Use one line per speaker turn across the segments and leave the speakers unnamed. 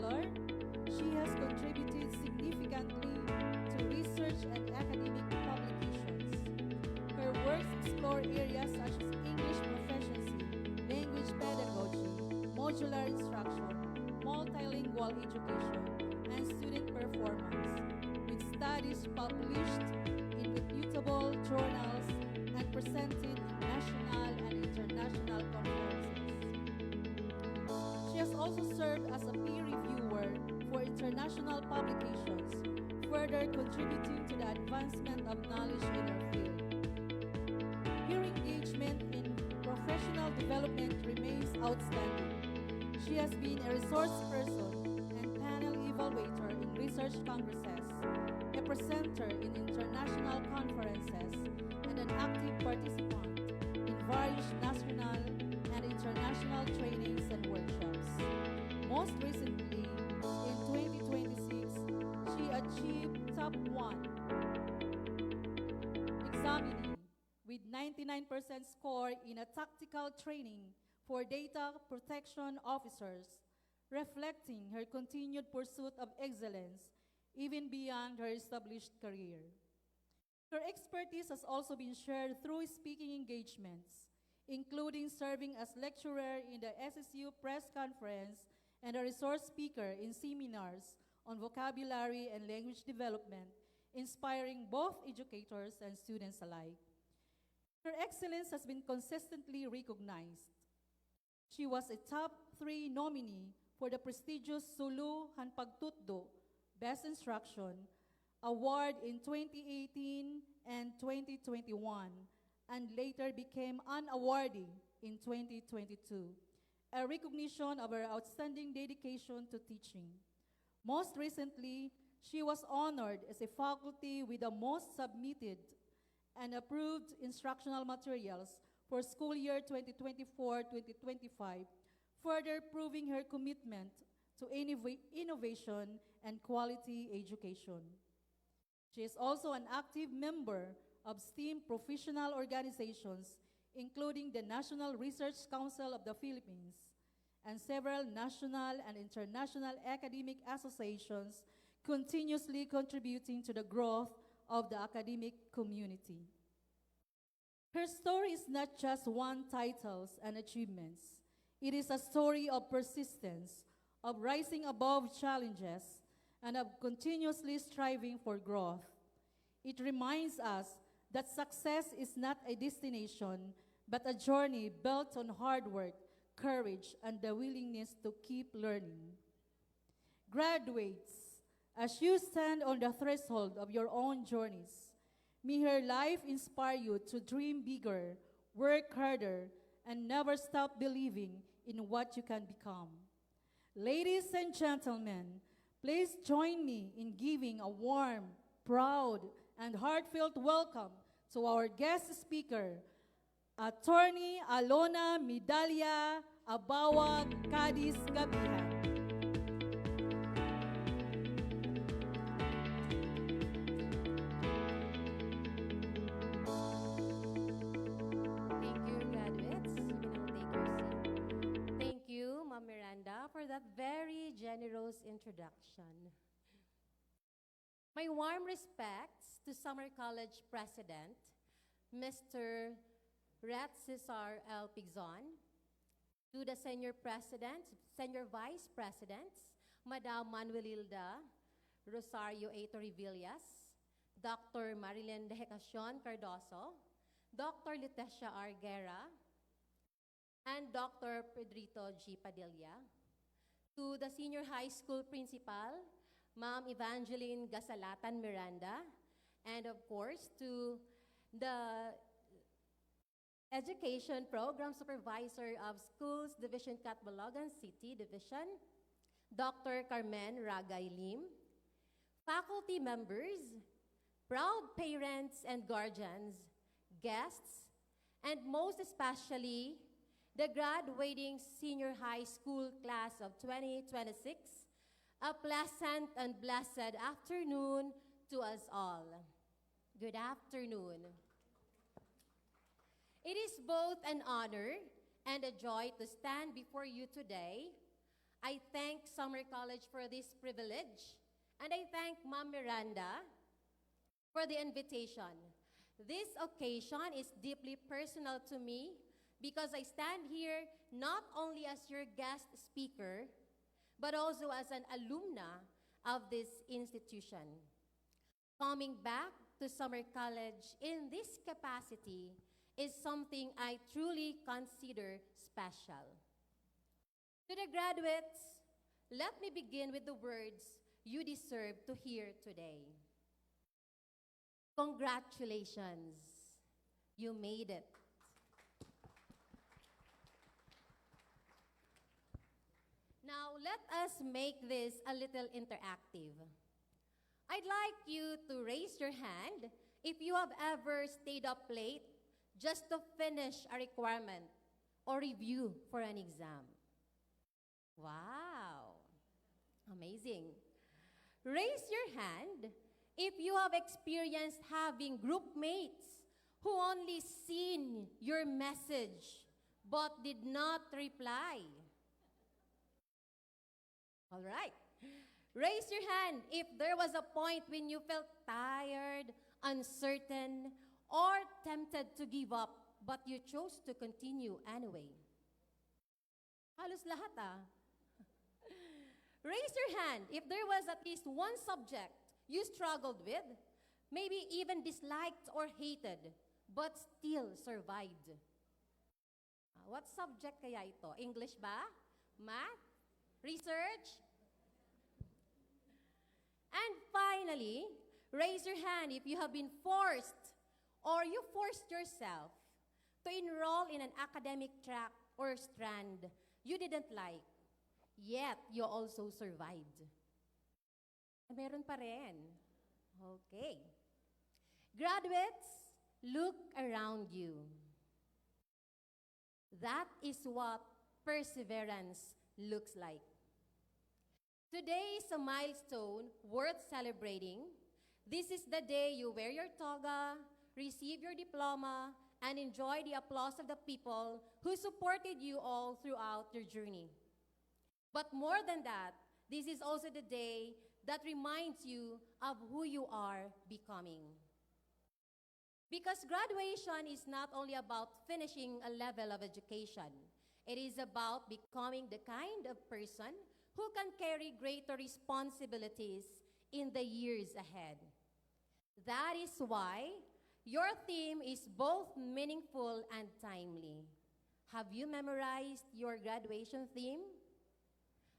scholar, she has contributed significantly to research and academic publications. Her works explore areas such as English proficiency, language pedagogy, modular instruction, multilingual education, and student performance, with studies published in reputable journals and presented in national and international conferences. She has also served as a peer reviewer for international publications, further contributing to the advancement of knowledge in her field. Her engagement in professional development remains outstanding. She has been a resource person and panel evaluator in research congresses, a presenter in international conferences, and an active participant in various national and international trainings and workshops. Most recently, in 2026, she achieved top 1 examinee with 99% score in a tactical training for data protection officers, reflecting her continued pursuit of excellence even beyond her established career. Her expertise has also been shared through speaking engagements, including serving as lecturer in the SSU press conference and a resource speaker in seminars on vocabulary and language development, inspiring both educators and students alike. Her excellence has been consistently recognized. She was a top 3 nominee for the prestigious Sulu Hanpagtutdo Best Instruction Award in 2018 and 2021, and later became an awardee in 2022, a recognition of her outstanding dedication to teaching. Most recently, she was honored as a faculty with the most submitted and approved instructional materials for school year 2024-2025, further proving her commitment to innovation and quality education. She is also an active member of STEAM professional organizations, including the National Research Council of the Philippines and several national and international academic associations, continuously contributing to the growth of the academic community. Her story is not just won titles and achievements. It is a story of persistence, of rising above challenges, and of continuously striving for growth. It reminds us that success is not a destination, but a journey built on hard work, courage, and the willingness to keep learning. Graduates, as you stand on the threshold of your own journeys, may her life inspire you to dream bigger, work harder, and never stop believing in what you can become. Ladies and gentlemen, please join me in giving a warm, proud, and heartfelt welcome to our guest speaker, Attorney Alona Midalia Abawa Cadiz Gabihan.
Thank you, graduates. You can now take your seat. Thank you, Ma'am Miranda, for that very generous introduction. My warm respects to Summer College President, Mr. Ret Cesar L. Pigzon, to the Senior President, Senior Vice Presidents, Madam Manuelilda Rosario A. Torrivillas, Dr. Marilyn Dehecacion Cardoso, Dr. Leticia R. Guerra, and Dr. Pedrito G. Padilla, to the Senior High School Principal, Ma'am Evangeline Gasalatan Miranda, and of course to the Education Program Supervisor of Schools Division Catbalogan City Division, Dr. Carmen Ragay Lim, faculty members, proud parents and guardians, guests, and most especially the graduating senior high school class of 2026, a pleasant and blessed afternoon to us all. Good afternoon. It is both an honor and a joy to stand before you today I thank Summer College for this privilege, and I thank Ma'am Miranda for the invitation. This occasion is deeply personal to me because I stand here not only as your guest speaker, but also as an alumna of this institution. Coming back to Summer College in this capacity is something I truly consider special. To the graduates, let me begin with the words you deserve to hear today. Congratulations, you made it. Now, let us make this a little interactive. I'd like you to raise your hand if you have ever stayed up late just to finish a requirement or review for an exam. Wow, amazing. Raise your hand if you have experienced having group mates who only seen your message but did not reply. All right. Raise your hand if there was a point when you felt tired, uncertain, or tempted to give up, but you chose to continue anyway. Halos lahat ah. Raise your hand if there was at least one subject you struggled with, maybe even disliked or hated, but still survived. What subject kaya ito? English ba? Math? Research? And finally, raise your hand if you have been forced or you forced yourself to enroll in an academic track or strand you didn't like, yet you also survived. Meron pa rin. Okay. Graduates, look around you. That is what perseverance looks like. Today is a milestone worth celebrating. This is the day you wear your toga, receive your diploma, and enjoy the applause of the people who supported you all throughout your journey. But more than that, this is also the day that reminds you of who you are becoming. Because graduation is not only about finishing a level of education, it is about becoming the kind of person who can carry greater responsibilities in the years ahead. That is why your theme is both meaningful and timely. Have you memorized your graduation theme?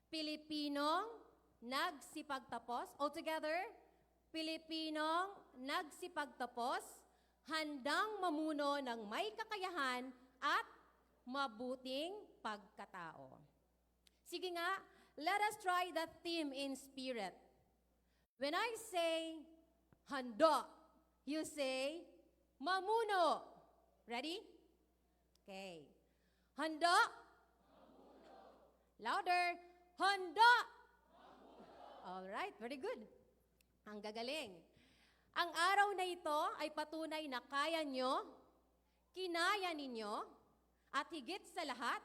Pilipinong nagsipagtapos. All together, Pilipinong nagsipagtapos, handang mamuno ng may kakayahan at mabuting pagkatao. Sige nga, let us try that theme in spirit. When I say handa, you say mamuno. Ready? Okay. Handa? Mamuno. Louder. Handa! All right, very good. Ang gagaling. Ang araw na ito ay patunay na kaya nyo, kinaya ninyo, at higit sa lahat,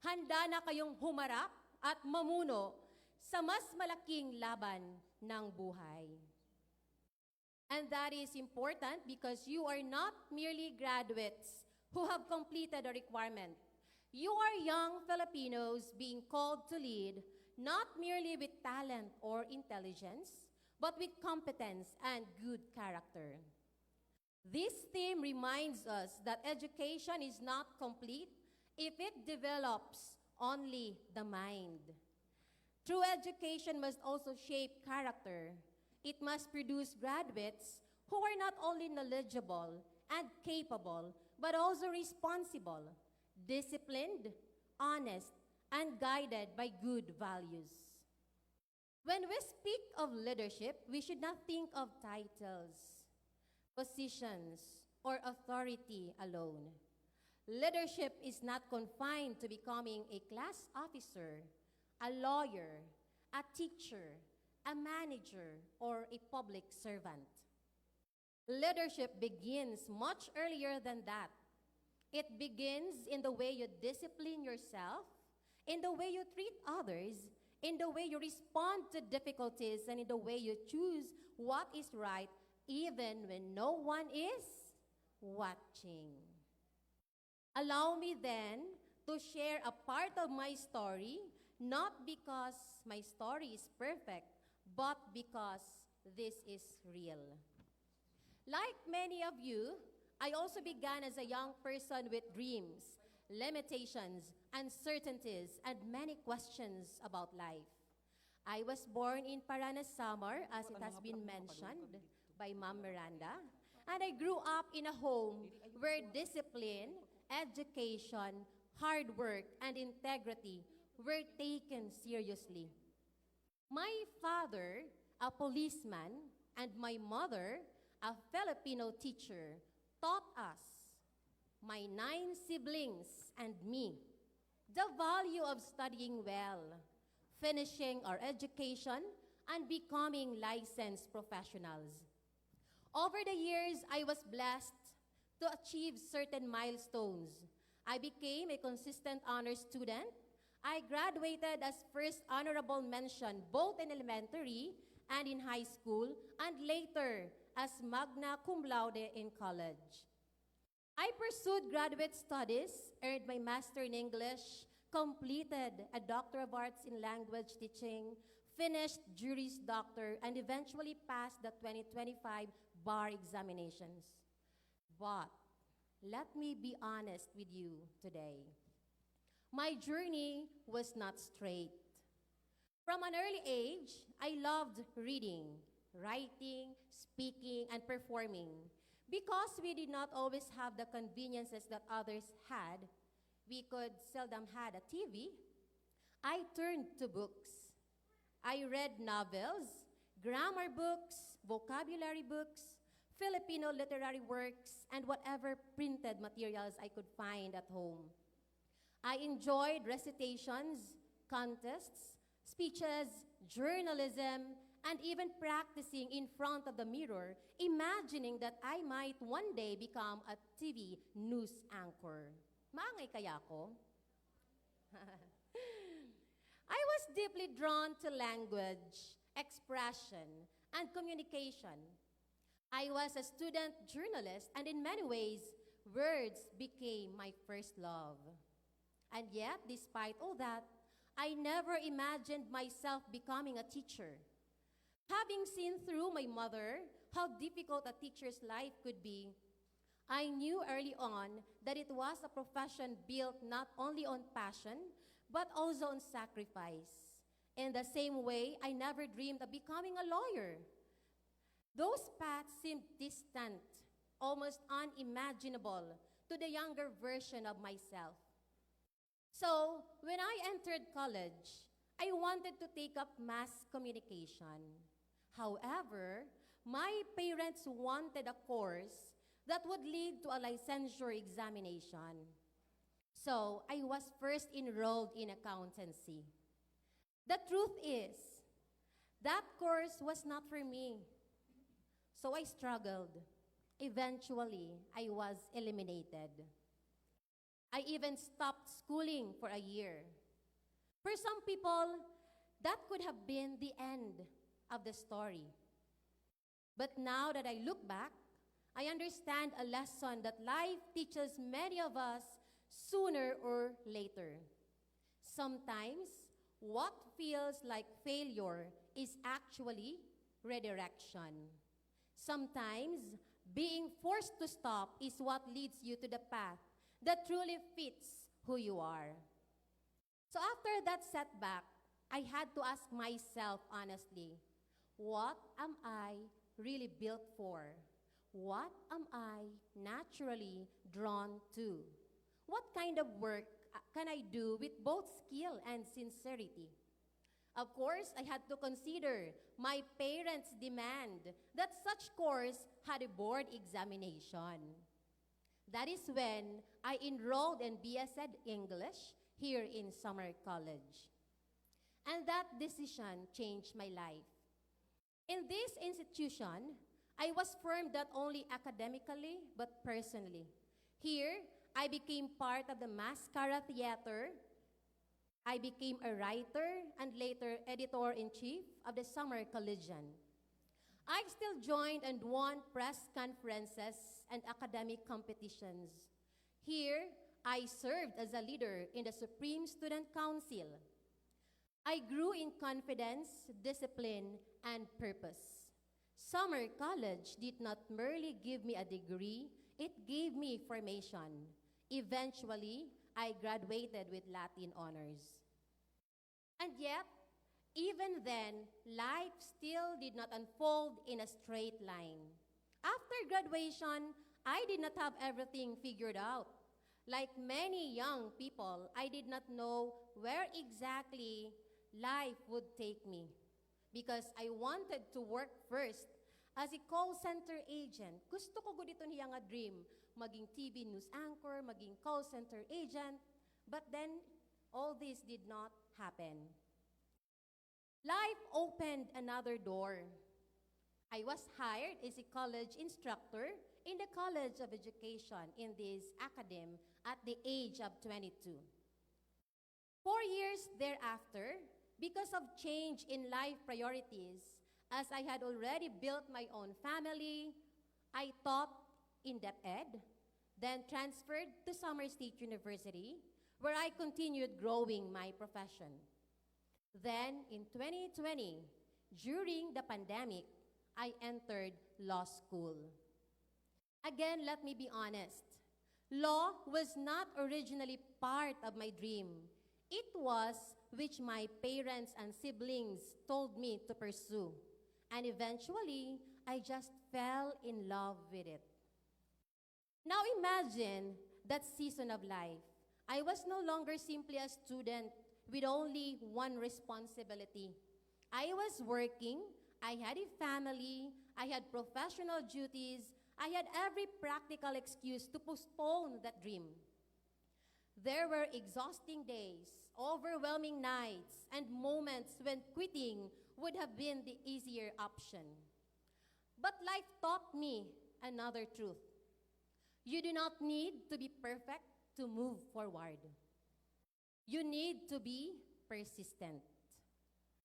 handa na kayong humarap at mamuno sa mas malaking laban ng buhay. And that is important because you are not merely graduates who have completed a requirement. You are young Filipinos being called to lead not merely with talent or intelligence, but with competence and good character. This theme reminds us that education is not complete if it develops only the mind. True education must also shape character. It must produce graduates who are not only knowledgeable and capable, but also responsible, disciplined, honest, and guided by good values. When we speak of leadership, we should not think of titles, positions, or authority alone. Leadership is not confined to becoming a class officer, a lawyer, a teacher, a manager, or a public servant. Leadership begins much earlier than that. It begins in the way you discipline yourself, in the way you treat others, in the way you respond to difficulties, and in the way you choose what is right, even when no one is watching. Allow me then to share a part of my story, not because my story is perfect, but because this is real. Like many of you, I also began as a young person with dreams, limitations, uncertainties, and many questions about life. I was born in Paranas, Samar, as it has been mentioned by Ma'am Miranda, and I grew up in a home where discipline, education, hard work, and integrity were taken seriously. My father, a policeman, and my mother, a Filipino teacher, taught us, my 9 siblings and me, the value of studying well, finishing our education, and becoming licensed professionals. Over the years, I was blessed to achieve certain milestones. I became a consistent honor student. I graduated as first honorable mention both in elementary and in high school, and later as magna cum laude in college. I pursued graduate studies, earned my master in English, completed a Doctor of Arts in Language Teaching, finished Juris Doctor, and eventually passed the 2025 bar examinations. But let me be honest with you today. My journey was not straight. From an early age, I loved reading, writing, speaking, and performing. Because we did not always have the conveniences that others had, we could seldom had a TV, I turned to books. I read novels, grammar books, vocabulary books, Filipino literary works, and whatever printed materials I could find at home. I enjoyed recitations, contests, speeches, journalism, and even practicing in front of the mirror, imagining that I might one day become a TV news anchor. Maangay kaya ako? I was deeply drawn to language, expression, and communication. I was a student journalist, and in many ways, words became my first love. And yet, despite all that, I never imagined myself becoming a teacher. Having seen through my mother how difficult a teacher's life could be, I knew early on that it was a profession built not only on passion, but also on sacrifice. In the same way, I never dreamed of becoming a lawyer. Those paths seemed distant, almost unimaginable to the younger version of myself. So, when I entered college, I wanted to take up mass communication. However, my parents wanted a course that would lead to a licensure examination. So, I was first enrolled in accountancy. The truth is, that course was not for me. So I struggled. Eventually, I was eliminated. I even stopped schooling for a year. For some people, that could have been the end of the story. But now that I look back, I understand a lesson that life teaches many of us sooner or later. Sometimes, what feels like failure is actually redirection. Sometimes, being forced to stop is what leads you to the path that truly fits who you are. So after that setback, I had to ask myself honestly, what am I really built for? What am I naturally drawn to? What kind of work can I do with both skill and sincerity? Of course, I had to consider my parents' demand that such course had a board examination. That is when I enrolled in BSed English here in Summer College. And that decision changed my life. In this institution, I was formed not only academically, but personally. Here, I became part of the Mascara Theater, I became a writer and later editor-in-chief of the Summer Collegian. I still joined and won press conferences and academic competitions. Here, I served as a leader in the Supreme Student Council. I grew in confidence, discipline, and purpose. Summer college did not merely give me a degree, it gave me formation. Eventually, I graduated with Latin honors. And yet, even then, life still did not unfold in a straight line. After graduation, I did not have everything figured out. Like many young people, I did not know where exactly life would take me because I wanted to work first as a call center agent. Gusto ko gud ito niya nga dream, maging TV news anchor, maging call center agent, but then all this did not happen. Life opened another door. I was hired as a college instructor in the College of Education in this academy at the age of 22. 4 years thereafter, because of change in life priorities, as I had already built my own family, I taught in depth ed, then transferred to Summer State University, where I continued growing my profession. Then, in 2020, during the pandemic, I entered law school. Again, let me be honest. Law was not originally part of my dream. It was which my parents and siblings told me to pursue. And eventually, I just fell in love with it. Now imagine that season of life. I was no longer simply a student with only one responsibility. I was working, I had a family, I had professional duties, I had every practical excuse to postpone that dream. There were exhausting days, overwhelming nights, and moments when quitting would have been the easier option. But life taught me another truth. You do not need to be perfect to move forward. You need to be persistent.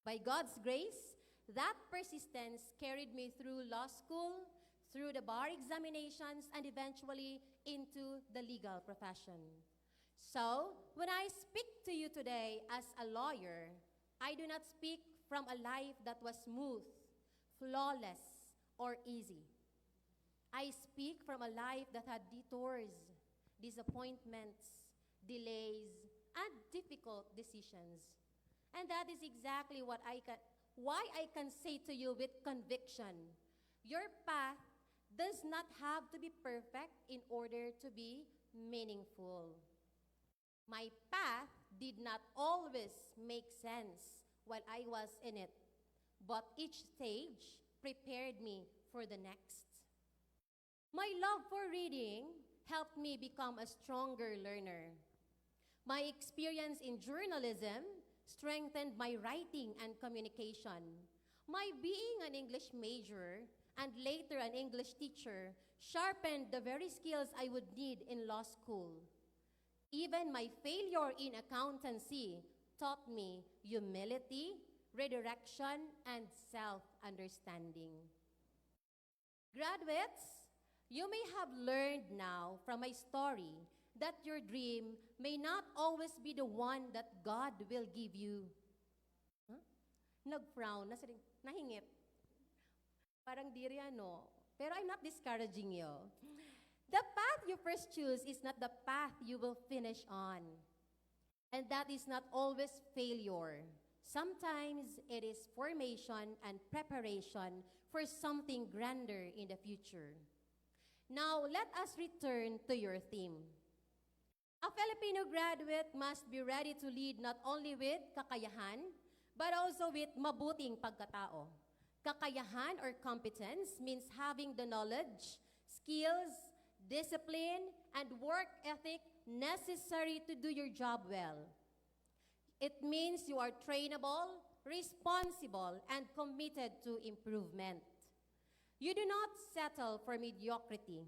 By God's grace, that persistence carried me through law school, through the bar examinations, and eventually into the legal profession. So, when I speak to you today as a lawyer, I do not speak from a life that was smooth, flawless, or easy. I speak from a life that had detours, disappointments, delays, and difficult decisions. And that is exactly why I can say to you with conviction, your path does not have to be perfect in order to be meaningful. My path did not always make sense while I was in it, but each stage prepared me for the next. My love for reading helped me become a stronger learner. My experience in journalism strengthened my writing and communication. My being an English major and later an English teacher sharpened the very skills I would need in law school. Even my failure in accountancy taught me humility, redirection, and self-understanding. Graduates, you may have learned now from my story that your dream may not always be the one that God will give you. Huh? Nag-frown, nahingit. Parang diri ano. Pero I'm not discouraging you. The path you first choose is not the path you will finish on. And that is not always failure. Sometimes it is formation and preparation for something grander in the future. Now, let us return to your theme. A Filipino graduate must be ready to lead not only with kakayahan, but also with mabuting pagkatao. Kakayahan or competence means having the knowledge, skills, discipline, and work ethic necessary to do your job well. It means you are trainable, responsible, and committed to improvement. You do not settle for mediocrity.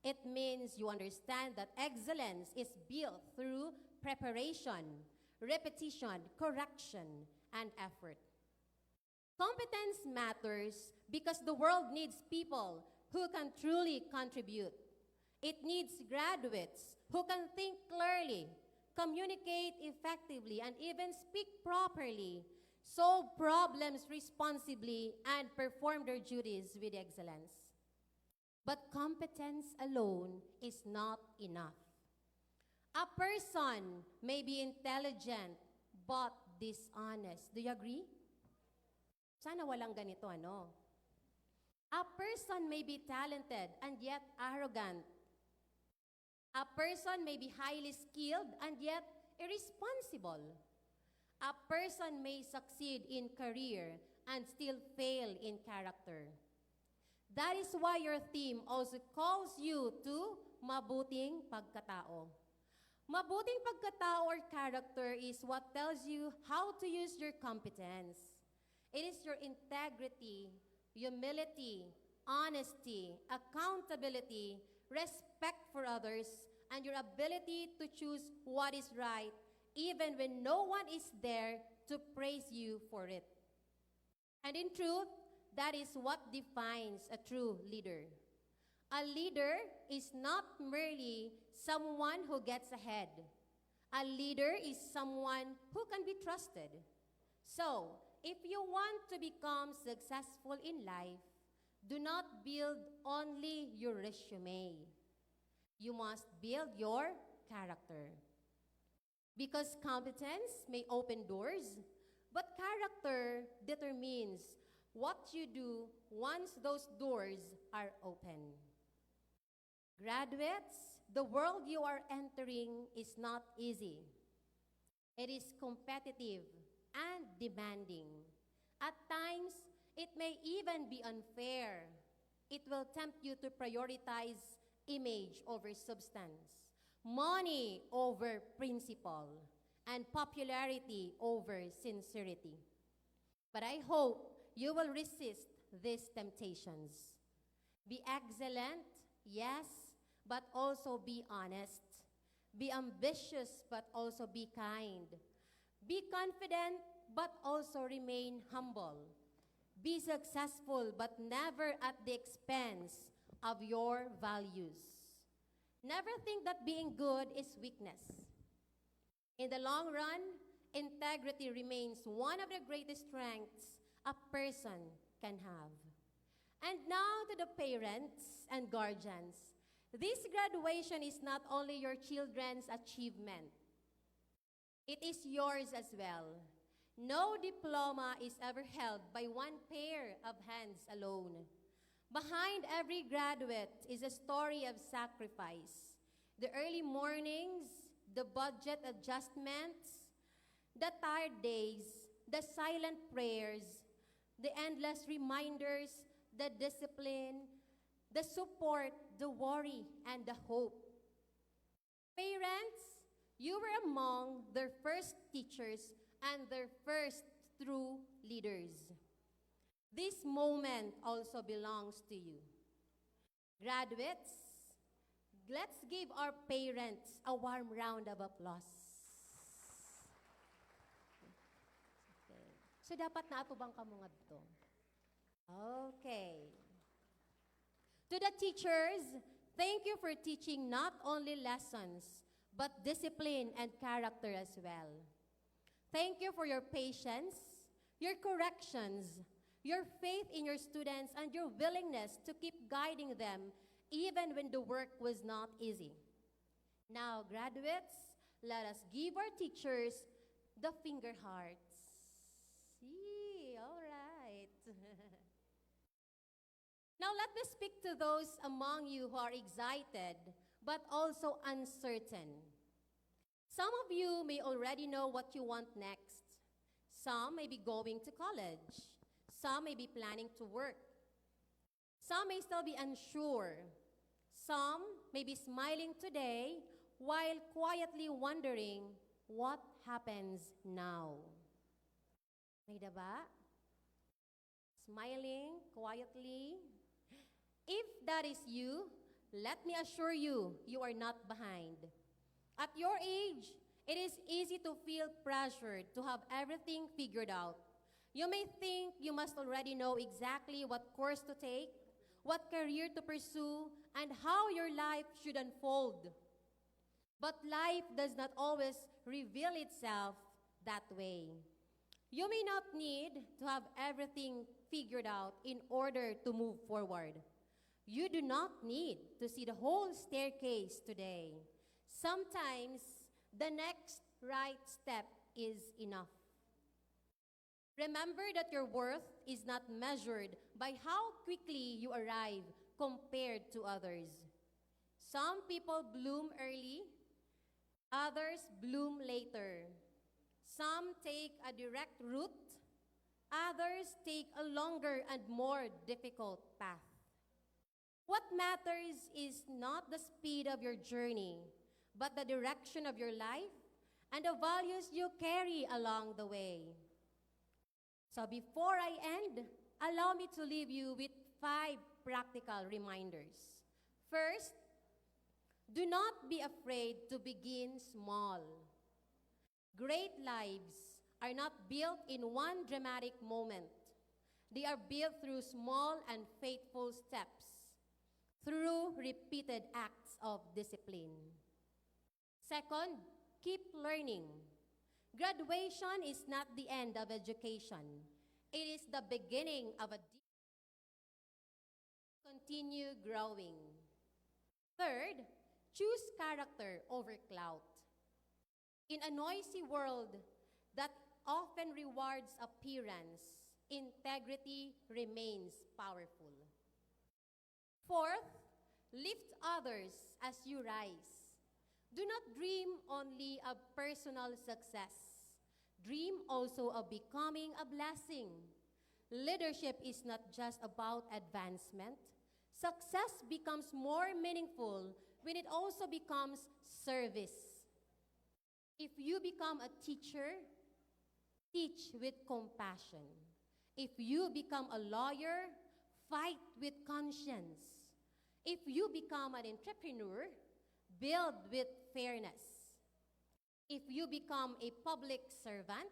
It means you understand that excellence is built through preparation, repetition, correction, and effort. Competence matters because the world needs people who can truly contribute. It needs graduates who can think clearly, communicate effectively, and even speak properly, solve problems responsibly, and perform their duties with excellence. But competence alone is not enough. A person may be intelligent but dishonest. Do you agree? Sana walang ganito, ano? A person may be talented and yet arrogant. A person may be highly skilled and yet irresponsible. A person may succeed in career and still fail in character. That is why your theme also calls you to mabuting pagkatao. Mabuting pagkatao or character is what tells you how to use your competence. It is your integrity, humility, honesty, accountability, respect for others, and your ability to choose what is right even when no one is there to praise you for it. And in truth, that is what defines a true leader. A leader is not merely someone who gets ahead. A leader is someone who can be trusted. So, if you want to become successful in life, do not build only your resume. You must build your character. Because competence may open doors, but character determines what you do once those doors are open. Graduates, the world you are entering is not easy. It is competitive and demanding. At times, it may even be unfair. It will tempt you to prioritize image over substance, money over principle, and popularity over sincerity. But I hope you will resist these temptations. Be excellent, yes, but also be honest. Be ambitious, but also be kind. Be confident, but also remain humble. Be successful, but never at the expense of your values. Never think that being good is weakness. In the long run, integrity remains one of the greatest strengths a person can have. And now to the parents and guardians. This graduation is not only your children's achievement. It is yours as well. No diploma is ever held by one pair of hands alone. Behind every graduate is a story of sacrifice. The early mornings, the budget adjustments, the tired days, the silent prayers, the endless reminders, the discipline, the support, the worry, and the hope. Parents, you were among their first teachers and their first true leaders. This moment also belongs to you. Graduates, let's give our parents a warm round of applause. Okay. So dapat naatubang ka mga dito. Okay. To the teachers, thank you for teaching not only lessons, but discipline and character as well. Thank you for your patience, your corrections, your faith in your students, and your willingness to keep guiding them even when the work was not easy. Now, graduates, let us give our teachers the finger hearts. See, all right. Now, let me speak to those among you who are excited, but also uncertain. Some of you may already know what you want next. Some may be going to college. Some may be planning to work. Some may still be unsure. Some may be smiling today while quietly wondering what happens now. May diba? Smiling quietly. If that is you, let me assure you, you are not behind. At your age, It is easy to feel pressured to have everything figured out. You may think you must already know exactly what course to take, what career to pursue, and how your life should unfold. But life does not always reveal itself that way. You may not need to have everything figured out in order to move forward. You do not need to see the whole staircase today. Sometimes the next right step is enough. Remember that your worth is not measured by how quickly you arrive compared to others. Some people bloom early, others bloom later. Some take a direct route, others take a longer and more difficult path. What matters is not the speed of your journey, but the direction of your life and the values you carry along the way. So before I end, allow me to leave you with 5 practical reminders. First, do not be afraid to begin small. Great lives are not built in one dramatic moment. They are built through small and faithful steps, through repeated acts of discipline. Second, keep learning. Graduation is not the end of education. It is the beginning of a deep continue growing. Third, choose character over clout. In a noisy world that often rewards appearance, integrity remains powerful. Fourth, lift others as you rise. Do not dream only of personal success. Dream also of becoming a blessing. Leadership is not just about advancement. Success becomes more meaningful when it also becomes service. If you become a teacher, teach with compassion. If you become a lawyer, fight with conscience. If you become an entrepreneur, build with fairness. If you become a public servant,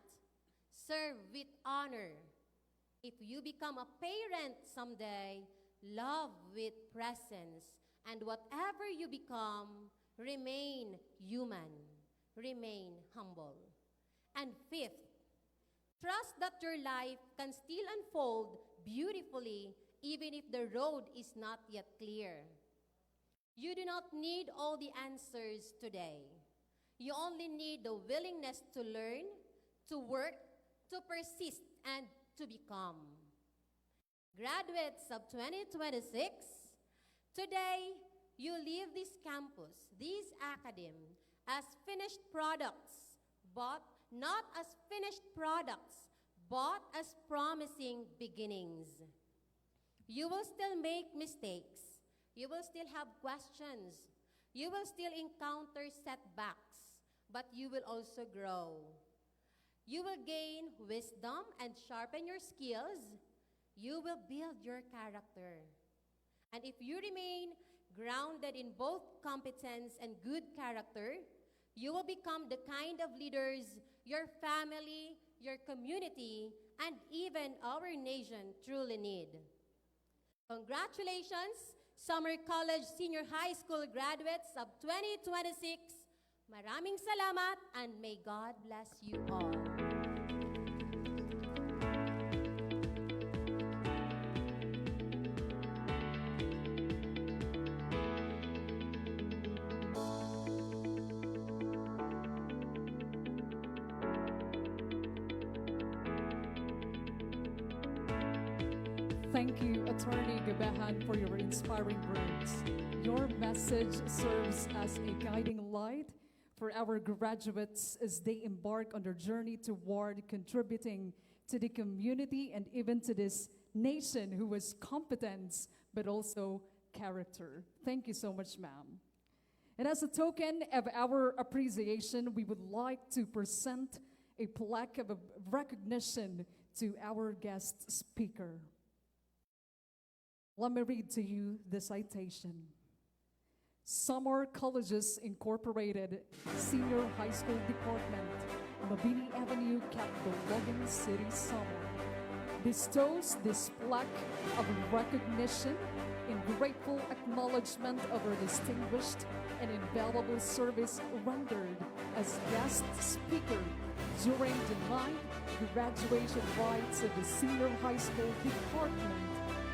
serve with honor. If you become a parent someday, love with presence. And whatever you become, remain human, remain humble. And fifth, trust that your life can still unfold beautifully even if the road is not yet clear. You do not need all the answers today. You only need the willingness to learn, to work, to persist, and to become. Graduates of 2026, today you leave this campus, this academy, as finished products, but not as finished products, but as promising beginnings. You will still make mistakes. You will still have questions. You will still encounter setbacks, but you will also grow. You will gain wisdom and sharpen your skills. You will build your character. And if you remain grounded in both competence and good character, you will become the kind of leaders your family, your community, and even our nation truly need. Congratulations, Summer College Senior High School graduates of 2026. Maraming salamat and may God bless you all.
Thank you, Attorney Gabehan, for your inspiring words. Your message serves as a guiding light for our graduates as they embark on their journey toward contributing to the community and even to this nation who has competence but also character. Thank you so much, ma'am. And as a token of our appreciation, we would like to present a plaque of recognition to our guest speaker. Let me read to you the citation. Summer Colleges Incorporated Senior High School Department, Mabini Avenue, Logan City, Samar, bestows this plaque of recognition in grateful acknowledgement of her distinguished and invaluable service rendered as guest speaker during the 9th graduation rites of the Senior High School Department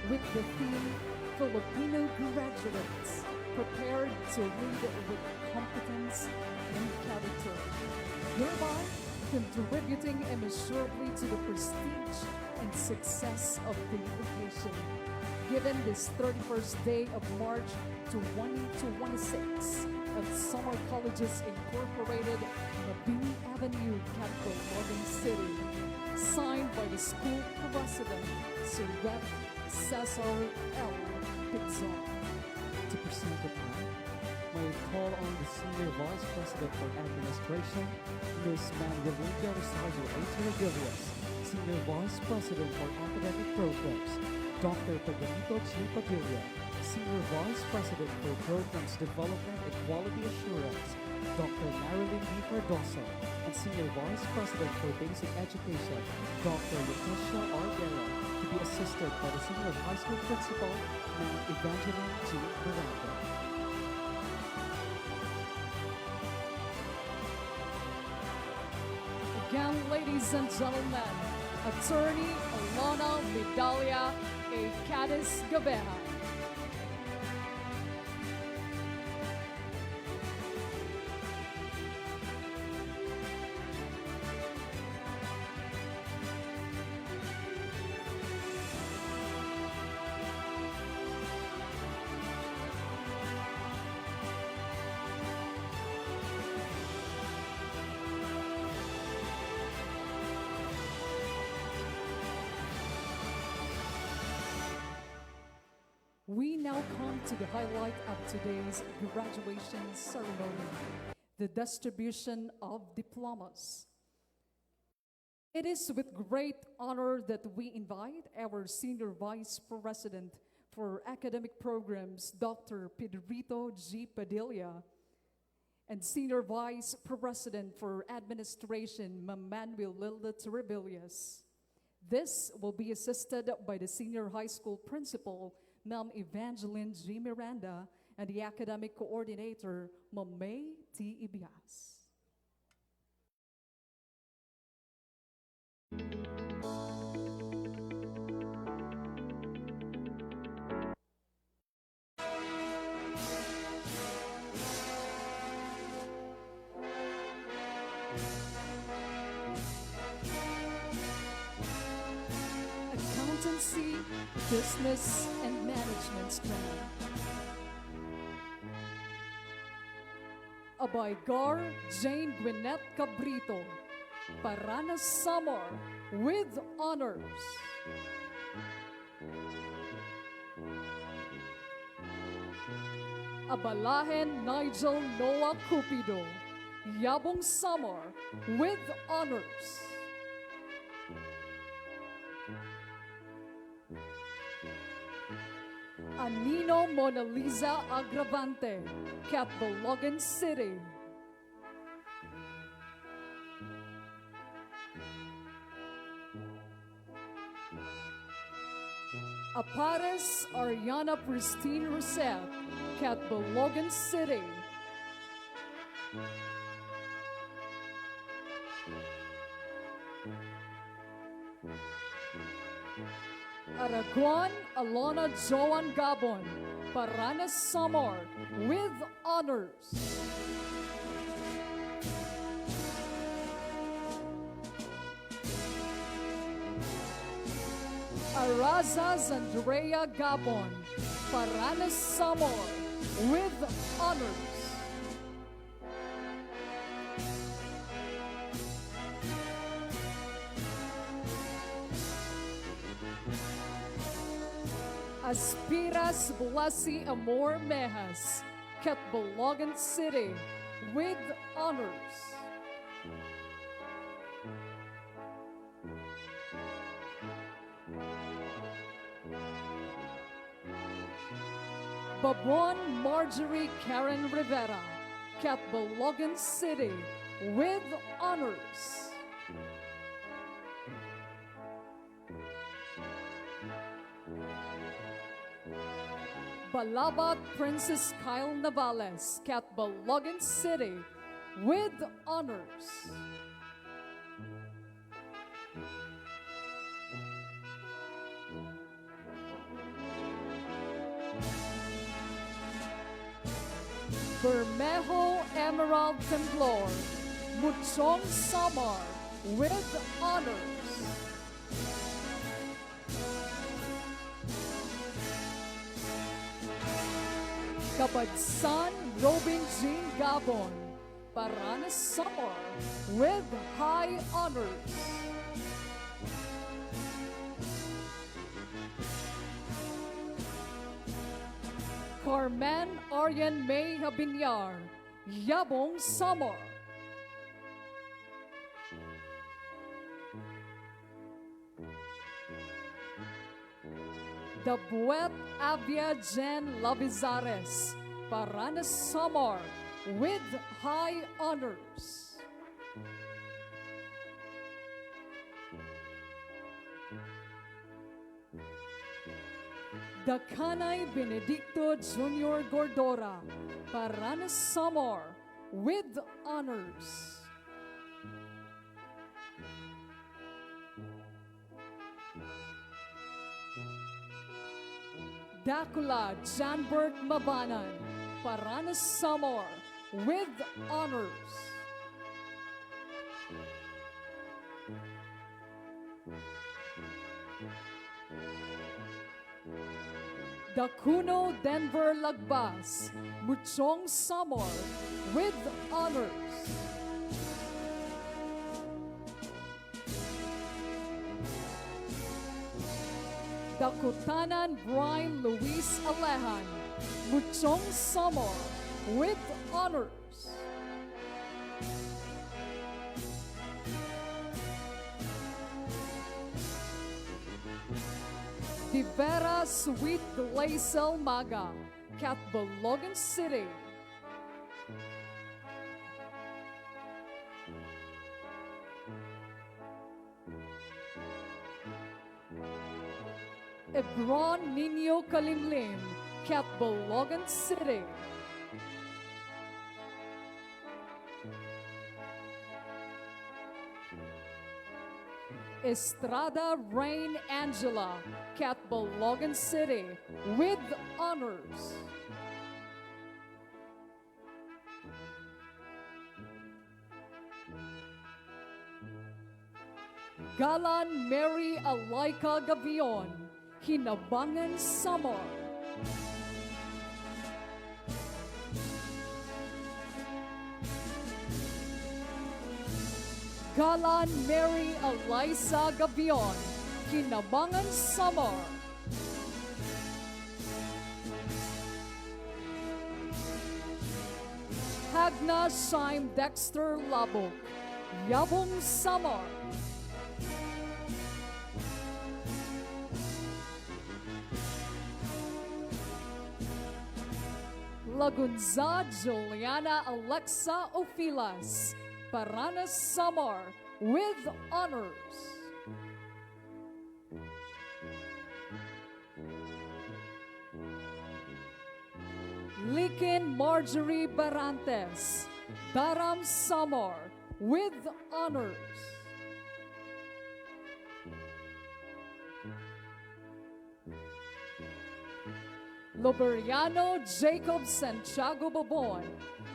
with the theme Filipino Graduates Prepared to Lead with Competence and Character, thereby contributing immeasurably to the prestige and success of the occasion. Given this 31st day of March 2026 at Summer Colleges Incorporated, Mabini Avenue, Logan City, signed by the school president, Sir Rep. Cesar L. Pizarro.
To present the plan, may I call on the Senior Vice President for Administration, Ms. Manuelita Rosario A. Torrevillas, Senior Vice President for Academic Programs, Dr. Pedrito G. Padilla, Senior Vice President for Programs Development and Quality Assurance, Dr. Marilyn D. Cardoso, and Senior Vice President for Basic Education, Dr. Leticia R. Guerra, to be assisted by the Senior High School Principal, Ma'am Evangeline G. Miranda.
Again, ladies and gentlemen, Attorney Alana Vidalia A. Cadis Gabeja. We now come to the highlight of today's graduation ceremony, the distribution of diplomas. It is with great honor that we invite our Senior Vice President for Academic Programs, Dr. Pedrito G. Padilla, and Senior Vice President for Administration, Ma'am Manuelita Torrevillas. This will be assisted by the Senior High School Principal, Ma'am Evangeline G. Miranda, and the Academic Coordinator, Ma'am May T. Ibias. Accountancy, Business, and Management stream. Abaygar Jane Gwyneth Cabrito, Paranas Samar, with honors. Abalahen Nigel Noah Cupido, Yabong Samar, with honors. Anino Mona Lisa Agravante, Logan City. Apares Ariana Pristine Rosette, Logan City. Araguan Alona Joan Gabon, Paranas Samar, with honors. Arazas Andrea Gabon, Paranas Samar, with honors. Aspiras Blasi Amor Mejas, Logan City, with honors. Babon Marjorie Karen Rivera, Catbalogan City, with honors. Balabat Princess Kyle Navales, Catbalogan City, with honors. Bermejo Emerald Temblor, Muchong Samar, with honors. Kabadsan Robin Jean Gabon, Paranas Samar, with high honors. Carmen Aryan May Habinyar, Yabong Samar. Dabuet Avia Jen Lavizares, Paranas Samar, with high honors. Dakanay Benedicto Jr. Gordora, Paranas Samar, with honors. Dakula Janbert Mabanan, Paranas Samar, with honors. Dakuno Denver Lagbas, Muchong Samar, with honors. Dakutanan Brian Luis Alejan, Muchong Samar, with honors. Divera Sweet Glazel Maga, Catbalogan City. Ebron Nino Kalimlim, Catbalogan City. Estrada Rain Angela, Catbalogan City, with honors. Galan Mary Alaika Gavion, Hinabangan Samar. Galan Mary Eliza Gavion, Hinabangan Samar. Hagna Shaim Dexter Labok, Yabong Samar. Lagunza Juliana Alexa Ophilas, Paranas Samar, with honors. Likin Marjorie Barantes, Daram Samar, with honors. Loberiano Jacob Santiago Babon,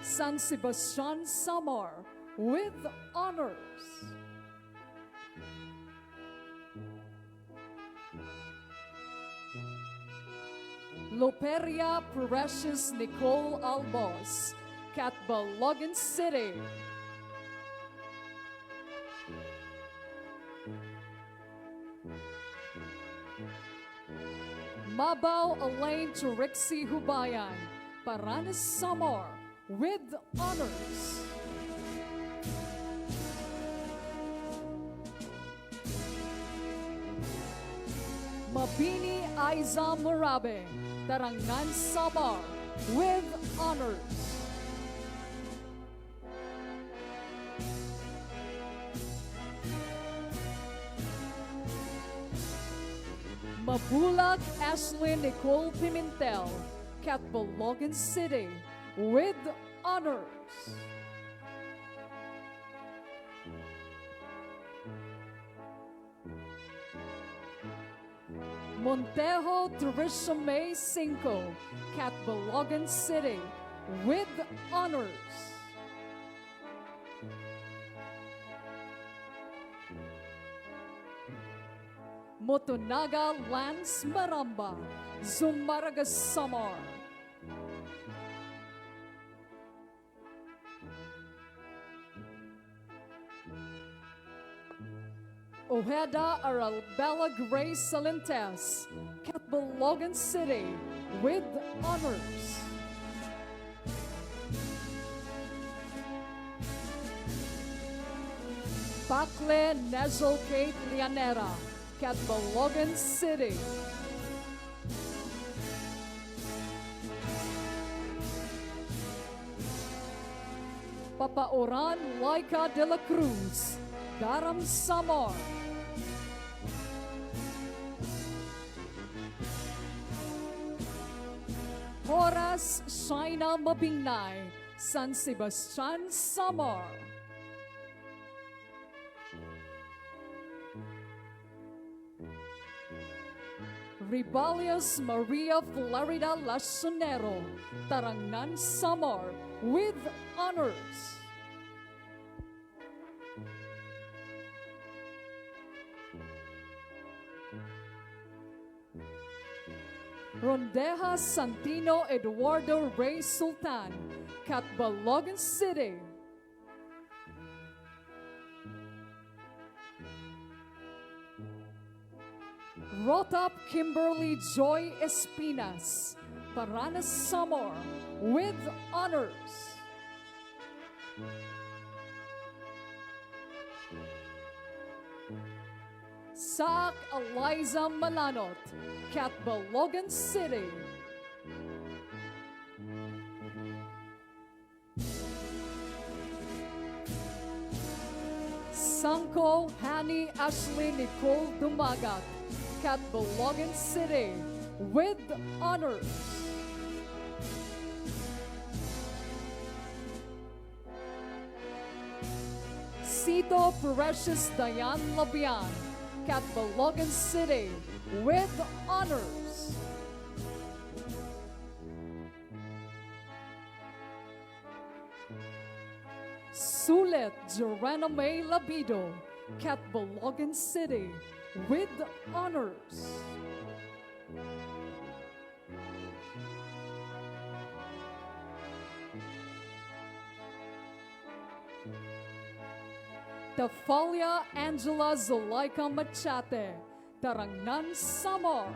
San Sebastian Samar, with honors. Loperia Precious Nicole Albos, Catbalogan City. Mabaw Elaine Turixi Hubayan, Paranas Samar, with honors. Mabini Aiza Murabe, Tarangan Samar with honors. Mabulag Ashley Nicole Pimentel, Catbalogan City with honors. Montejo Teresa May Cinco, Catbalogan City with honors. Motonaga Lance Maramba, Zumaraga Samar. Ojeda Arabella Grace Salentes, Catbalogan City with honors. Pacle Nezel Kate Lianera, Catbalogan City. Papaoran Laika de la Cruz, Garam Samar. Horas Shaina Mabingnay, San Sebastian Samar. Ribalius Maria Florida Lasonero, Tarangan Samar with honors. Rondeja Santino Eduardo Rey Sultan, Catbalogan City. Rotap Kimberly Joy Espinas, Paranas Samar with honors. Sak Eliza Malanot, Catbalogan City. Sanko Hani Ashley Nicole Dumagat, Catbalogan City with honors. Cito Precious Diane Labian, Catbalogan City with honors. Sulet Joanna May Labido, Catbalogan City with honors. Tafalia Angela Zulaika Machate, Tarangan Samar.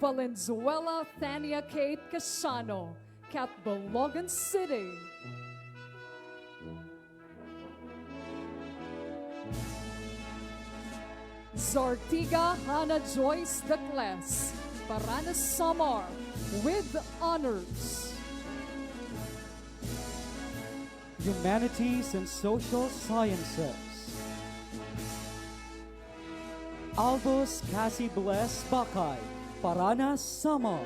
Valenzuela Thania Kate Casano, Catbalogan City. Zartiga Hannah Joyce Dacles, Paranas Samar with honors.
Humanities and Social Sciences. Albus Cassie Bless Bakay, Paranas Samar.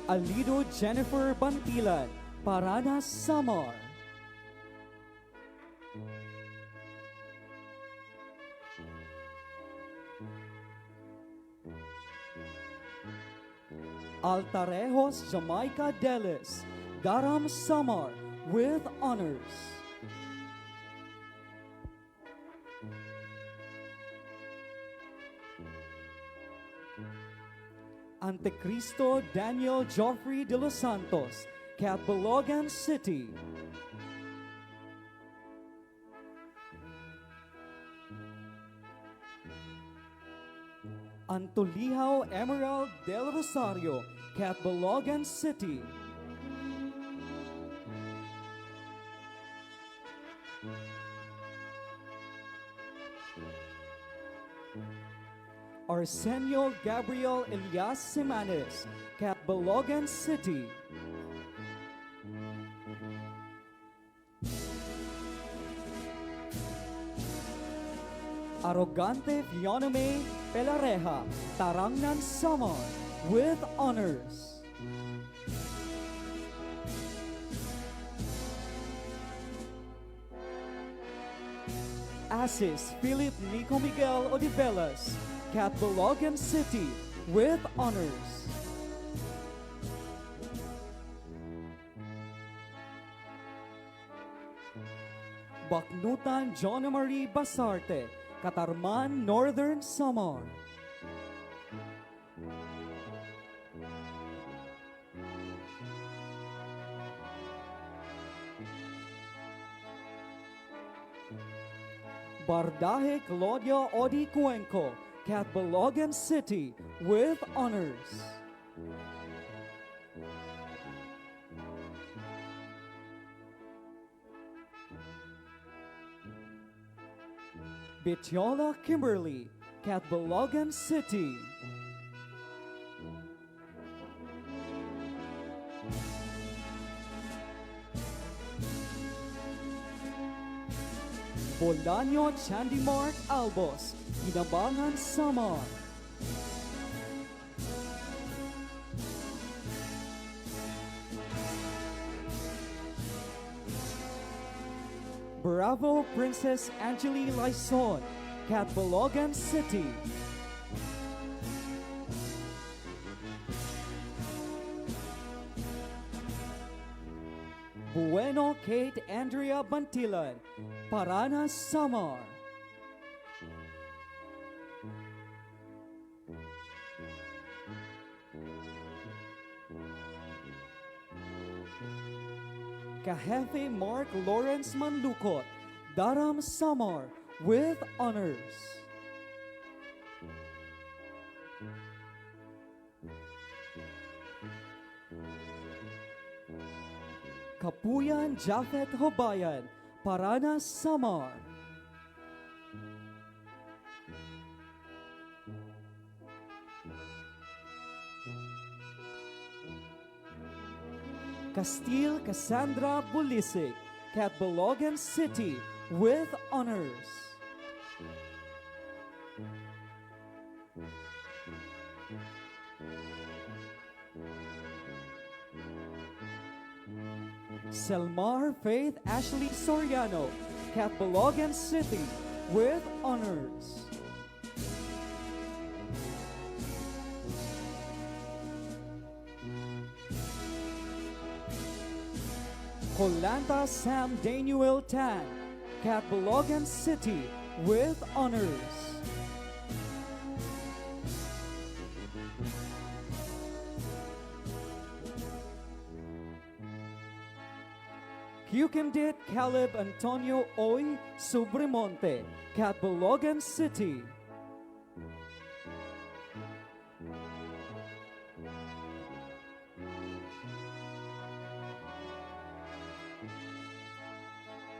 Alido Jennifer Bantilan, Paranas Samar. Altarejos Jamaica Delis, Garam Samar with honors. Antecristo Daniel Joffrey de los Santos, Catbalogan City. Antolihao Emerald del Rosario, Catbalogan City. Arsenio Gabriel Elias Simanes, Catbalogan City. Arrogante Fioname Pelareja, Tarangnan Samar, with honors. Assis Philip Nico Miguel Odivelas, Catbalogan City, with honors. Baknutan John Marie Basarte, Katarman, Northern Samar. Bardaje Claudia Odi Cuenco, Catbalogan City, with honors. Bitiola Kimberly, Catbalogan City. Bolaño Chandimark Albos, Inabangan Samar. Bravo Princess Angeli Lison, Catbalogan City. Bueno Kate Andrea Bantilan, Parana Samar. Kahefe Mark Lawrence Manlukot, Daram Samar, with honors. Kapuyan Jafet Hobayan, Parana Samar. Castile Cassandra Bulisic, Catbalogan City, with honors. Selmar Faith Ashley Soriano, Catbalogan City, with honors. Colanta Sam Daniel Tan, Catbalogan City, with honors. Cucandit Caleb Antonio Oy Subremonte, Catbalogan City.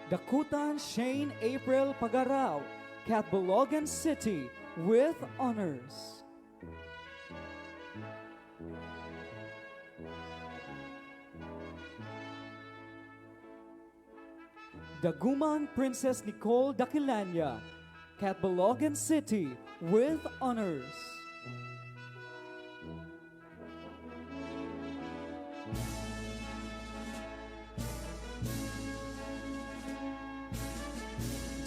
Dakutan Shane April Pagaraw, Catbalogan City, with honors. Daguman Princess Nicole Daquilania, Catbalogan City, with honors.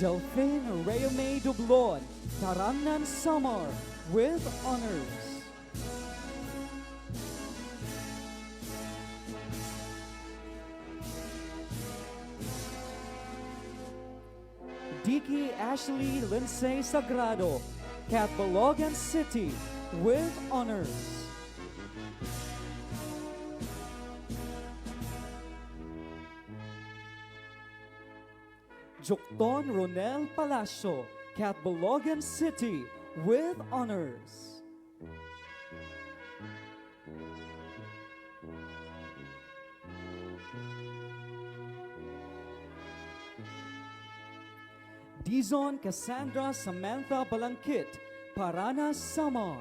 Delphine Reyame Dublon, Tarangan Samar, with honors. Diki Ashley Lindsay Sagrado, Catbalogan City, with honors. Jokton Ronel Palacio, Catbalogan City, with honors. Dizon Cassandra Samantha Balangkit, Paranas, Samar.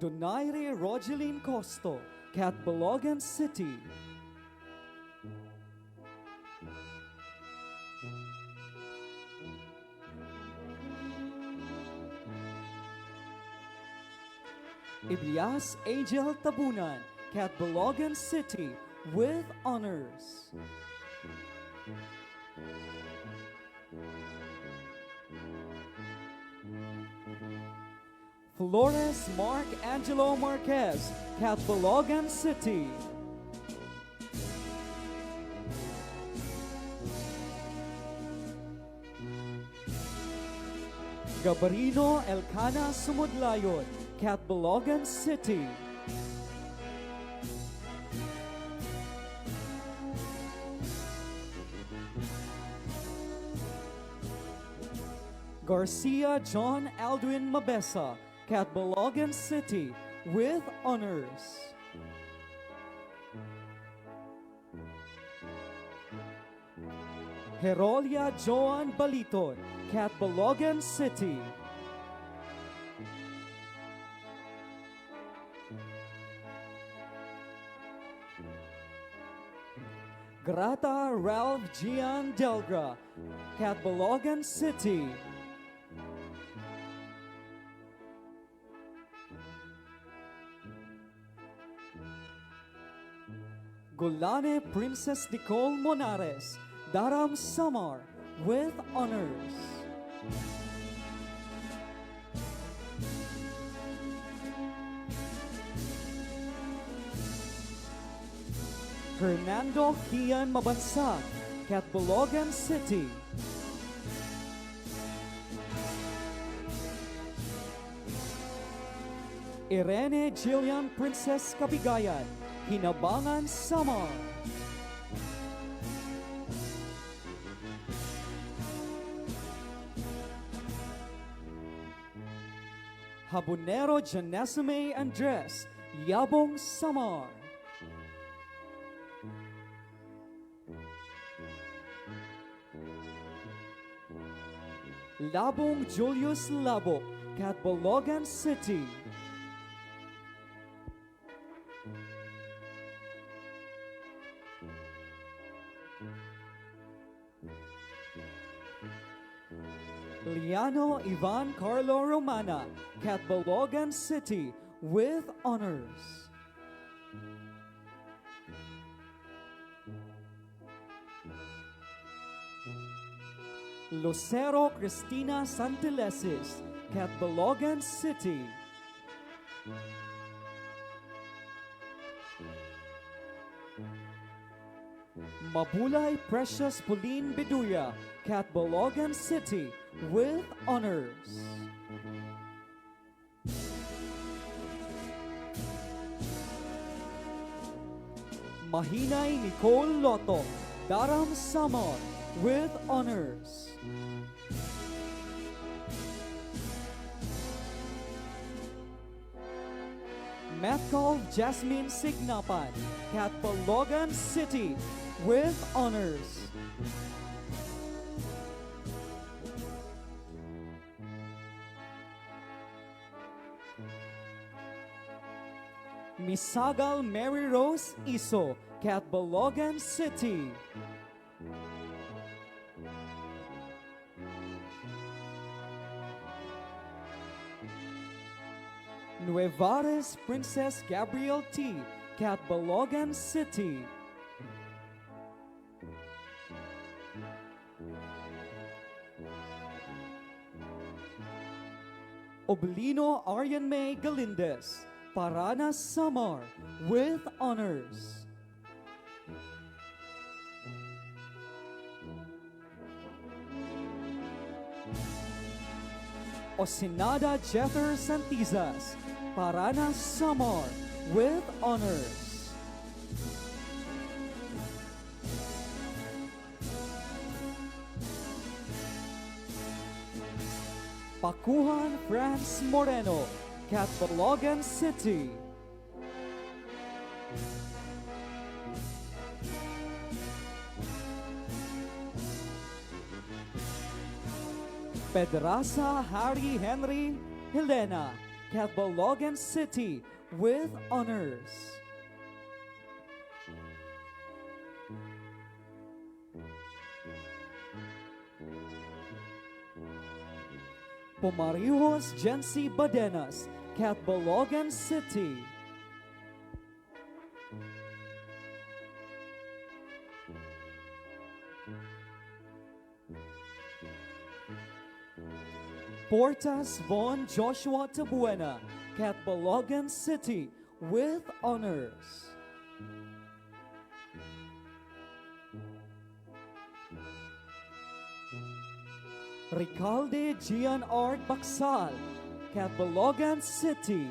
Donaire Rogeline Costo, Catbalogan City. Ibias Angel Tabunan, Catbalogan City, with honors. Flores Mark Angelo Marquez, Catbalogan City. Gabarino Elcana Sumudlayon, Catbalogan City. Garcia John Aldwin Mabesa, Catbalogan City, with honors. Herolia Joan Baliton, Catbalogan City. Grata Ralph Gian Delgra, Catbalogan City. Golane Princess Nicole Monares, Daram Samar, with honors. Fernando Kian Mabansag, Catbalogan City. Irene Jillian Princess Kabigayan, Hinabangan, Samar. Habonero Janesime Andres, Yabong, Samar. Labong Julius Labok, Catbalogan City. Liano Ivan Carlo Romana, Catbalogan City, with honors. Lucero Cristina Santilesis, Catbalogan City. Mabulay Precious Pauline Beduya, Catbalogan City, with honors. Mahinay Nicole Loto, Daram Samar, with honors. Metcalf Jasmine Signapan, Catbalogan City, with honors. Misagal Mary Rose Iso, Catbalogan City. Nuevares Princess Gabriel T, Catbalogan City. Oblino Aryan May Galindez, Paranas, Samar, with honors. Osinada Jether Santizas, Paranas, Samar, with honors. Pakuhan France Moreno, Catbalogan City. Pedraza Harry Henry Helena, Catbalogan City, with honors. Pomarihos Jency Badenas, Catbalogan City. Portas Von Joshua Tabuena, Catbalogan City, with honors. Ricalde Gian Art Baksal, Catbalogan City.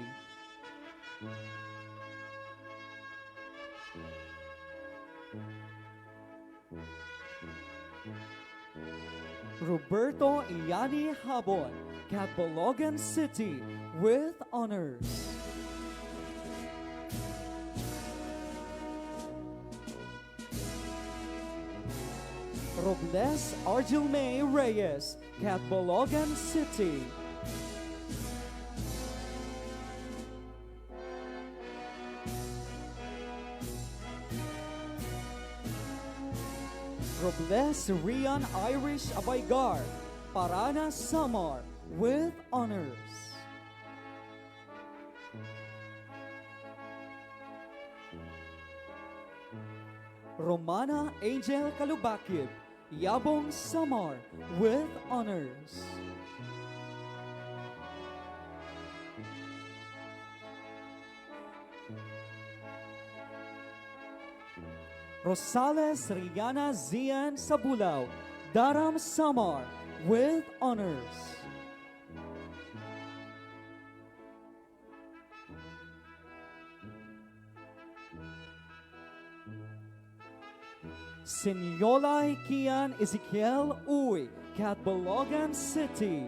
Roberto Iyani Habon, Catbalogan City, with honors. Robles Argilme Reyes, Catbalogan City. Robles Rian Irish Abaygar, Parana Samar, with honors. Romana Angel Kalubakib, Yabong Samar, with honors. Rosales Riana Zian Sabulaw, Daram Samar, with honors. Sinyolay Kian Ezekiel Uy, Catbalogan City.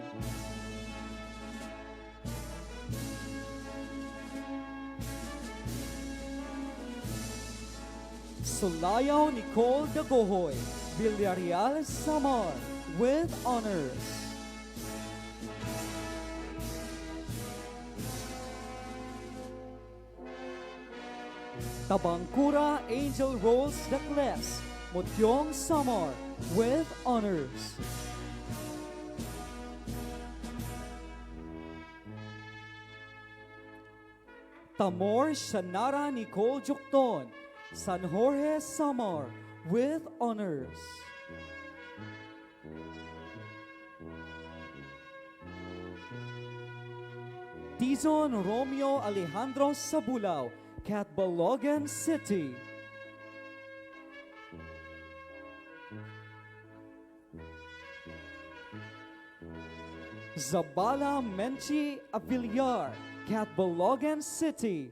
Sulayaw Nicole Dagohoy, Villarreal Samar, with honors. Tabangkura Angel Rose Dacles, Motyong Samar, with honors. Tamor Shanara Nicole Jokton, San Jorge Samar, with honors. Tizon Romeo Alejandro Sabulaw, Catbalogan City. Zabala Menchi Avillar, Catbalogan City.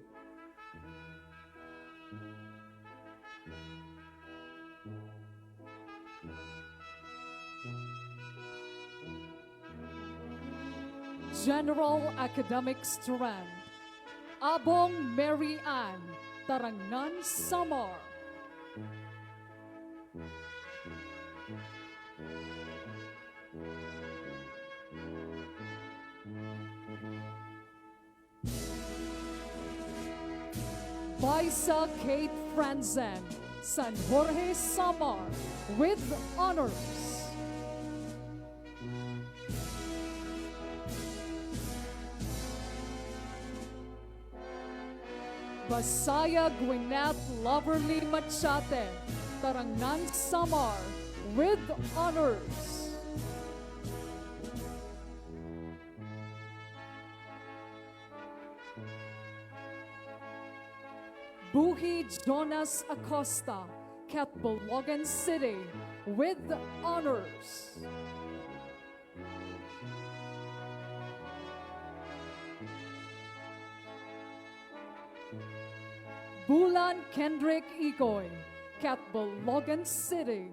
General Academic Strand, Abong Mary Ann, Tarangnan Samar. Baisa Kate Franzen, San Jorge Samar, with honors. Basaya Gwyneth Loverly Machate, Tarangnan Samar, with honors. Buhi Jonas Acosta, Catbalogan City, with honors. Bulan Kendrick Ikoy, Catbalogan City.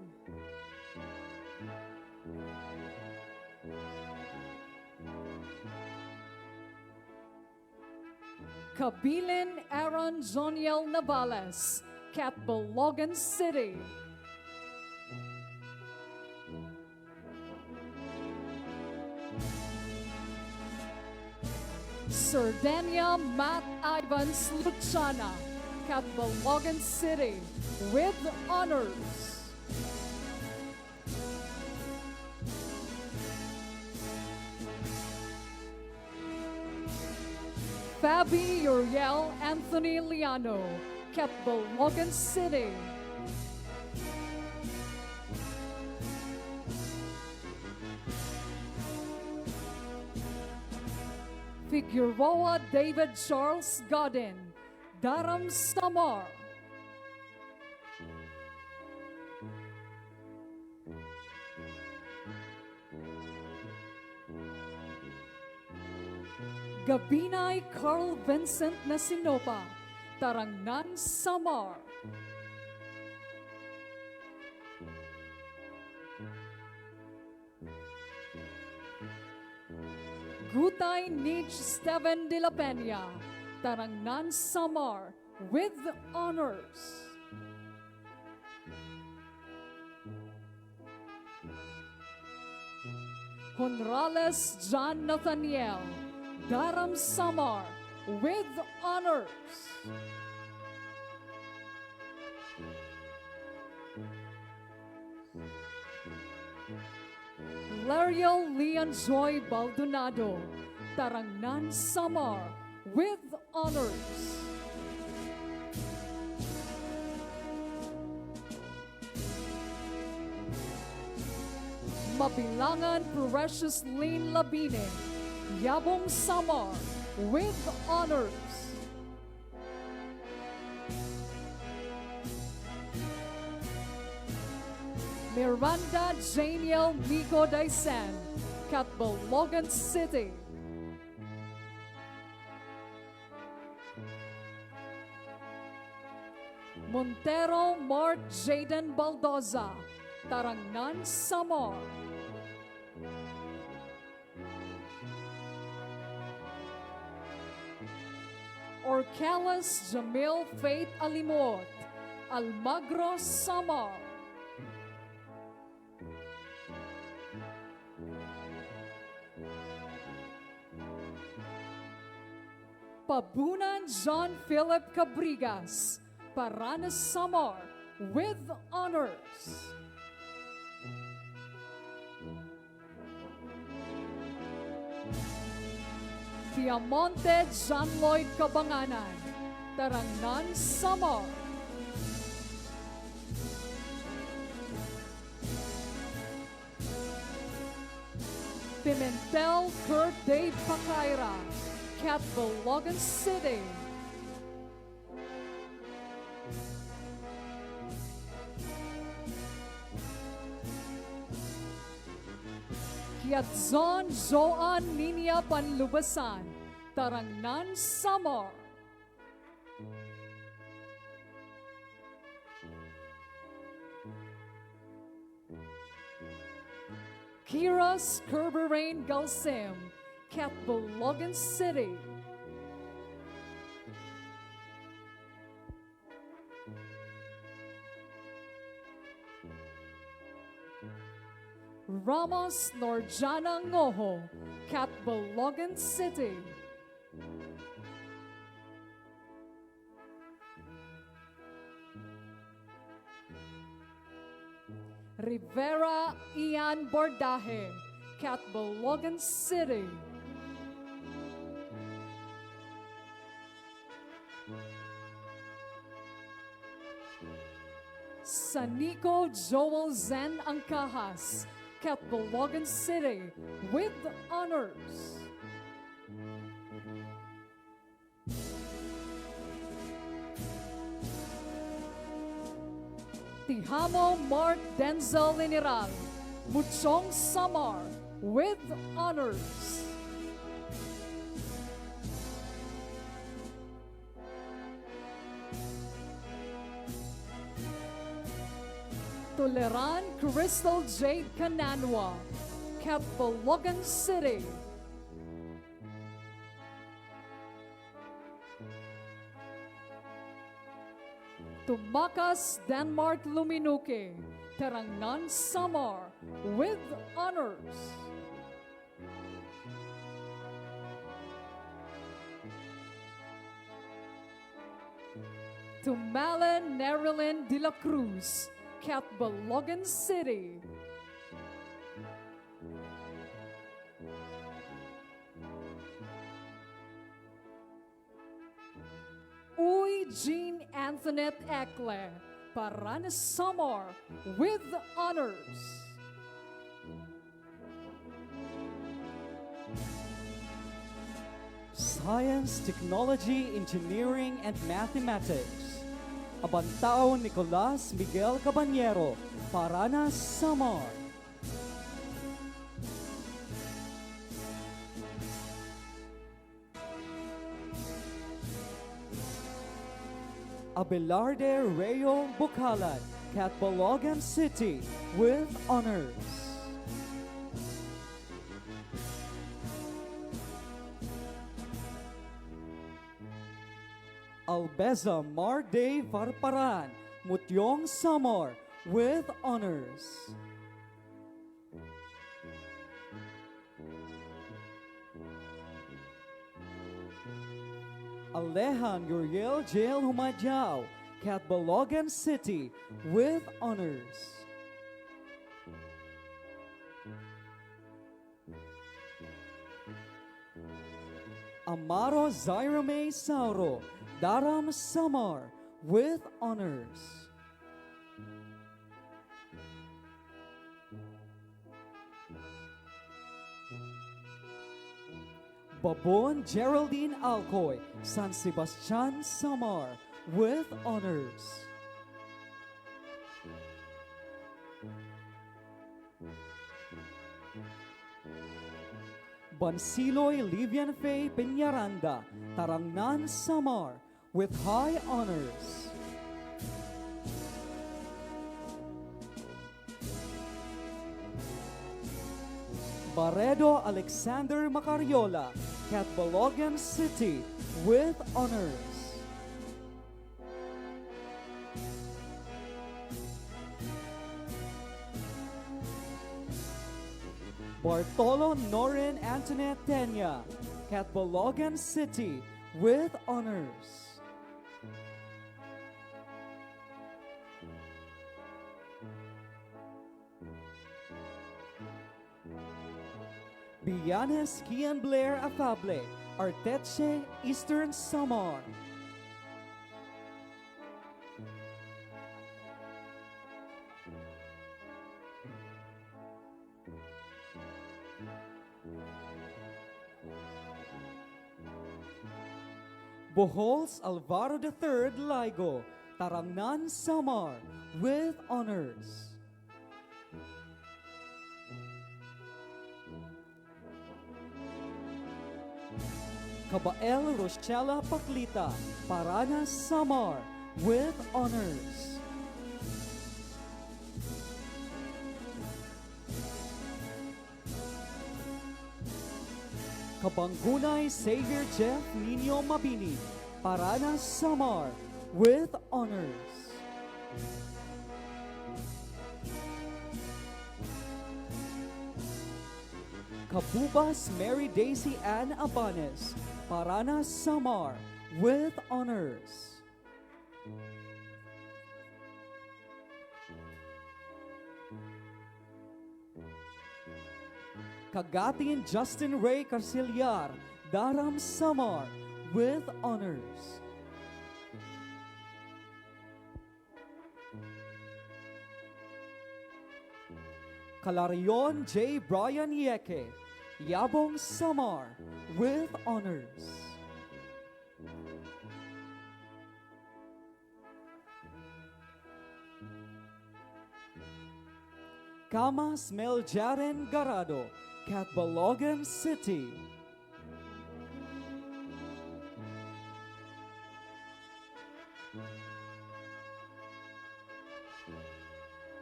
Kabilin Aaron Joniel Navales, Catbalogan City. Sir Dania Matt Ivans Luciana, Catbalogan City, with honors. Fabi Uriel Anthony Liano, Catbalogan City. Figueroa David Charles Godin, Daram Samar. Gabinay Carl Vincent Nasinopa, Tarangnan Samar. Gutay Nich Steven de la Peña, Tarangnan Samar, with honors. Honrales John Nathaniel, Daram Samar, with honors. Lariel Leon Joy Baldonado, Tarangnan Samar, with honors. Mabilangan Precious Lane Labine, Yabong Samar, with honors. Miranda Janiel Nico Daisen, Catbalogan City. Montero Mart Jaden Baldoza, Tarangnan Samar. Orcalas Jamil Faith Alimot, Almagro Samar. Pabunan John Philip Cabrigas, Paranas Samar, with honors. Piamonte John Lloyd Cabanganan, Tarangnan Samar. Pimentel Kurt Dave Pacaira, Catbalogan City. Kiatzon Joan Ninia Panlubasan, Tarangnan Samar. Kiras Kerberain Galsim, Catbalogan City. Ramos Norjana Ngoho, Catbalogan City. Rivera Ian Bordaje, Catbalogan City. Sanico Joel Zen Angkahas, Catbalogan City, with honors. Tihamo Mark Denzel Liniral, Muchong Samar, with honors. Toleran Crystal Jade Cananwa, Catbalogan City. Tumakas Denmark Luminuke, Tarangnan Samar, with honors. to Malin Nerilyn de la Cruz, Catbalogan City. Uy Jean Antoinette Eckler, Parana Samar, with honors.
Science, Technology, Engineering, and Mathematics. Abantao Nicolas Miguel Cabanyero, Parana Samar. Abelarde Rayo Bucalan, Catbalogan City, with honors. Albeza Marday Varparan, Mutyong Samar, with honors. Alejan Uriel Jail Humayao, Catbalogan City, with honors. Amaro Zairame Sauro, Daram Samar, with honors. Babon Geraldine Alcoy, San Sebastian Samar, with honors. Bansiloy Livian Faye Peñaranda, Tarangnan Samar, with high honors. Baredo Alexander Macariola, Catbalogan City, with honors. Bartolo Norin Antoinette Tenya, Catbalogan City, with honors. Bianes Kian Blair Afable, Arteche, Eastern Samar. Bohols Alvaro III Ligo, Tarangnan Samar, with honors. Kabael Rochella Paklita, Parana Samar, with honors. Kabangunay Xavier Jeff Nino Mabini, Parana Samar, with honors. Kabubas Mary Daisy Ann Abanes, Parana Samar, with honors. Kagatin Justin Ray Carceliar, Daram Samar, with honors. Kalarion J. Brian Yeke, Yabong Samar, with honors. Kamas Meljaren Garado, Catbalogan City.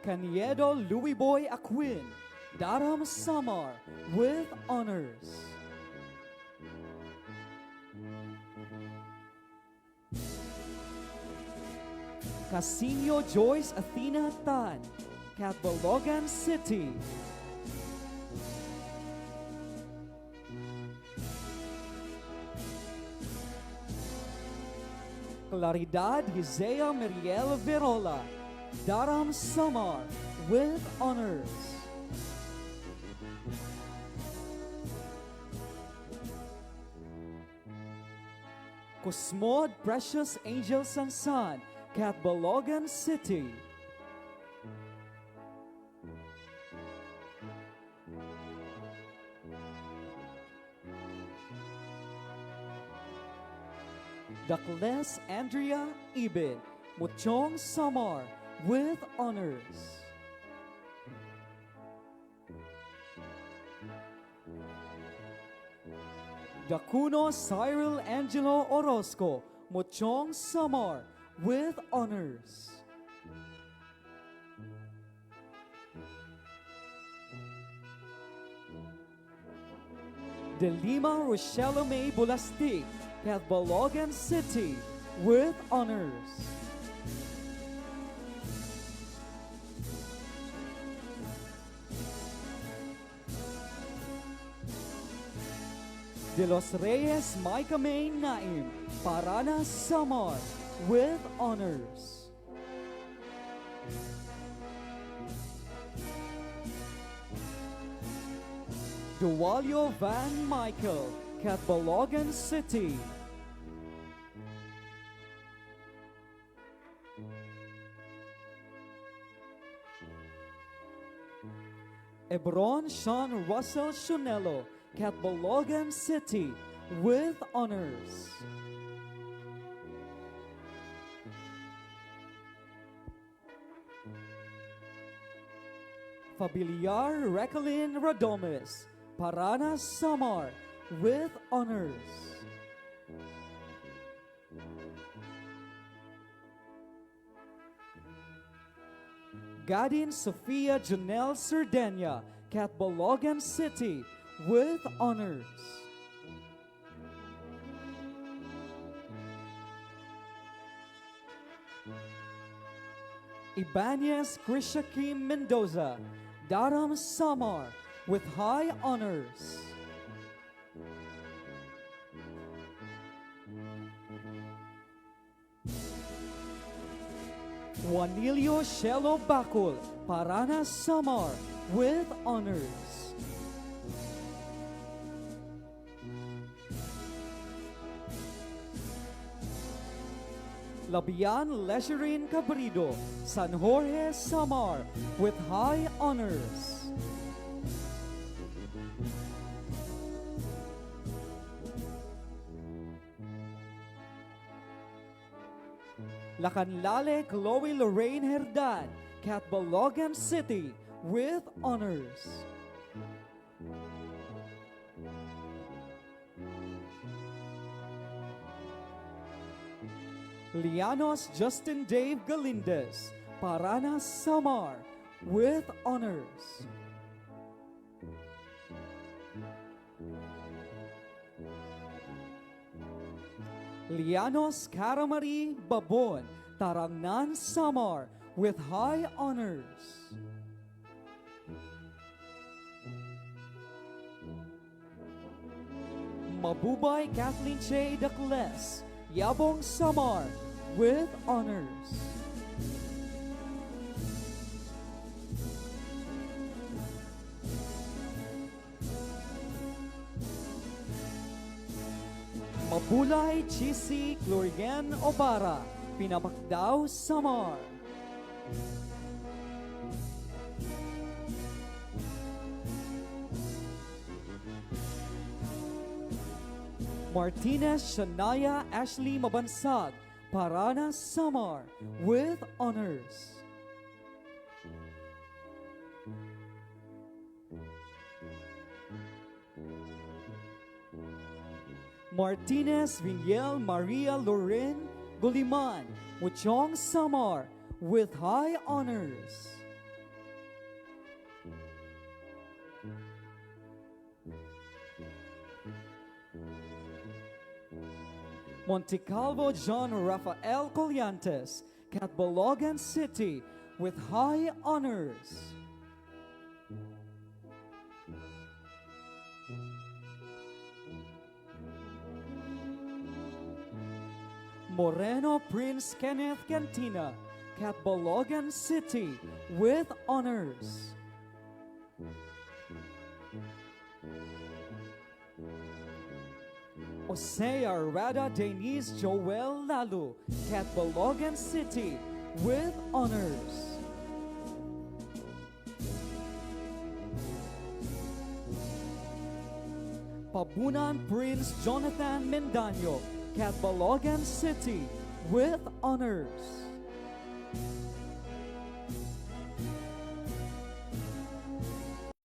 Caniedo Louis Boy Aquin, Daram Samar, with honors. Casino Joyce Athena Tan, Catbalogan City. Claridad Hizea Meriel Verola, Daram Samar, with honors. Cosmod Precious Angel Sansan, Catbalogan City. Dakles Andrea Ibid, Muchong Samar, with honors. Dacuno Cyril Angelo Orozco, Muchong Samar, with honors. De Lima Rochelle May Bulastig, Catbalogan City, with honors. De Los Reyes Micah May Naim, Parana Samar, with honors. Dualio Van Michael, Catbalogan City. Ebron Sean Russell Shunello, Catbalogan City, with honors. Familiar Recolin Radomes, Parana Samar, with honors. Gadin Sofia Janelle Sardenia, Catbalogan City, with honors. Ibanez Krishakim Mendoza, Daram Samar, with high honors. Juanilio Shelo Bacul, Parana Samar, with honors. Labian Lecherin Cabrido, San Jorge Samar, with high honors. Lacanlale Chloe Lorraine Herdan, Catbalogan City, with honors. Lianos Justin Dave Galindez, Parana Samar, with honors. Lianos Karamari Babon, Tarangnan Samar, with high honors. Mabubay Kathleen Che Dakles, Yabong Samar, with honors. Mabulay Chisi Glorian Obara, Pinabakdaw Samar. Martinez Shania Ashley Mabansag, Parana Samar, with honors. Martinez Viniel Maria Loren Guliman, Muchong Samar, with high honors. Montecalvo John Rafael Collantes, Catbalogan City, with high honors. Moreno Prince Kenneth Cantina, Catbalogan City, with honors. Osea Rada Denise Joel Lalu, Catbalogan City, with honors. Pabunan Prince Jonathan Mendaño, Catbalogan City, with honors.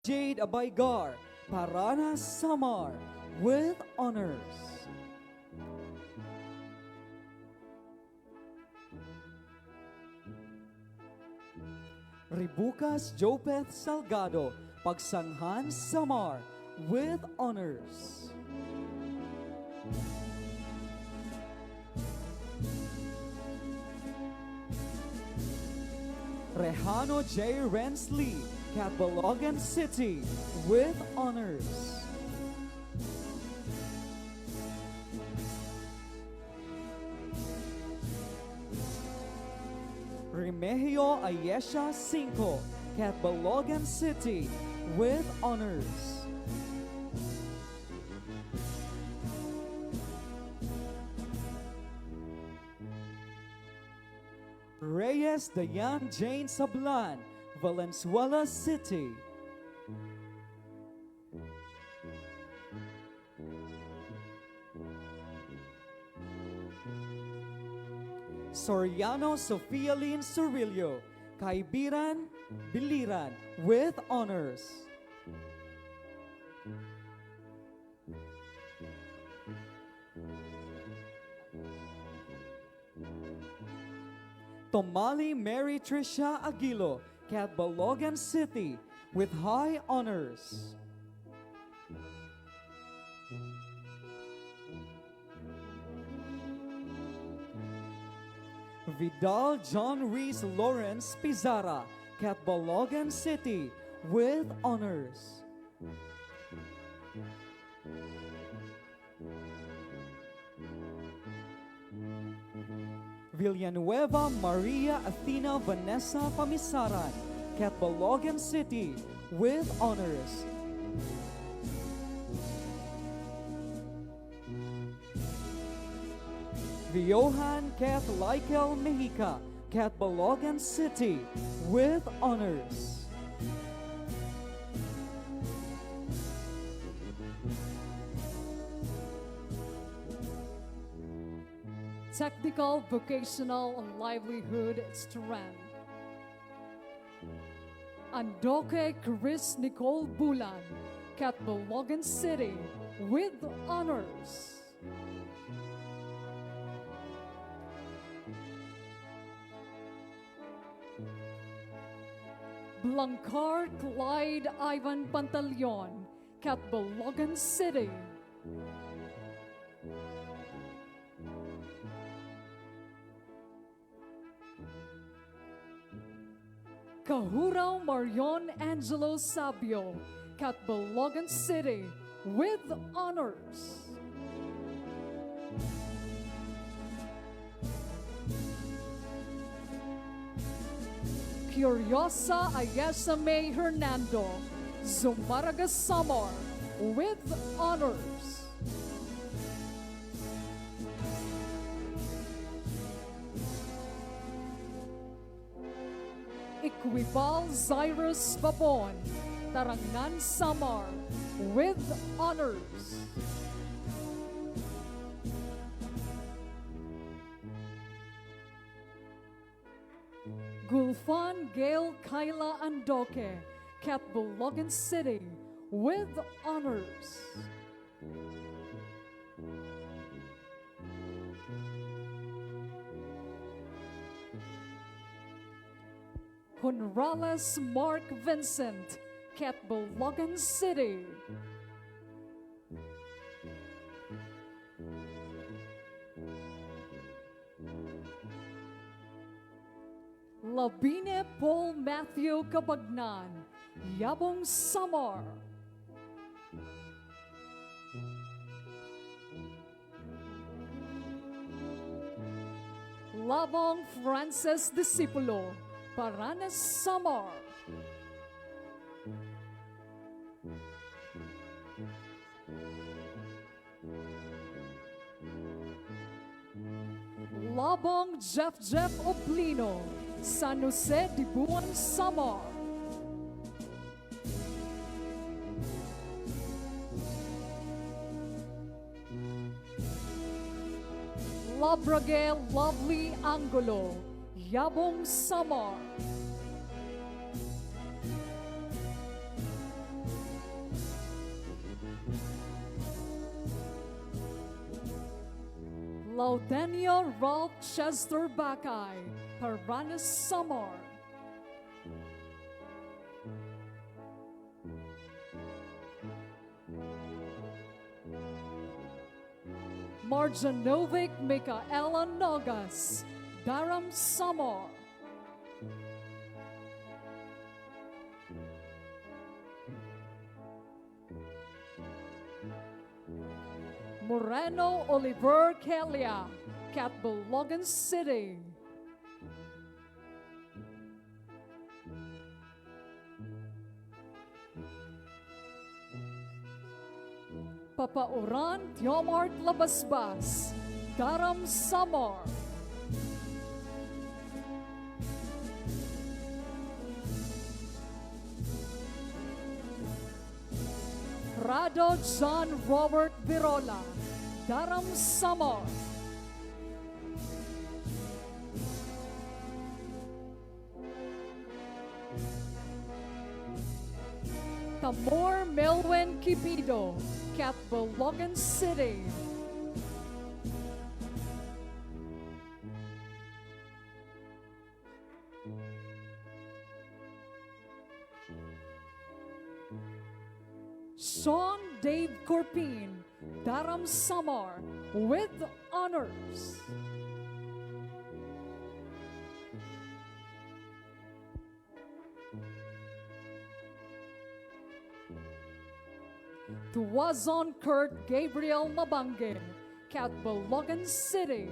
Jade Abaygar, Parana Samar, with honors. Ribucas Jopeth Salgado, Pagsanghan Samar, with honors. Rehano J. Rensley, Catbalogan City, with honors. Remigio Ayesha Cinco, Catbalogan City, with honors. Reyes Dayan Jane Sablan, Valenzuela City. Soriano Sofia Lynn Sorillo, Kaibiran, Biliran, with honors. Tomali Mary Tricia Aguilo, Catbalogan City, with high honors. Vidal John Reese Lawrence Pizarra, Catbalogan City, with honors. Villanueva Maria Athena Vanessa Pamisaran, Catbalogan City, with honors. Johan Kath Lykel Mexica, Catbalogan City, with honors.
Technical, vocational, and livelihood strength. Andoke Chris Nicole Bulan, Catbalogan City, with honors. Blancar Clyde Ivan Pantaleon, Catbalogan City. Kahurao Marion Angelo Sabio, Catbalogan City, with honors. Curiosa Ayesha May Hernando, Zumaraga Samar, with honors. Equibal Cyrus Babon, Tarangan Samar, with honors. Gulfan Gail Kyla Andoke, Catbalogan City, with honors. Honrales Mark Vincent, Catbalogan City. Labine Paul Matthew Kabagnan, Yabong Samar. Labong Frances Discipulo, Paranas Samar. Labong Jeff Oblino, San Jose Dibuan Samar. Labrage Lovely Angulo, Yabong Samar. Lautenio Ralph Chester Bakay, Paranas Samar. Marjanovic Micaela Nogas, Daram Samar. Moreno Oliver Kelia, Catbalogan City. Papa Oran Tiomart Labasbas, Daram Samar. Rado John Robert Virola, Daram Samar. Tamor Melwin Kibido, Catbalogan City. Sean Dave Corpin, Daram Samar, with honors. Tuwazon Kurt Gabriel Mabangin, Catbalogan City.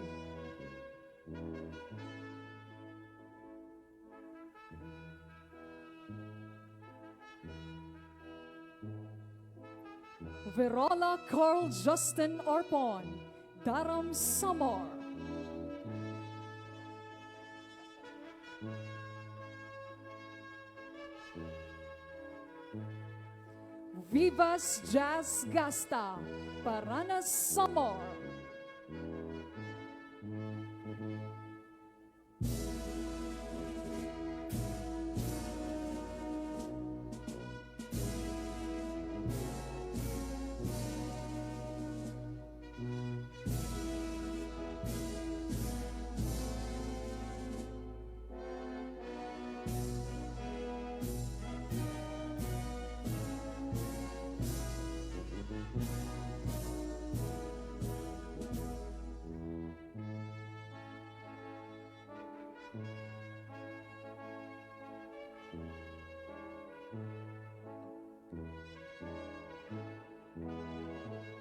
Virola Carl Justin Arpon, Daram Samar. Vivas Jazz Gasta, Paranas Samar.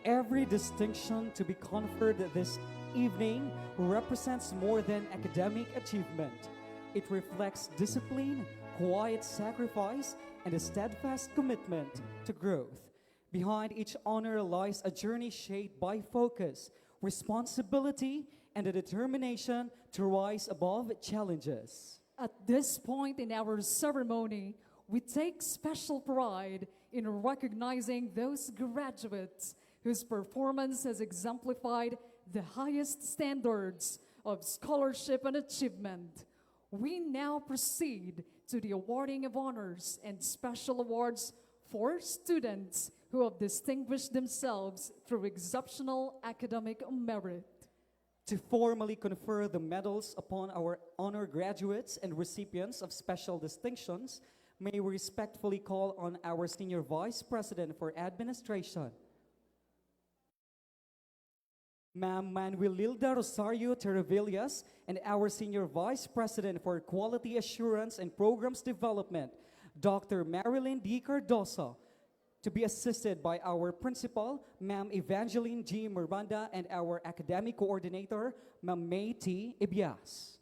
Every distinction to be conferred this evening represents more than academic achievement. It reflects discipline, quiet sacrifice, and a steadfast commitment to growth. Behind each honor lies a journey shaped by focus, responsibility, and a determination to rise above challenges.
At this point in our ceremony, we take special pride in recognizing those graduates whose performance has exemplified the highest standards of scholarship and achievement. We now proceed to the awarding of honors and special awards for students who have distinguished themselves through exceptional academic merit.
To formally confer the medals upon our honor graduates and recipients of special distinctions, may we respectfully call on our Senior Vice President for Administration, Ma'am Manuelilda Rosario Terravillas, and our Senior Vice President for Quality Assurance and Programs Development, Dr. Marilyn D. Cardoso, to be assisted by our principal, Ma'am Evangeline G. Miranda, and our academic coordinator, Ma'am May T. Ibias.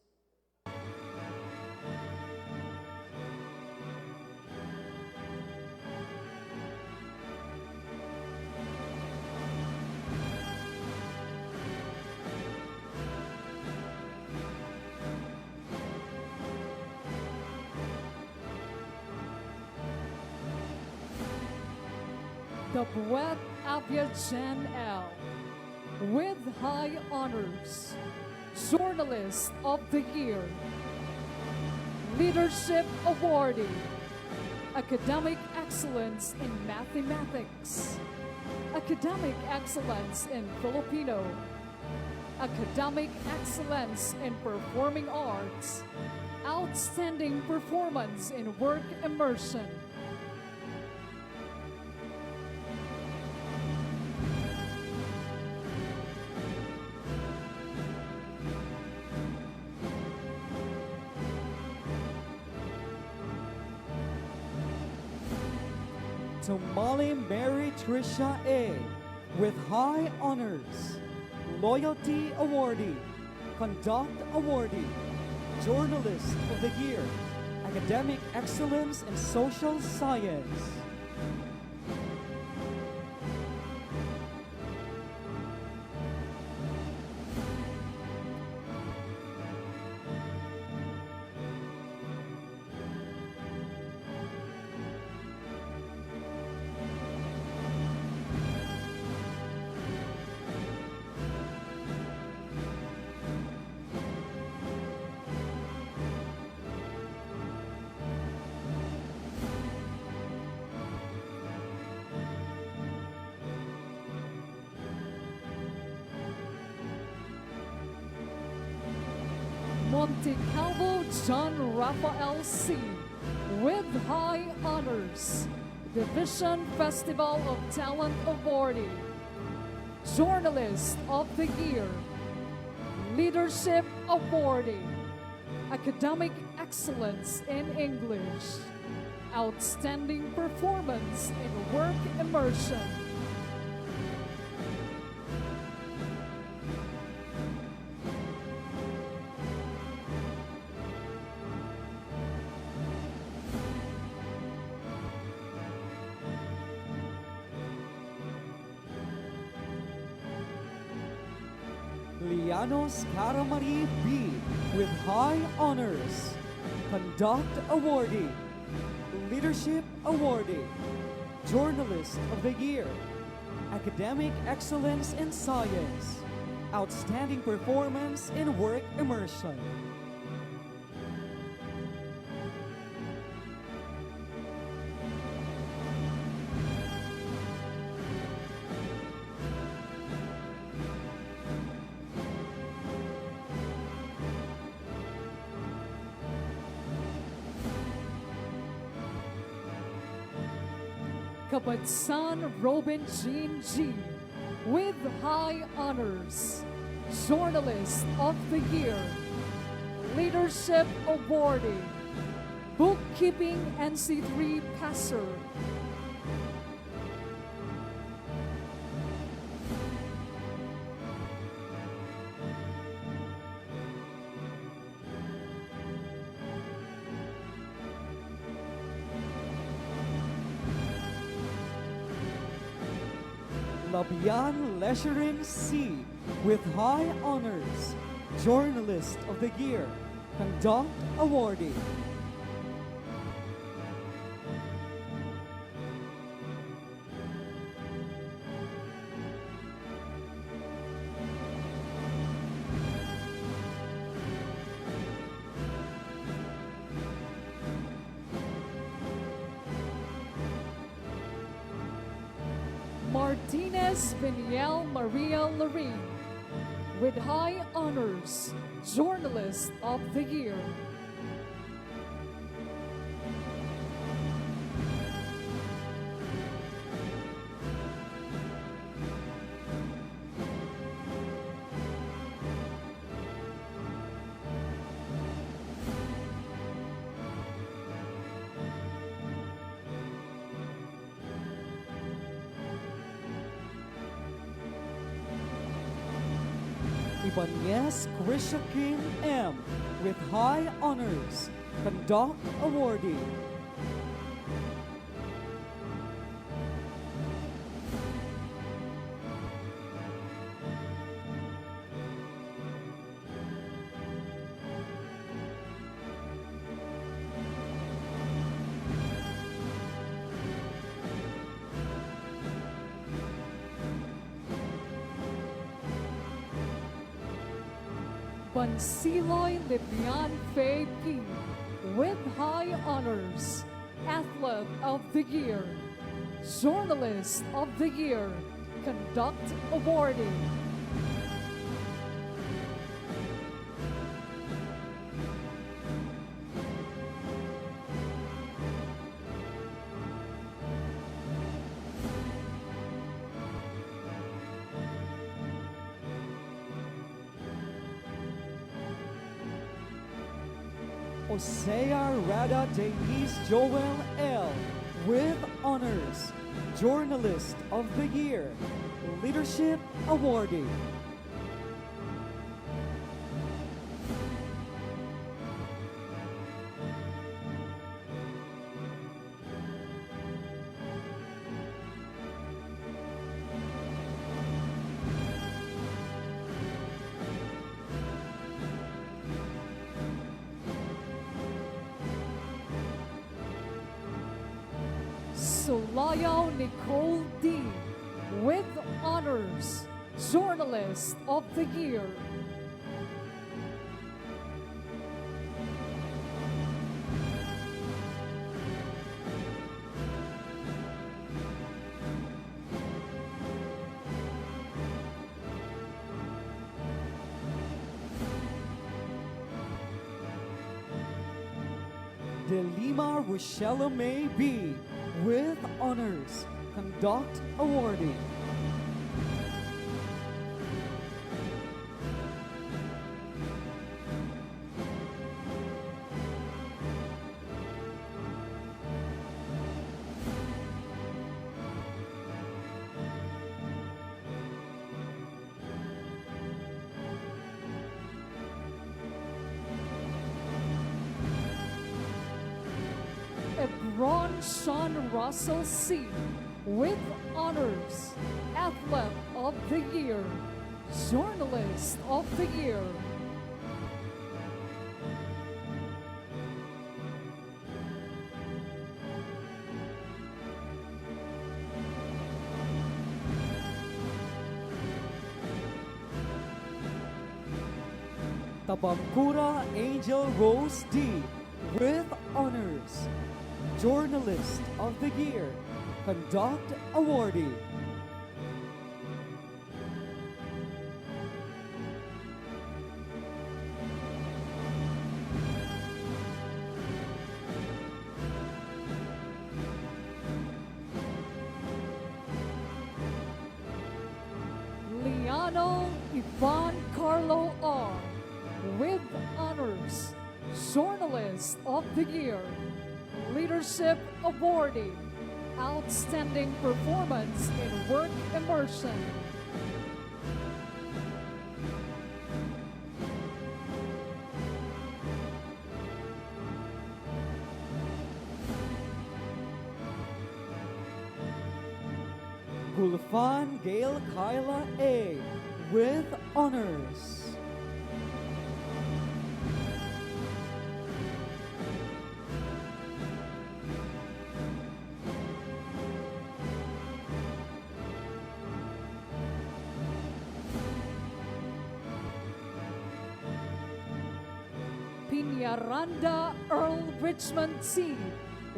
The Poet Avia Jan L. with high honors, Journalist of the Year, Leadership Awardee, Academic Excellence in Mathematics, Academic Excellence in Filipino, Academic Excellence in Performing Arts, Outstanding Performance in Work Immersion.
To Molly Mary Tricia A. with high honors, Loyalty Awardee, Conduct Awardee, Journalist of the Year, Academic Excellence in Social Science.
Monte Calvo John Rafael C. with high honors, Division Festival of Talent Awardee, Journalist of the Year, Leadership Awardee, Academic Excellence in English, Outstanding Performance in Work Immersion.
Lianos Caramari B. with high honors, Conduct Awardee, Leadership Awardee, Journalist of the Year, Academic Excellence in Science, Outstanding Performance in Work Immersion.
Kabatsan Robin Jean G. with high honors, Journalist of the Year, Leadership Awardee, Bookkeeping NC3 Passer.
Labian Lecherin C. with high honors, Journalist of the Year, Conduct Awardee.
Martinez Viniel Maria Lorene with high honors, Journalist of the Year.
Ibanez Krishakin M. with high honors, conduct awardee.
Bansiloy Libian Fei P. with high honors, Athlete of the Year, Journalist of the Year, Conduct Awardee.
Osea Rada Denise Joel L. with honors, Journalist of the Year, Leadership Awardee.
Sulayo Nicole D. with honors, Journalist of the Year.
De Lima Rochelle May B. with honors, Conduct Awardee.
Ebron Sean Russell C. with honors, Athlete of the Year, Journalist of the Year.
Tabangkura Angel Rose D. with honors, Journalist of the Year, Conduct Awardee.
Liano Ivan Carlo R. with honors, Journalist of the Year, Leadership Awardee, Outstanding Performance in Work Immersion.
Gulfan Gail Kyla A. with honors.
Piñaranda Earl Richmond C.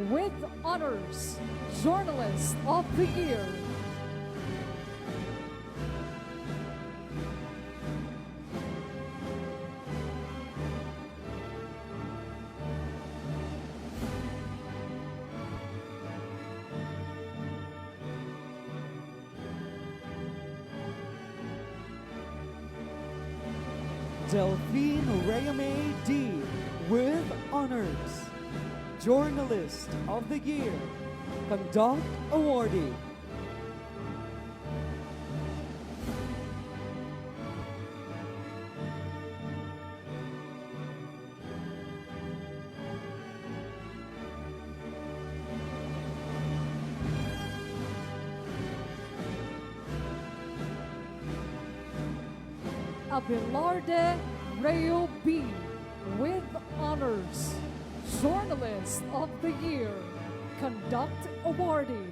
with honors, Journalist of the Year.
Delphine Rayame D. with honors, Journalist of the Year, Conduct Awardee.
Abelarde Reo B. with honors, Journalist of the Year, Conduct Awardee.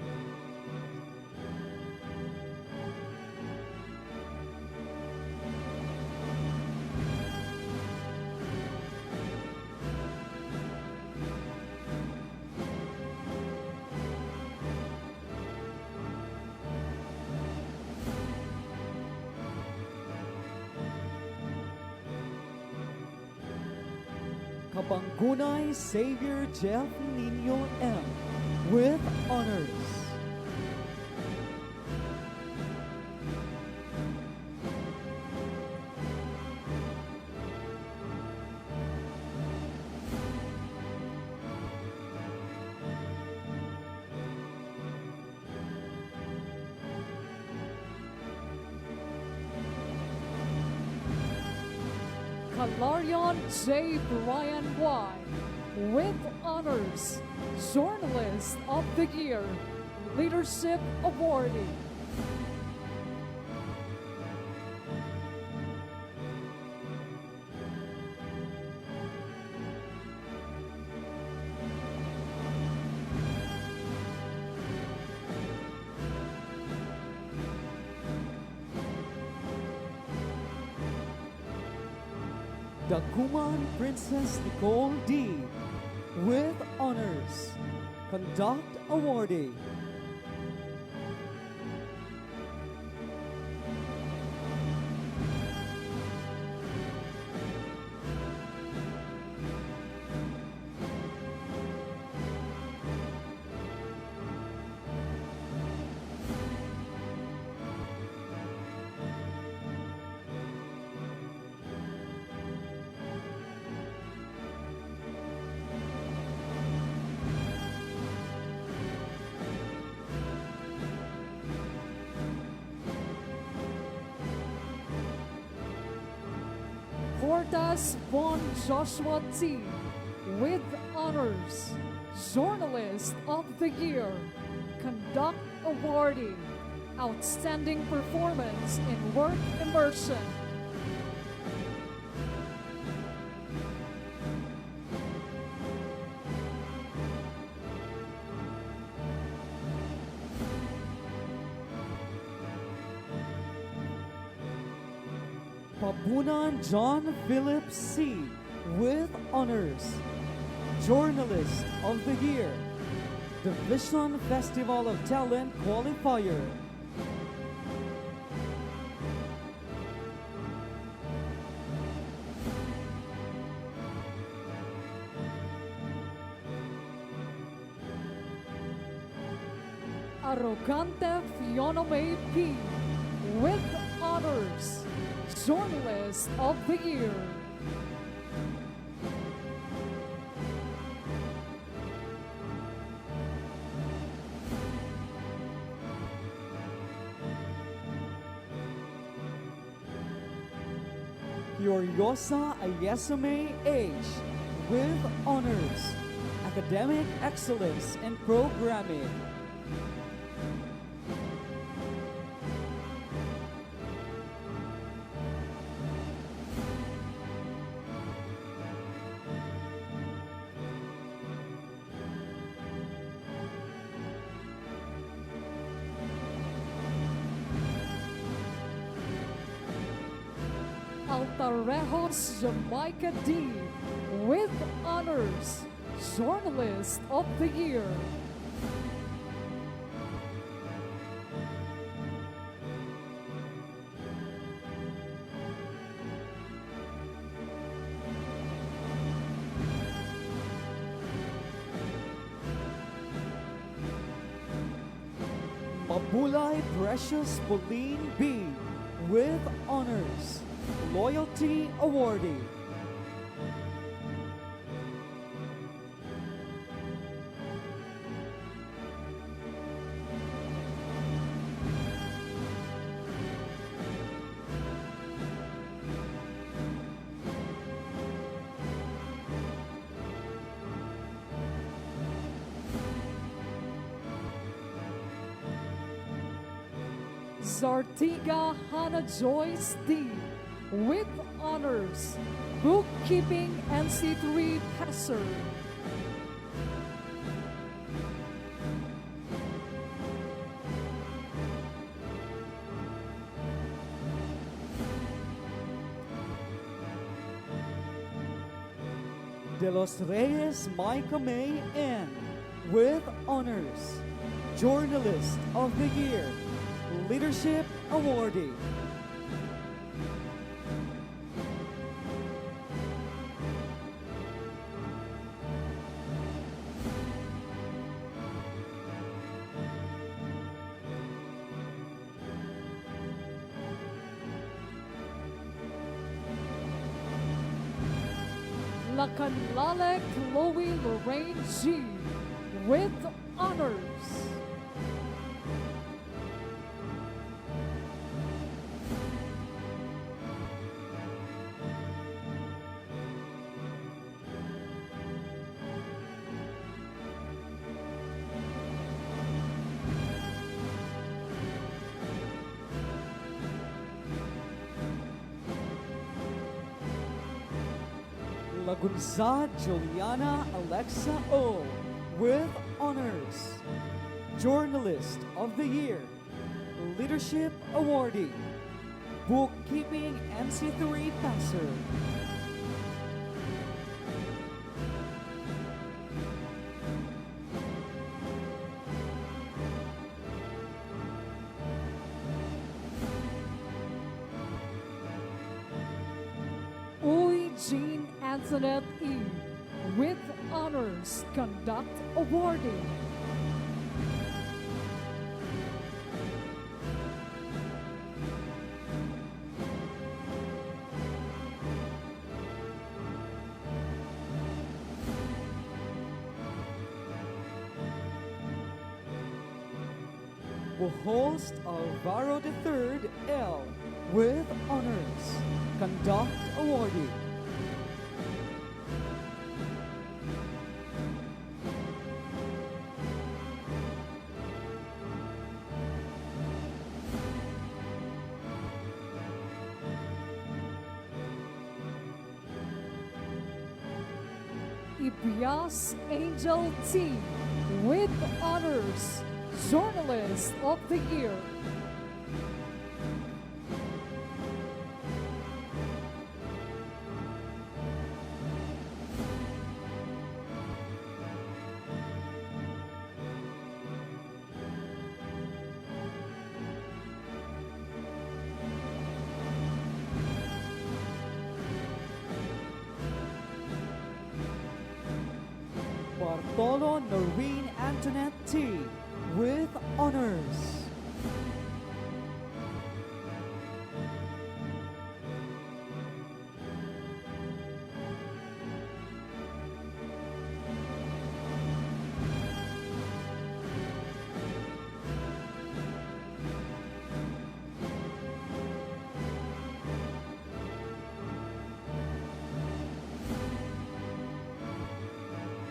Kabangunay Xavier Jeff Nino M. with honors.
Kalarion J. Brian Y. with honors, Journalist of the Year, Leadership Awardee.
Daguman Princess Nicole D. with honors, Conduct Awardee.
Portas Von Joshua T. with honors, Journalist of the Year, Conduct Awardee, Outstanding Performance in Work Immersion.
Pabunan John Philip C. with honors, Journalist of the Year, Division Festival of Talent Qualifier.
Arrogante Fiona May P. with honors, Journalist of the Year.
Gloriosa Ayesame H. with honors, Academic Excellence in Programming.
Altarejos Jamaica D. with honors, Journalist of the Year.
Mabulay Precious Pauline B. with honors, Loyalty Awardee.
Zartiga Hannah Joyce D. with honors, bookkeeping NC3 passer.
De los Reyes Micah May N. with honors, Journalist of the Year, Leadership Awardee.
Lacanlale Chloe Lorraine G. with honors.
Lagunza Juliana Alexa O. with honors, Journalist of the Year, Leadership Awardee, Bookkeeping NC3 passer.
Uy Jean Antoinette E. with honors, Conduct Awardee.
Host Alvaro III L. with honors, Conduct Awardee.
Ibias Angel T. with honors, Journalist of the Year.
Bartolo Noreen Antoinette T. with honors.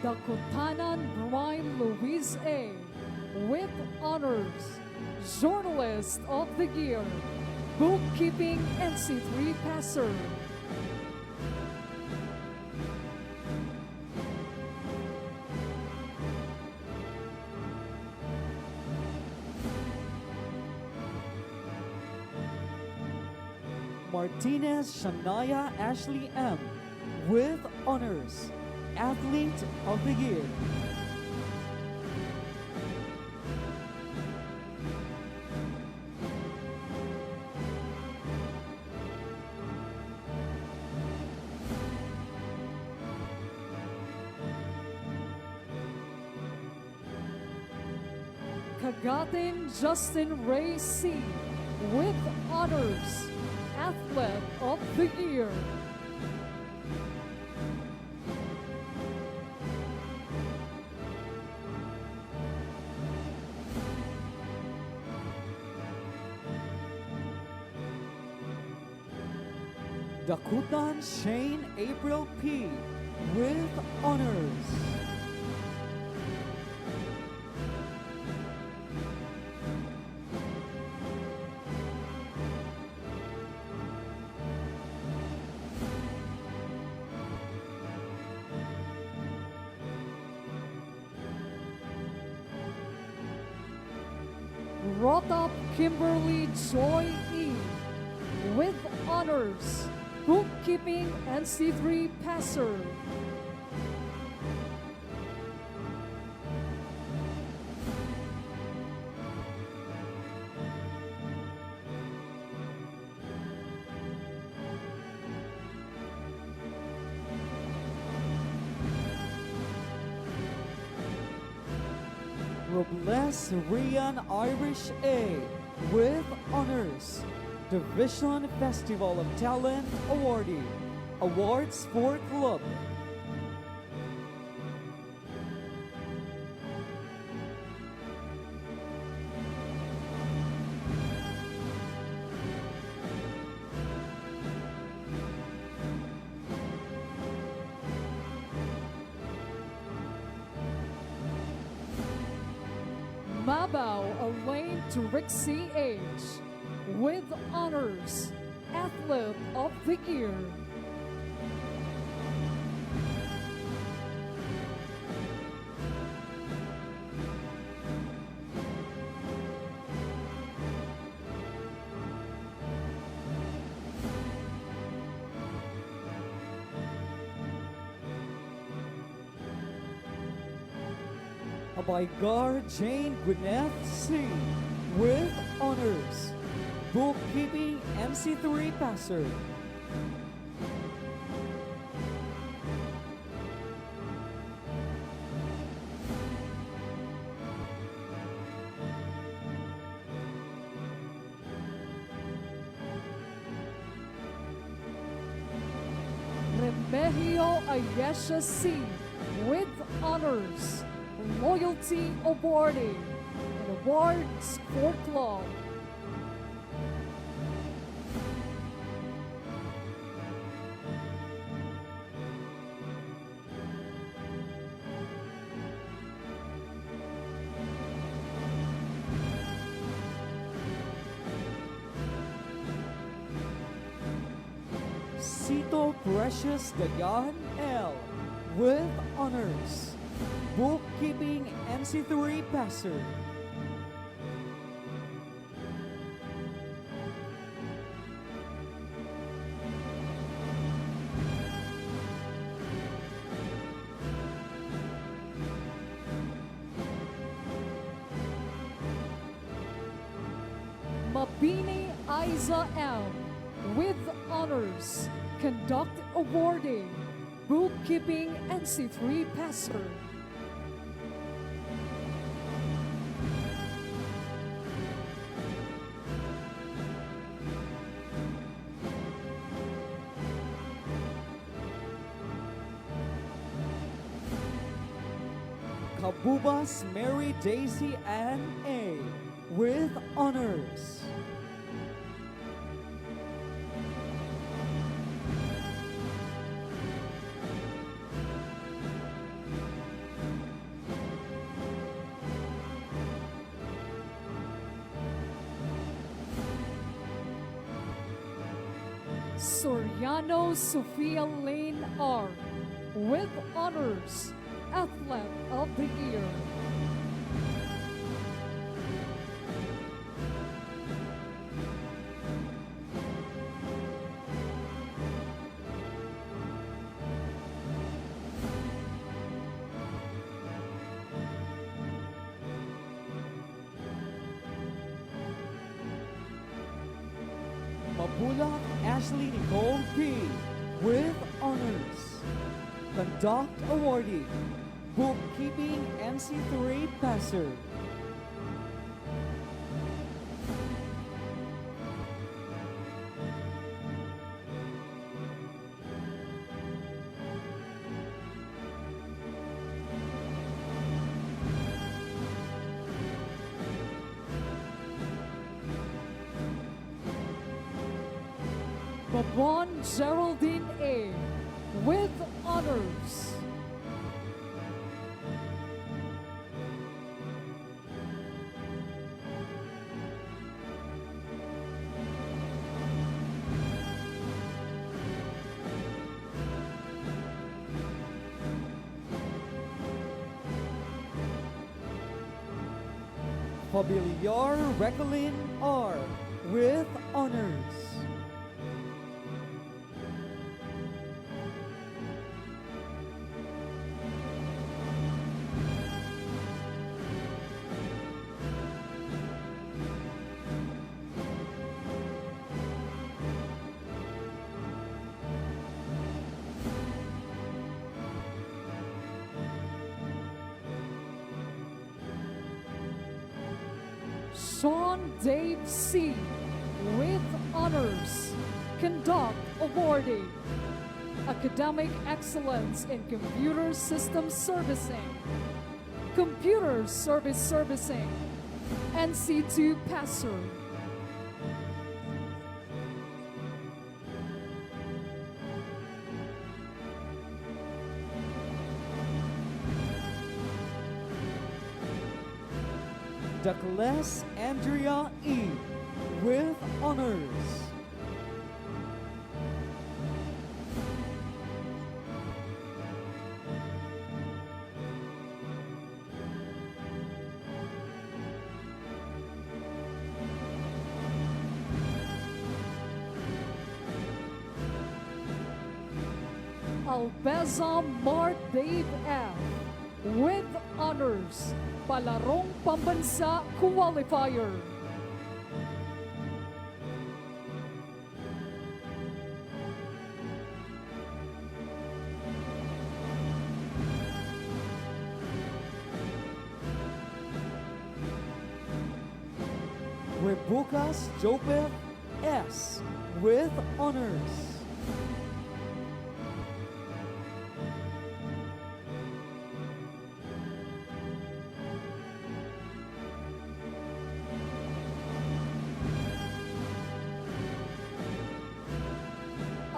Dakotanan Brian Louise A. with honors, Journalist of the Year, Bookkeeping NC3 passer.
Martinez Shania Ashley M. with honors, Athlete of the Year.
Kagatin Justin Ray C. with honors, Athlete of the Year.
Dakutan Shane April P. with honors.
Rotop Kimberly Joy E. With honors, bookkeeping NC3 passer.
Robles Rian Irish A. With honors, Division Festival of Talent awardee. Awards for Club.
Mabao Elaine Trixie H. With honors, Athlete of the Year.
Abaygar Jane Gwyneth C. With honors, bookkeeping MC3 passer.
Remigio Ayesha C. With honors, loyalty awarding, and awards for club.
Cito Precious Dayan L. With honors, bookkeeping MC3 passer.
Mabini Aiza M. With honors, conduct awarding, bookkeeping NC3 passer.
Kabubas Mary Daisy Ann A. With honors.
Soriano Sophia Lane R. With honors, Athlete of the Year.
Mabulak Ashley Nicole P. With honors, conduct awardee, bookkeeping MC3 passer.
Babon Geraldine A. With honors.
Familiar Recolin R with honors.
Sean Dave C. with honors. Conduct awardee. Academic excellence in computer system servicing. Computer service servicing. NC2 passer.
Douglas Andrea E. with honors.
Albeza Mark Dave F. with honors. Palarong Pambansa Qualifier.
Rebucas Jopeth S. with honors.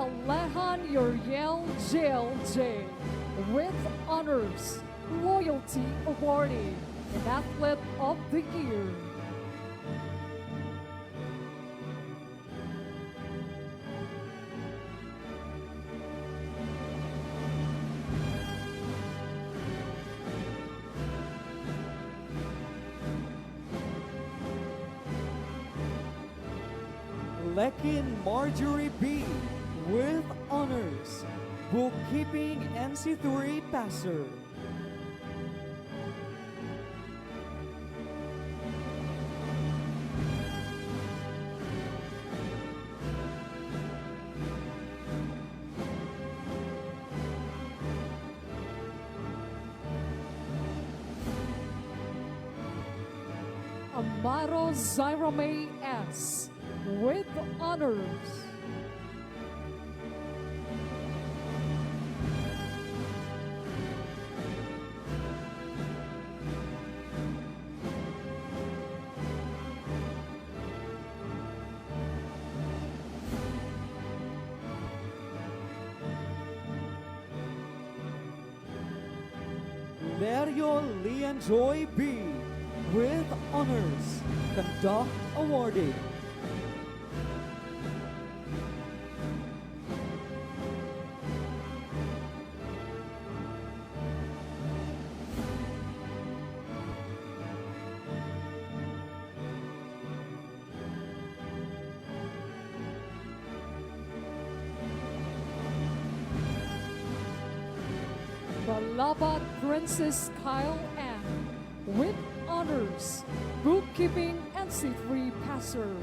Alehan Uriel Jail J. with honors. Loyalty awardee and Athlete of the Year.
Lekin Marjorie B. with honors. Bookkeeping NC3 passer.
Amaro Zyrame S. with honors.
Lerio Leon Joy B. with honors. Conduct awardee.
Balabat Princess Kyle M. with honors. Bookkeeping NC3 passer.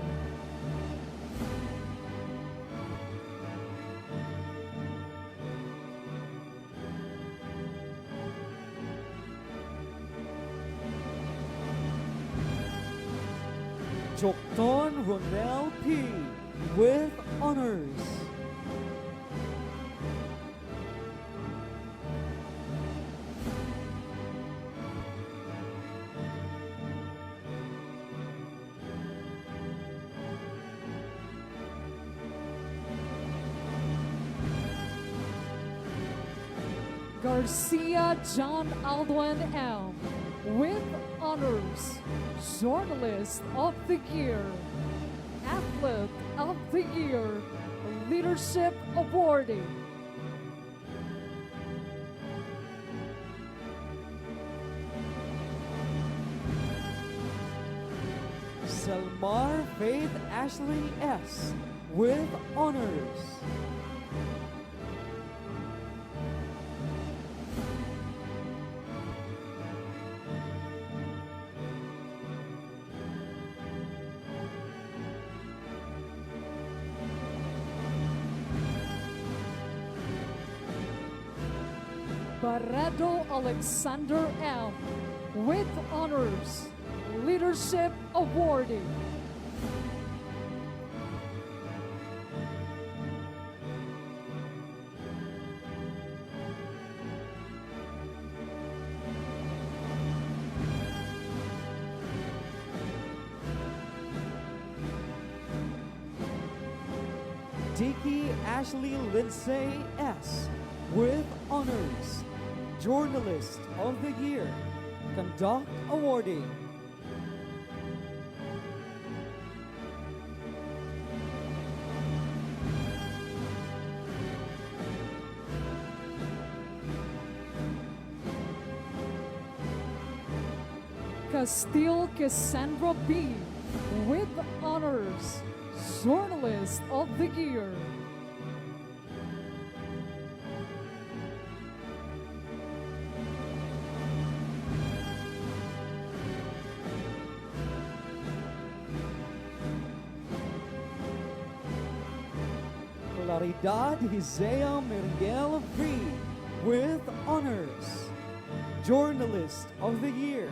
Jokton Ronel P. with honors.
Garcia John Aldwin M. with honors. Journalist of the Year, Athlete of the Year, Leadership Awardee.
Selmar Faith Ashley S. with honors.
Barredo Alexander M. with honors, Leadership Awardee.
Dicky Ashley Lindsay S. with honors, Journalist of the Year, Conduct Awardee.
Castile Cassandra B. with honors, Journalist of the Year.
Claridad Isaiah Meriel V. with honors, Journalist of the Year,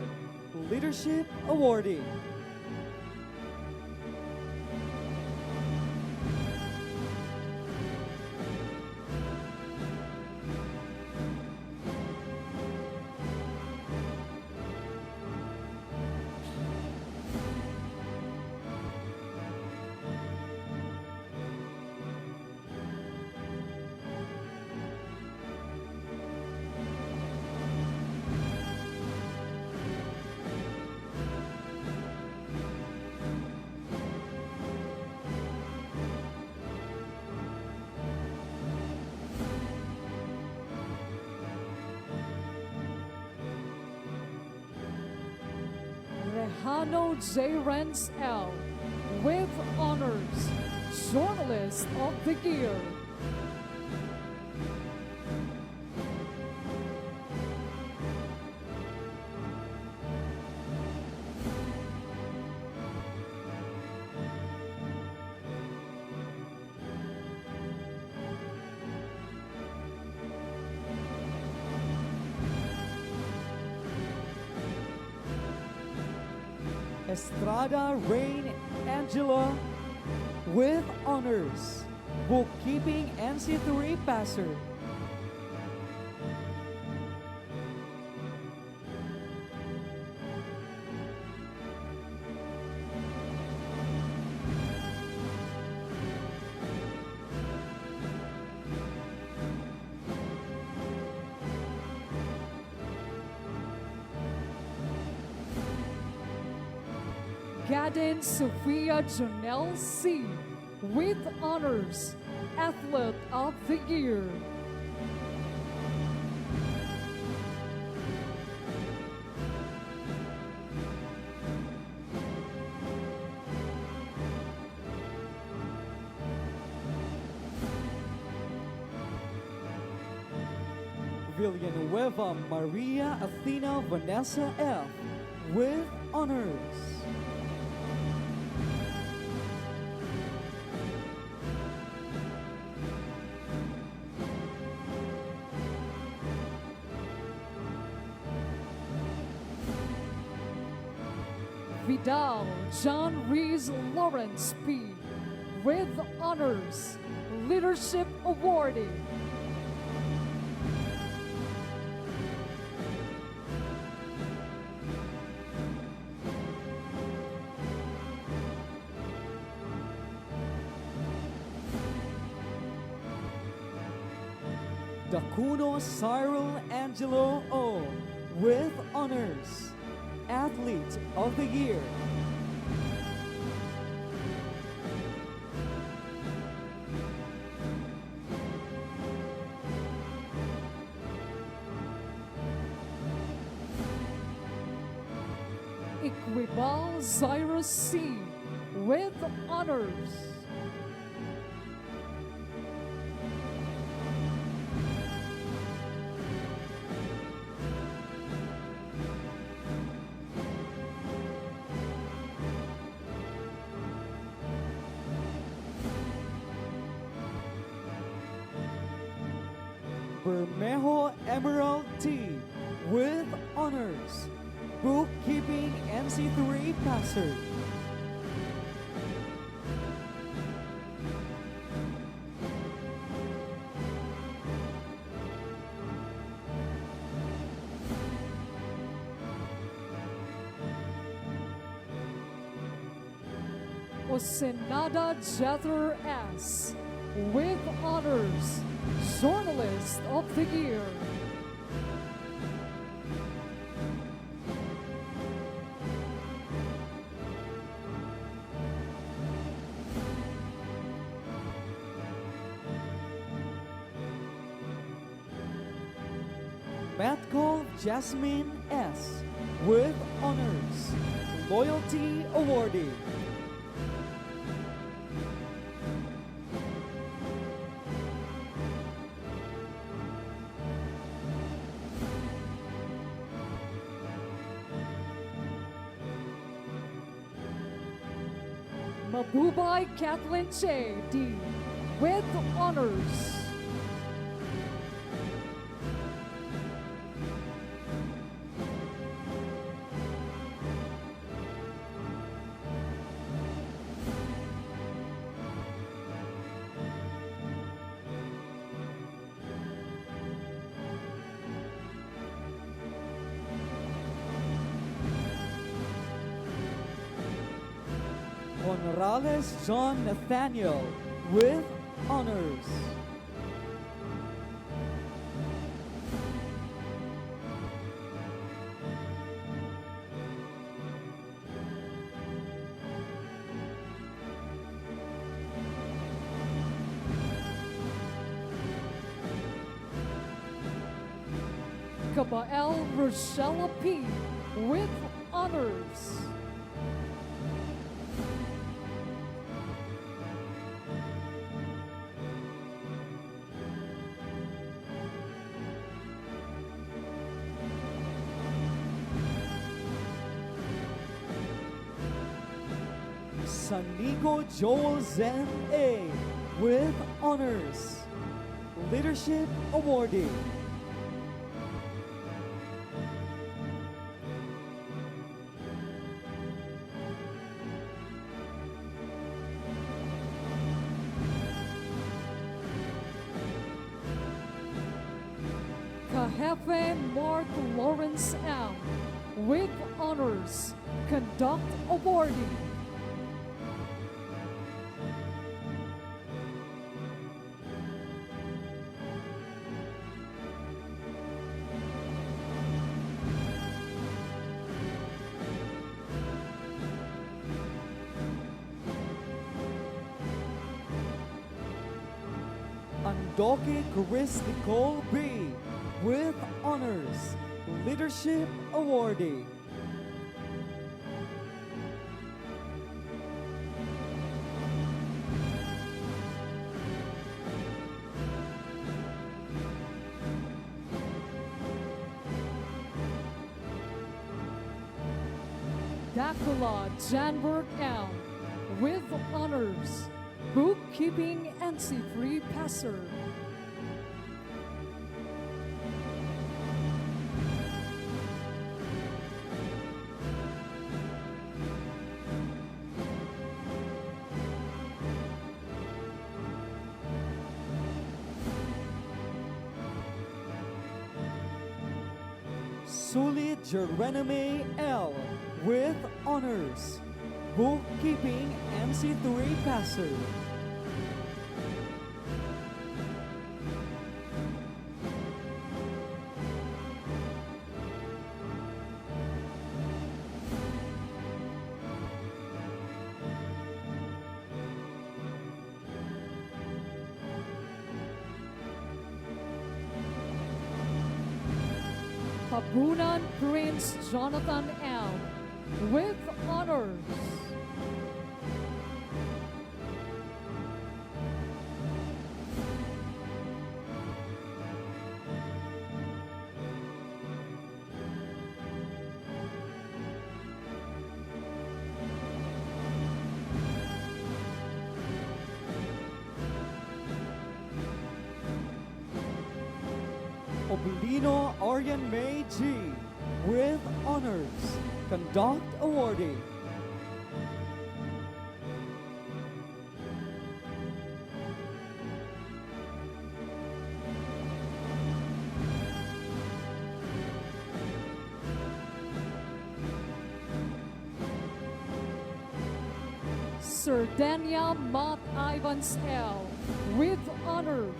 Leadership Awardee.
Rehano J. Renz L. with honors, Journalist of the Year.
Estrada Rain Angela with honors, Bookkeeping NC3 Passer.
Gadin Sophia Janelle C. with honors, Athlete of the Year.
Villanueva Maria Athena Vanessa F. with honors.
Vidal John Rees Lawrence P. with honors, Leadership Awardee.
Dacuno Cyril Angelo O. with honors, Athlete of the Year.
Equibal Cyrus C. with honors.
Bermejo Emerald T. with honors. Bookkeeping MC3 passer.
Osenada Jether S. with honors. Journalist of the Year.
Matkol Jasmine S. with honors. Loyalty awardee.
Mabubay Kathleen Che D. with honors.
Honorales John Nathaniel with honors.
Kabael Rochella P. with honors.
Sanigo Joel Zen A. with honors. Leadership awardee.
Kahefe Mark Lawrence M. with honors. Conduct awardee.
Andoke Chris Nicole B. with honors. Leadership awardee.
Dakula Janberg M. with honors. Bookkeeping NC3 passer.
Suli Geronime L. with honors. Bookkeeping MC3 passer.
Pabunan Prince Jonathan M. with
Abilino Arian May G with honors, conduct awardee.
Sir Daniel Matt Ivans L. with honors.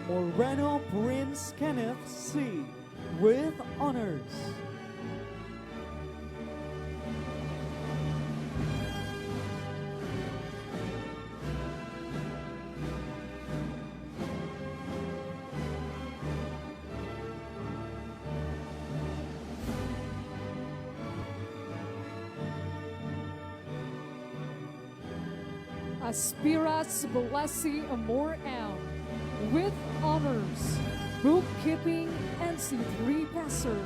Moreno Prince Kenneth C. with honors.
Aspiras Blessy Amor M. with honors, bookkeeping NC3 passer.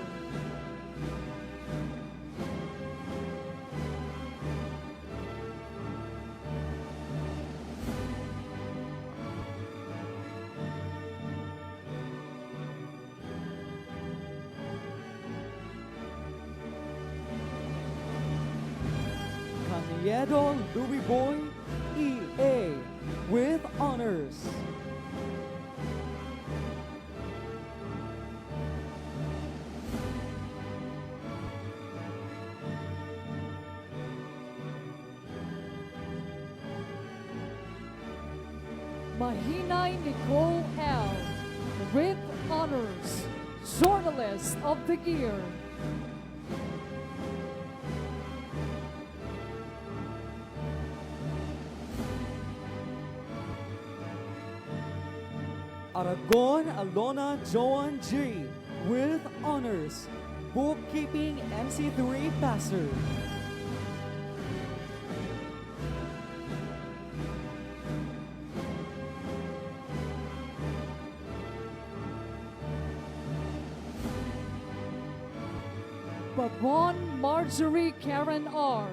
Caniedo Louis Boy E.A. with honors.
Mahinay Nicole L. with honors, Journalist of the Year.
Aragon Alona Joan G. with honors, bookkeeping NC3 passer.
Babon Marjorie Karen R.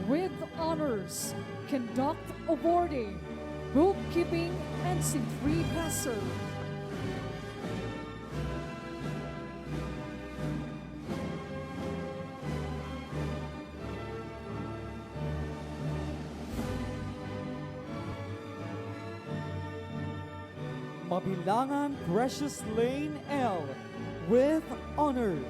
with honors, conduct awardee, bookkeeping NC3 passer.
Mabilangan Precious Lane L. with honors.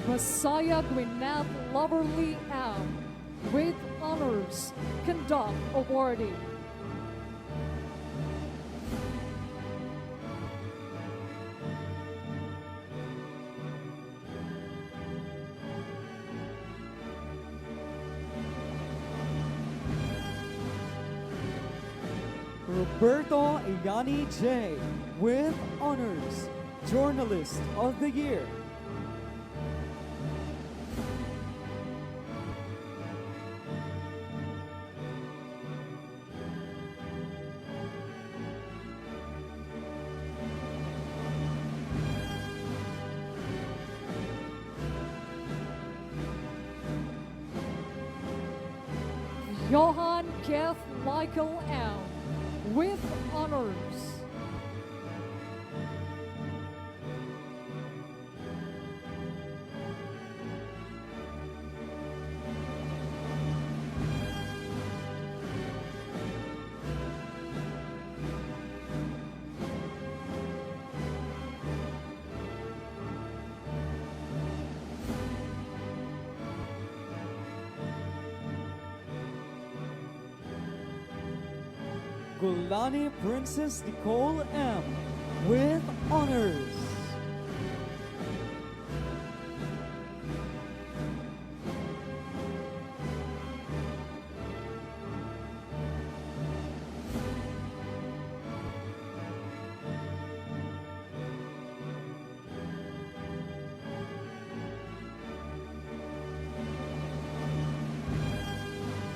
Messiah Gwyneth Loverly M. with honors, conduct awardee.
Roberto Iyani J. with honors, Journalist of the Year.
Johann Keith Michael M. with honors.
Gulani Princess Nicole M. with honors.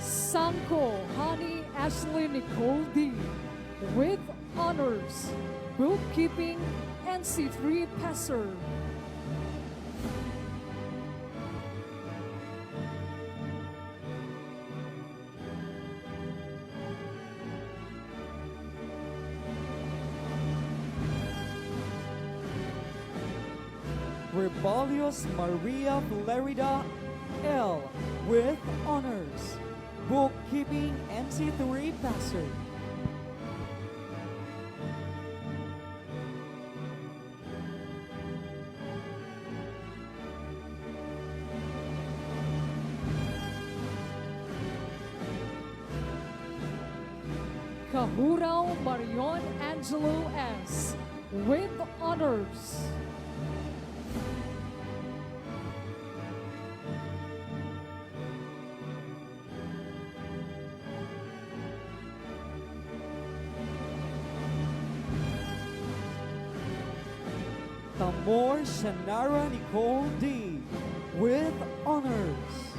Sanko Hani Ashley Nicole D. with honors. Bookkeeping NC3 passer.
Rebellious Maria Flerida L. with honors. Bookkeeping NC3 passer.
Kahurao Marion Angelo S. with honors.
Tamor Shanara Nicole D. with honors.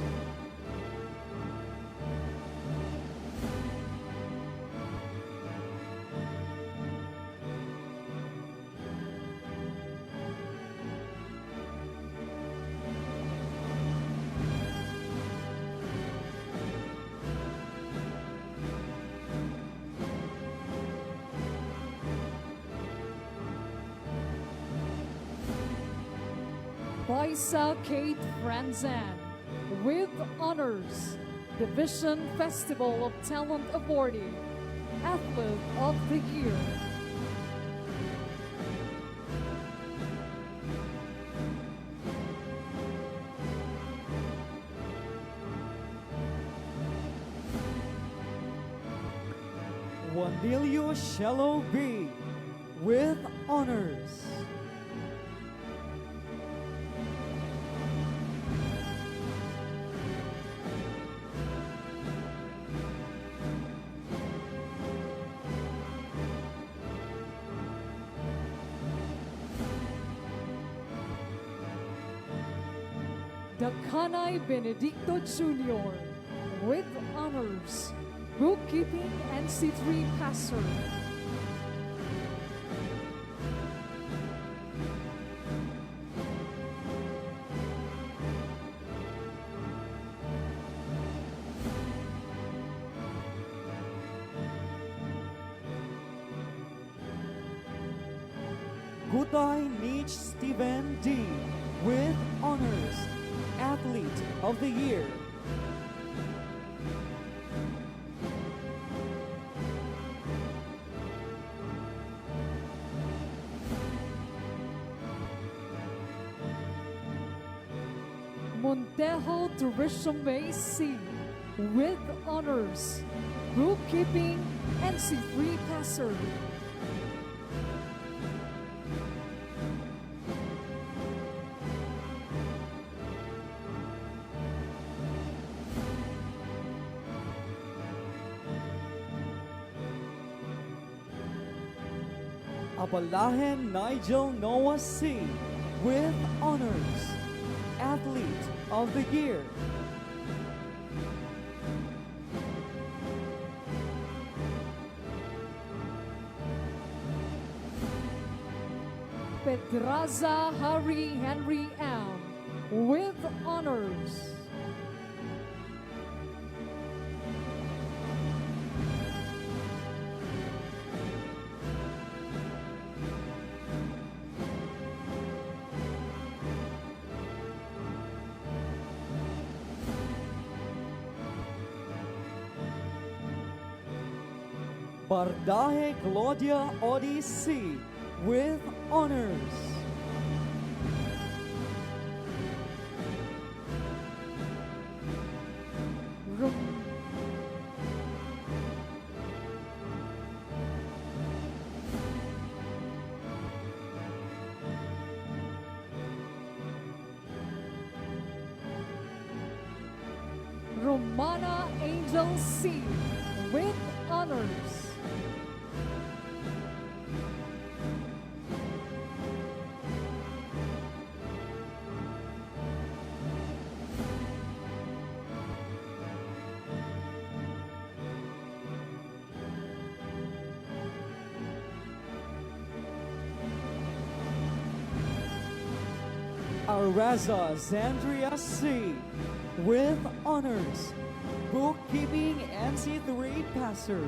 Baisa Kate Franzan with honors. Division Festival of Talent awardee. Athlete of the Year.
Wanilio Shello B. with honors.
Dakanay Benedicto Jr. with honors. Bookkeeping NC3 passer.
Gutay Nich Steven D. with honors. Athlete of the Year.
Montejo Turishame C. with honors. Bookkeeping NC3 passer.
Abalahen Nigel Noah C. with honors. Athlete of the Year.
Pedraza Harry Henry M. with honors.
Bardahe Claudia Odi C. with honors.
Romana Angel C. with honors.
Araza Zandria C. with honors. Bookkeeping NC3 passer.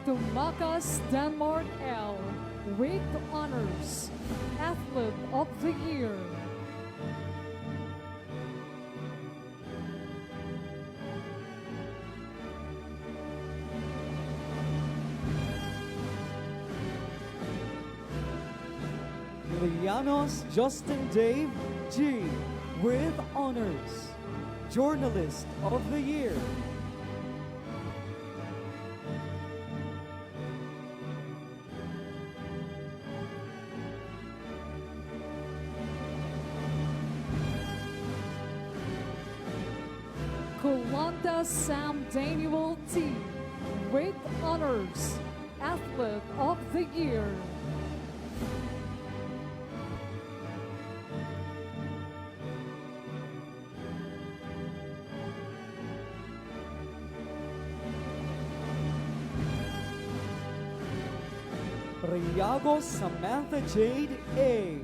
Tumakas Denmark L. with honors. Athlete of the Year.
Lianos Justin Dave G. with honors. Journalist of the Year.
Kulanta Sam Daniel T. with honors. Athlete of the Year.
Riago Samantha Jade A.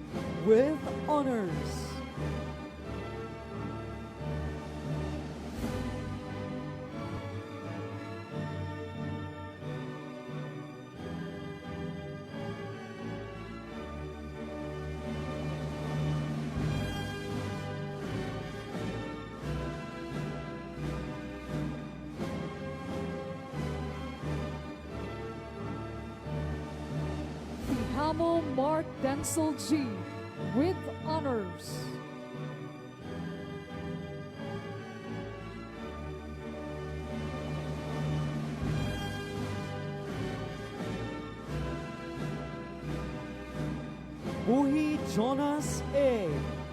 with honors.
Hamo Mark Denzel G. with honors.
Buhi Jonas A.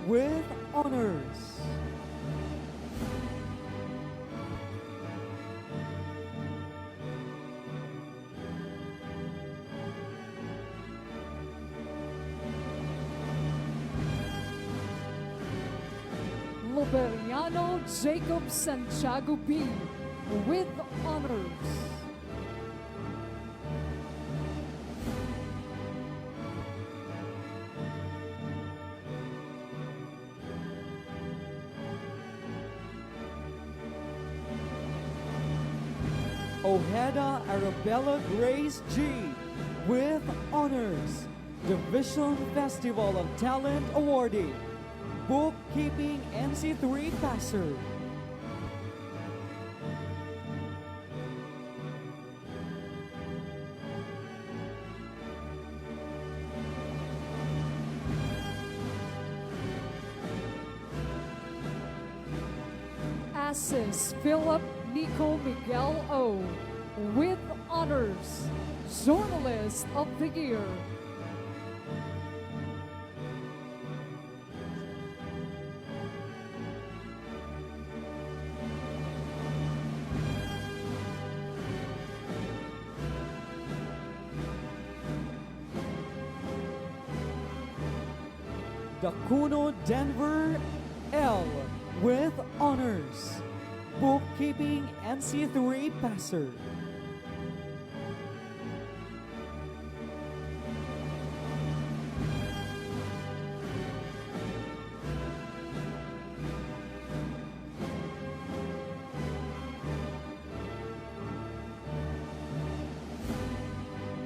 with honors.
Loberiano Jacob Santiago B. with honors.
Ojeda Arabella Grace G. with honors. Division Festival of Talent awardee. Bookkeeping NC3 passer.
Assis Philip Nico Miguel O. with honors. Journalist of the Year.
Dacuno Denver L. with honors. Bookkeeping NC3 passer.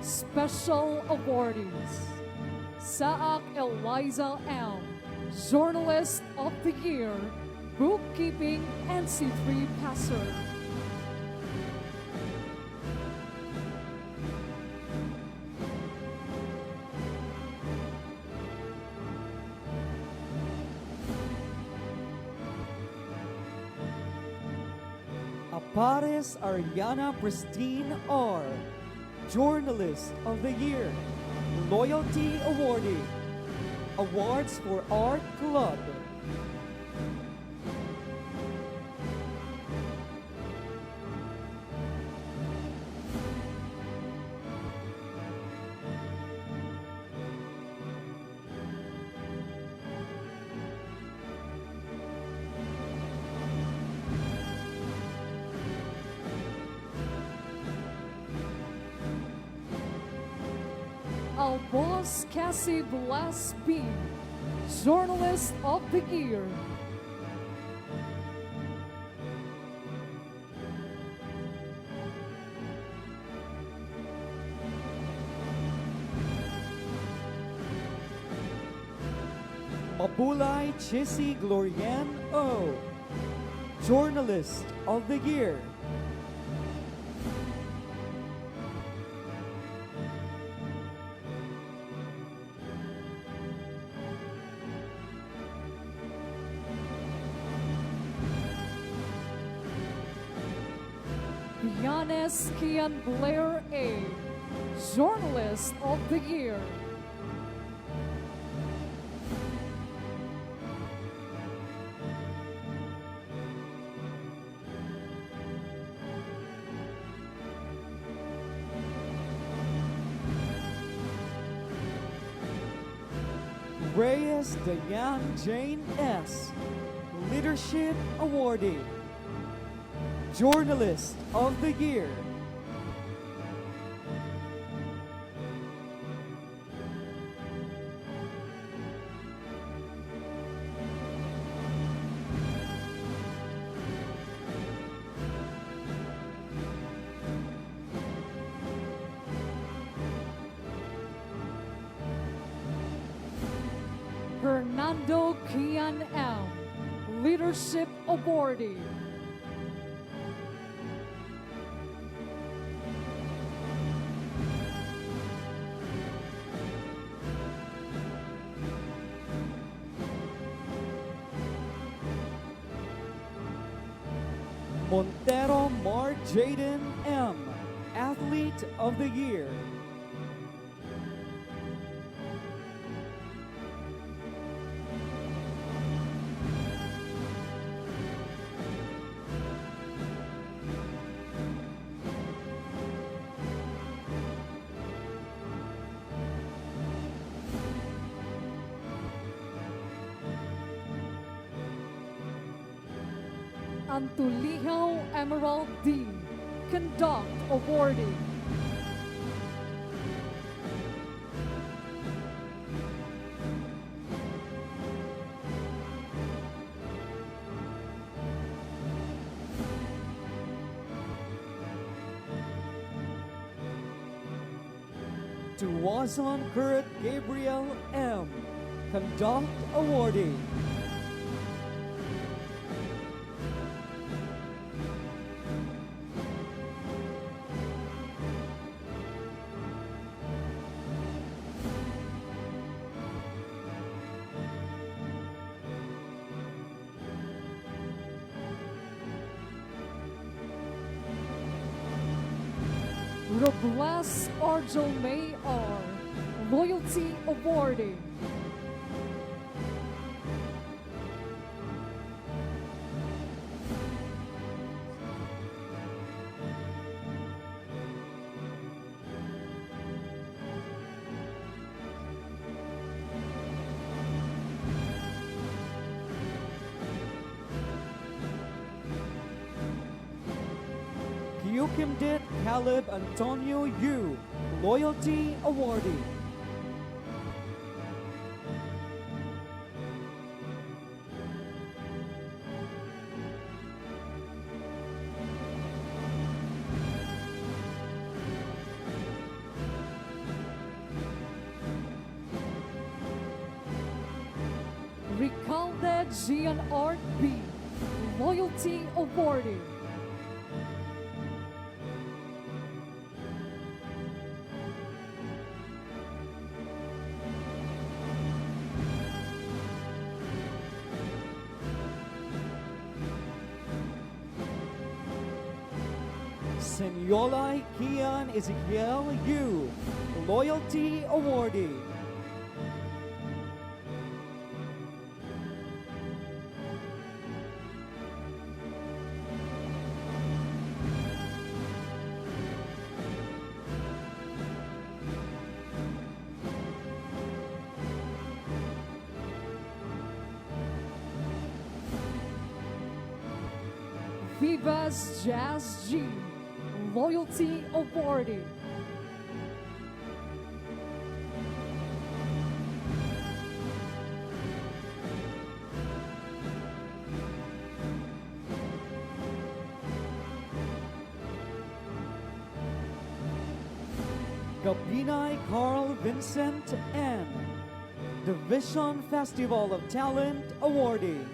Special awardees. Saak Eliza M. Journalist of the Year. Bookkeeping NC3 passer.
Pares Ariana Pristine R. Journalist of the Year. Loyalty Awardee. Awards for Art Club.
Albos Cassie Blas B, Journalist of the Year.
Mabulay Chissy Glorianne O, Journalist of the Year.
Giannis Kian Blair A, Journalist of the Year.
Reyes Diane Jane S, Leadership Awardee. Journalist of the Year.
Fernando Kian M, Leadership Awardee.
Montero Mark Jaden M, Athlete of the Year.
Antulijo Emerald D, Conduct Awardee.
Tuwazon Kurt Gabriel M, Conduct Awardee.
Robles Arjel May R, Loyalty Awardee.
Kyukimdit Caleb Antonio U, Loyalty Awardee.
Ricalde Gian Art B, Loyalty Awardee.
Senyolai Kian Ezekiel Yu, Loyalty Awardee.
Vivas Jazz G, Loyalty Awardee.
Gabinay Carl Vincent N, Division Festival of Talent Awardee.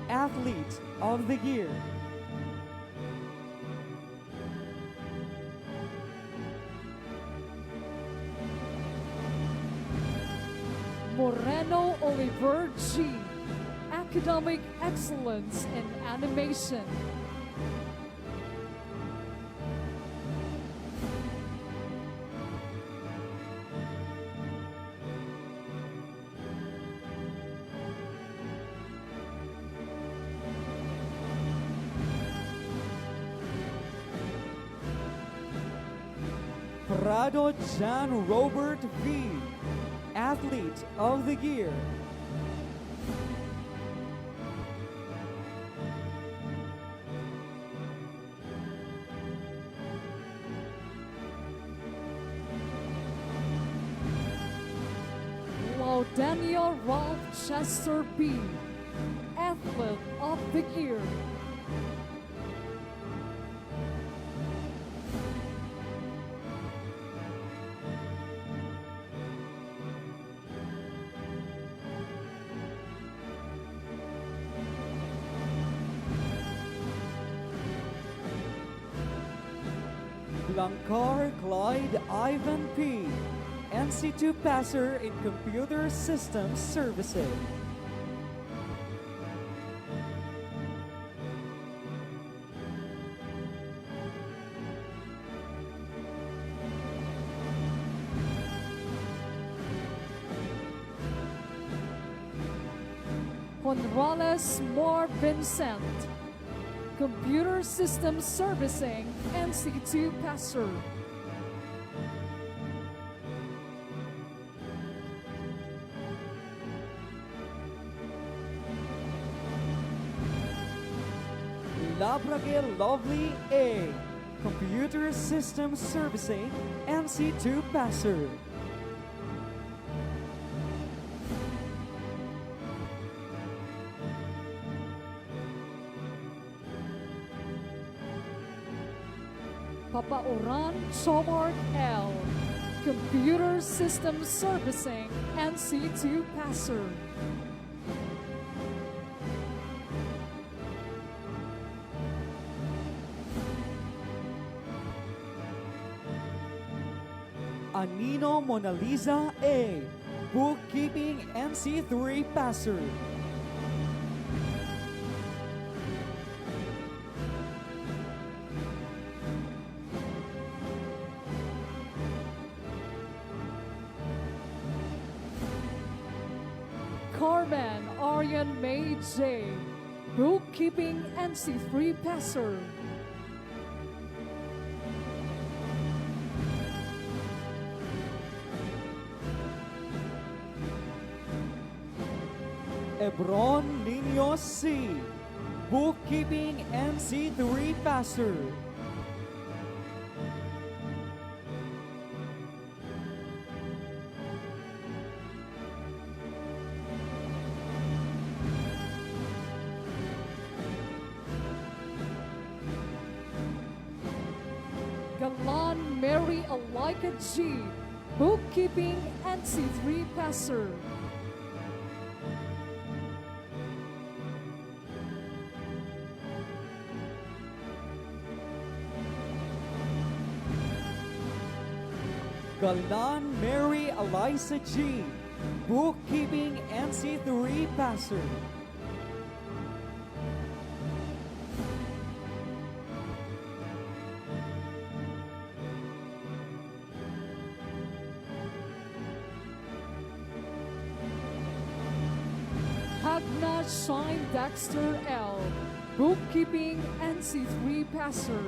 Athlete of the Year.
Moreno Oliver G, Academic Excellence in Animation.
Prado John Robert V, Athlete of the Year.
Laudania Ralph Chester B, Athlete of the Year.
Blancar Clyde Ivan P, NC2 Passer in Computer Systems Servicing.
Conrales Mar Vincent, Computer Systems Servicing, NC2 Passer.
Labragel Lovely A, Computer Systems Servicing, NC2 Passer.
Papa Oran Chomar L, Computer Systems Servicing, NC2 Passer.
Anino Mona Lisa A, Bookkeeping NC3 Passer.
Carmen Aryan May J, Bookkeeping NC3 Passer.
Ebron Nino C, Bookkeeping NC3 Passer.
Galan Mary Alika G, Bookkeeping NC3 Passer.
Galan Mary Eliza G, Bookkeeping NC3 Passer.
Hagna Shine Dexter L, Bookkeeping NC3 Passer.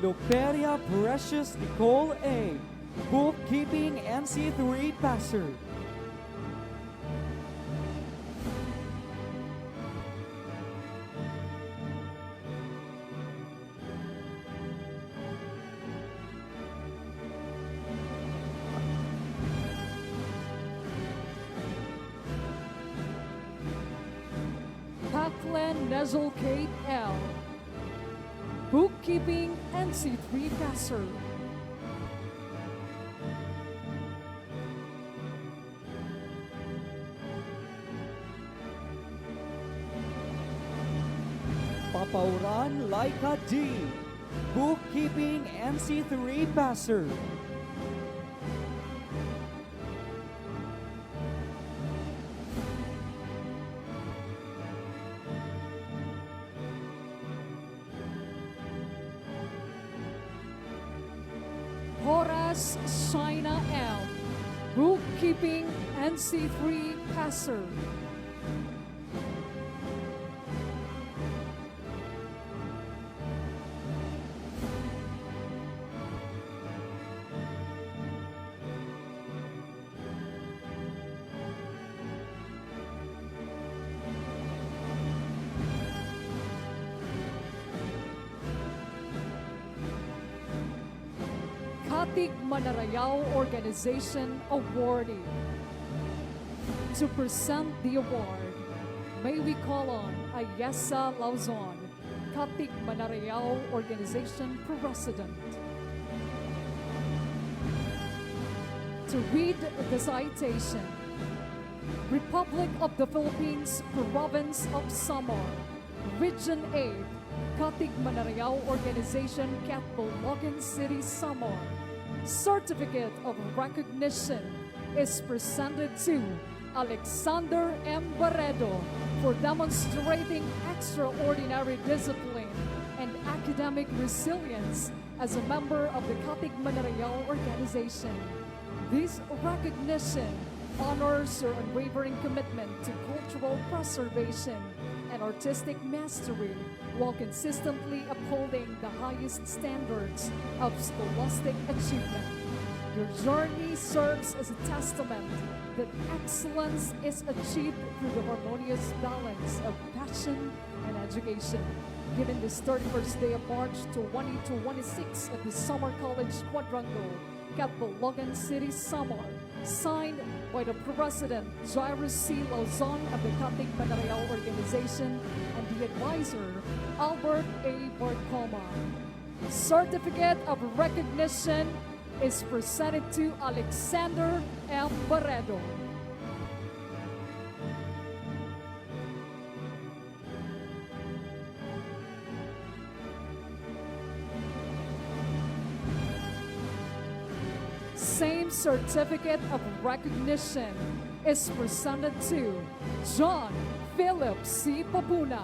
Luperia Precious Nicole A, Bookkeeping NC3 Passer.
Paklan Nezel Kate L, Bookkeeping NC3 Passer.
Papauran Laika D, Bookkeeping NC3 Passer.
Horace Shaina M, Bookkeeping NC3 Passer. Katig Manarayao Organization Awardee. To present the award, may we call on Ayesa Lauzon, Katig Manarayao Organization President. To read the citation, Republic of the Philippines, Province of Samar, Region 8, Katig Manarayao Organization, Catbalogan City, Samar. Certificate of recognition is presented to Alexander M. Barredo for demonstrating extraordinary discipline and academic resilience as a member of the Katig Manarayao Organization. This recognition honors your unwavering commitment to cultural preservation and artistic mastery while consistently upholding the highest standards of scholastic achievement. Your journey serves as a testament that excellence is achieved through the harmonious balance of passion and education. Given this 31st day of March 2026 at the Samar College Quadrangle, Catbalogan City, Samar, signed by the President Jairus C. Lauzon of the Katig Manarayao Organization and the advisor Albert A. Barcoma. Certificate of recognition is presented to Alexander M. Barredo. Same certificate of recognition is presented to John Philip C. Pabuna.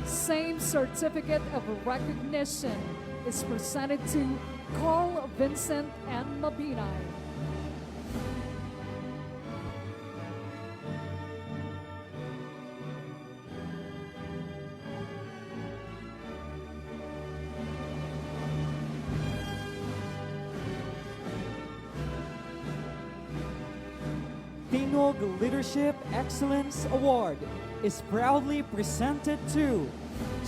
Same certificate of recognition is presented to Carl Vincent N. Mabinay.
Tingog Leadership Excellence Award is proudly presented to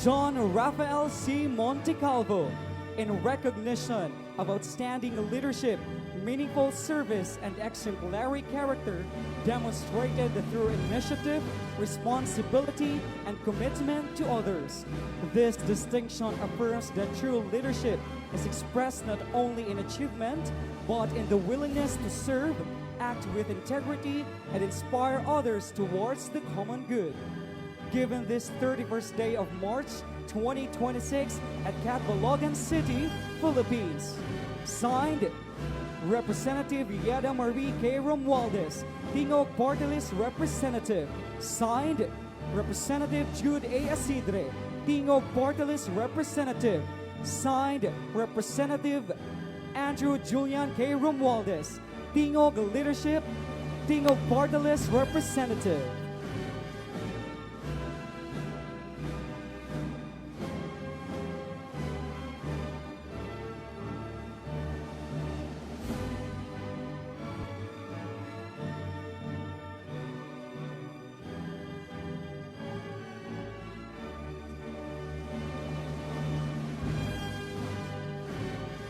John Rafael C. Montecalvo, in recognition of outstanding leadership, meaningful service, and exemplary character demonstrated through initiative, responsibility, and commitment to others. This distinction affirms that true leadership is expressed not only in achievement, but in the willingness to serve, act with integrity, and inspire others towards the common good. Given this 31st day of March 2026 at Catbalogan City, Philippines. Signed, Representative Yeda Marie K. Romualdez, Tingog Party List Representative. Signed, Representative Jude A. Asidre, Tingog Party List Representative. Signed, Representative Andrew Julian K. Romualdez, Tingog Leadership, Tingog Party List Representative.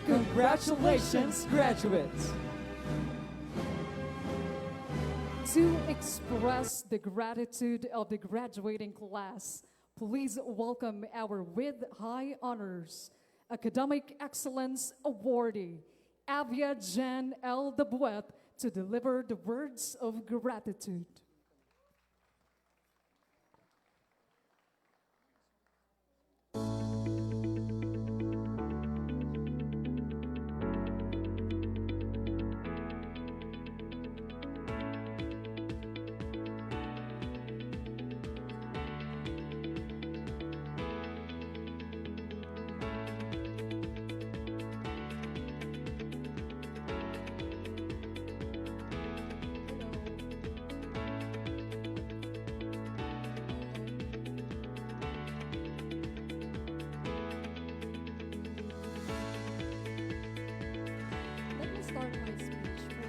Congratulations, graduates!
To express the gratitude of the graduating class, please welcome our with high honors Academic Excellence Awardee, Avia Jen L. Debuet, to deliver the words of gratitude.
Let me start my speech by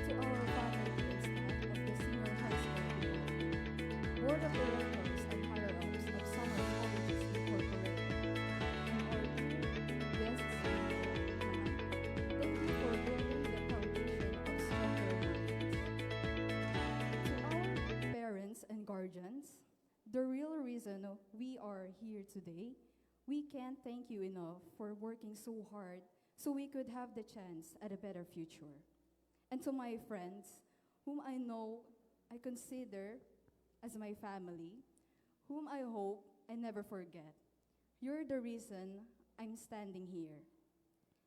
to our faculty and staff of the senior high school, board of directors and higher-ups of Summer Colleges Incorporated, and our dear guests, thank you for building the foundation of stronger minds. To our parents and guardians, the real reason we are here today, we can't thank you enough for working so hard so we could have the chance at a better future. And to my friends, whom I know I consider as my family, whom I hope I never forget, you're the reason I'm standing here.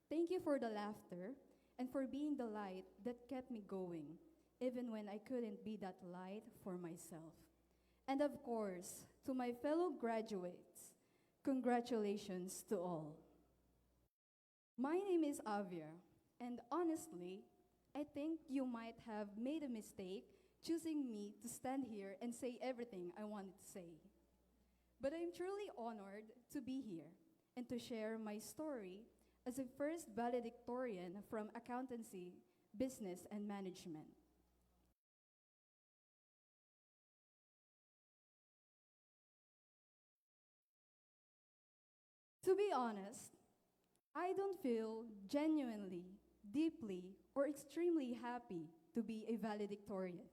Thank you for the laughter and for being the light that kept me going, even when I couldn't be that light for myself. And of course, to my fellow graduates, congratulations to all. My name is Avia, and honestly, I think you might have made a mistake choosing me to stand here and say everything I wanted to say. But I'm truly honored to be here and to share my story as a first valedictorian from accountancy, business, and management. To be honest, I don't feel genuinely, deeply, or extremely happy to be a valedictorian.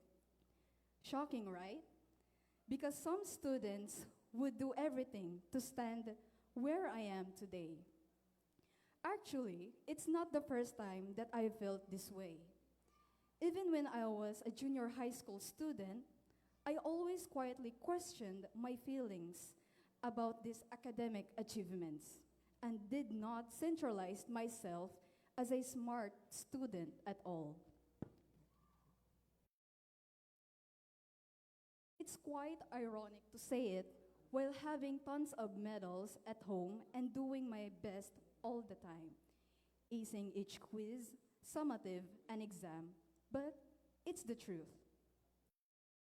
Shocking, right? Because some students would do everything to stand where I am today. Actually, it's not the first time that I felt this way. Even when I was a junior high school student, I always quietly questioned my feelings about these academic achievements and did not centralize myself as a smart student at all. It's quite ironic to say it while having tons of medals at home and doing my best all the time, acing each quiz, summative, and exam, but it's the truth.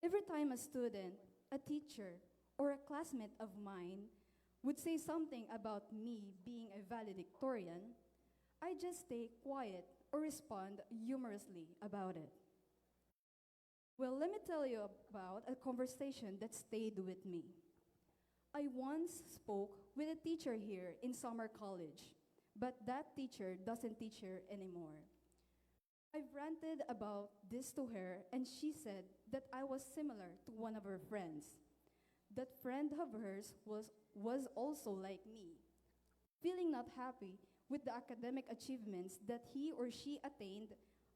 Every time a student, a teacher, or a classmate of mine would say something about me being a valedictorian, I just stay quiet or respond humorously about it.
Well, let me tell you about a conversation that stayed with me. I once spoke with a teacher here in summer college, but that teacher doesn't teach here anymore. I've ranted about this to her, and she said that I was similar to one of her friends. That friend of hers was also like me, feeling not happy with the academic achievements that he or she attained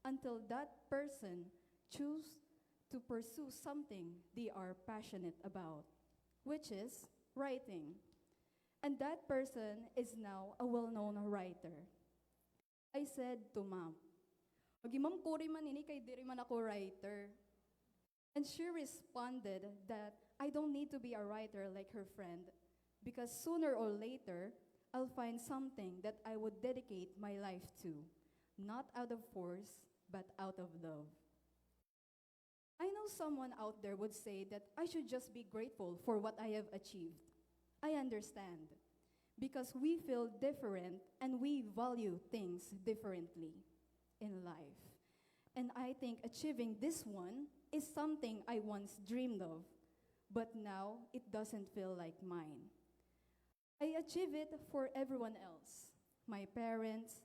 until that person chose to pursue something they are passionate about, which is writing. And that person is now a well-known writer. I said to mom, "Agi ma'am, kuri man ini kay diri man ako writer." And she responded that I don't need to be a writer like her friend because sooner or later, I'll find something that I would dedicate my life to, not out of force, but out of love. I know someone out there would say that I should just be grateful for what I have achieved. I understand, because we feel different and we value things differently in life. And I think achieving this one is something I once dreamed of, but now it doesn't feel like mine. I achieve it for everyone else, my parents,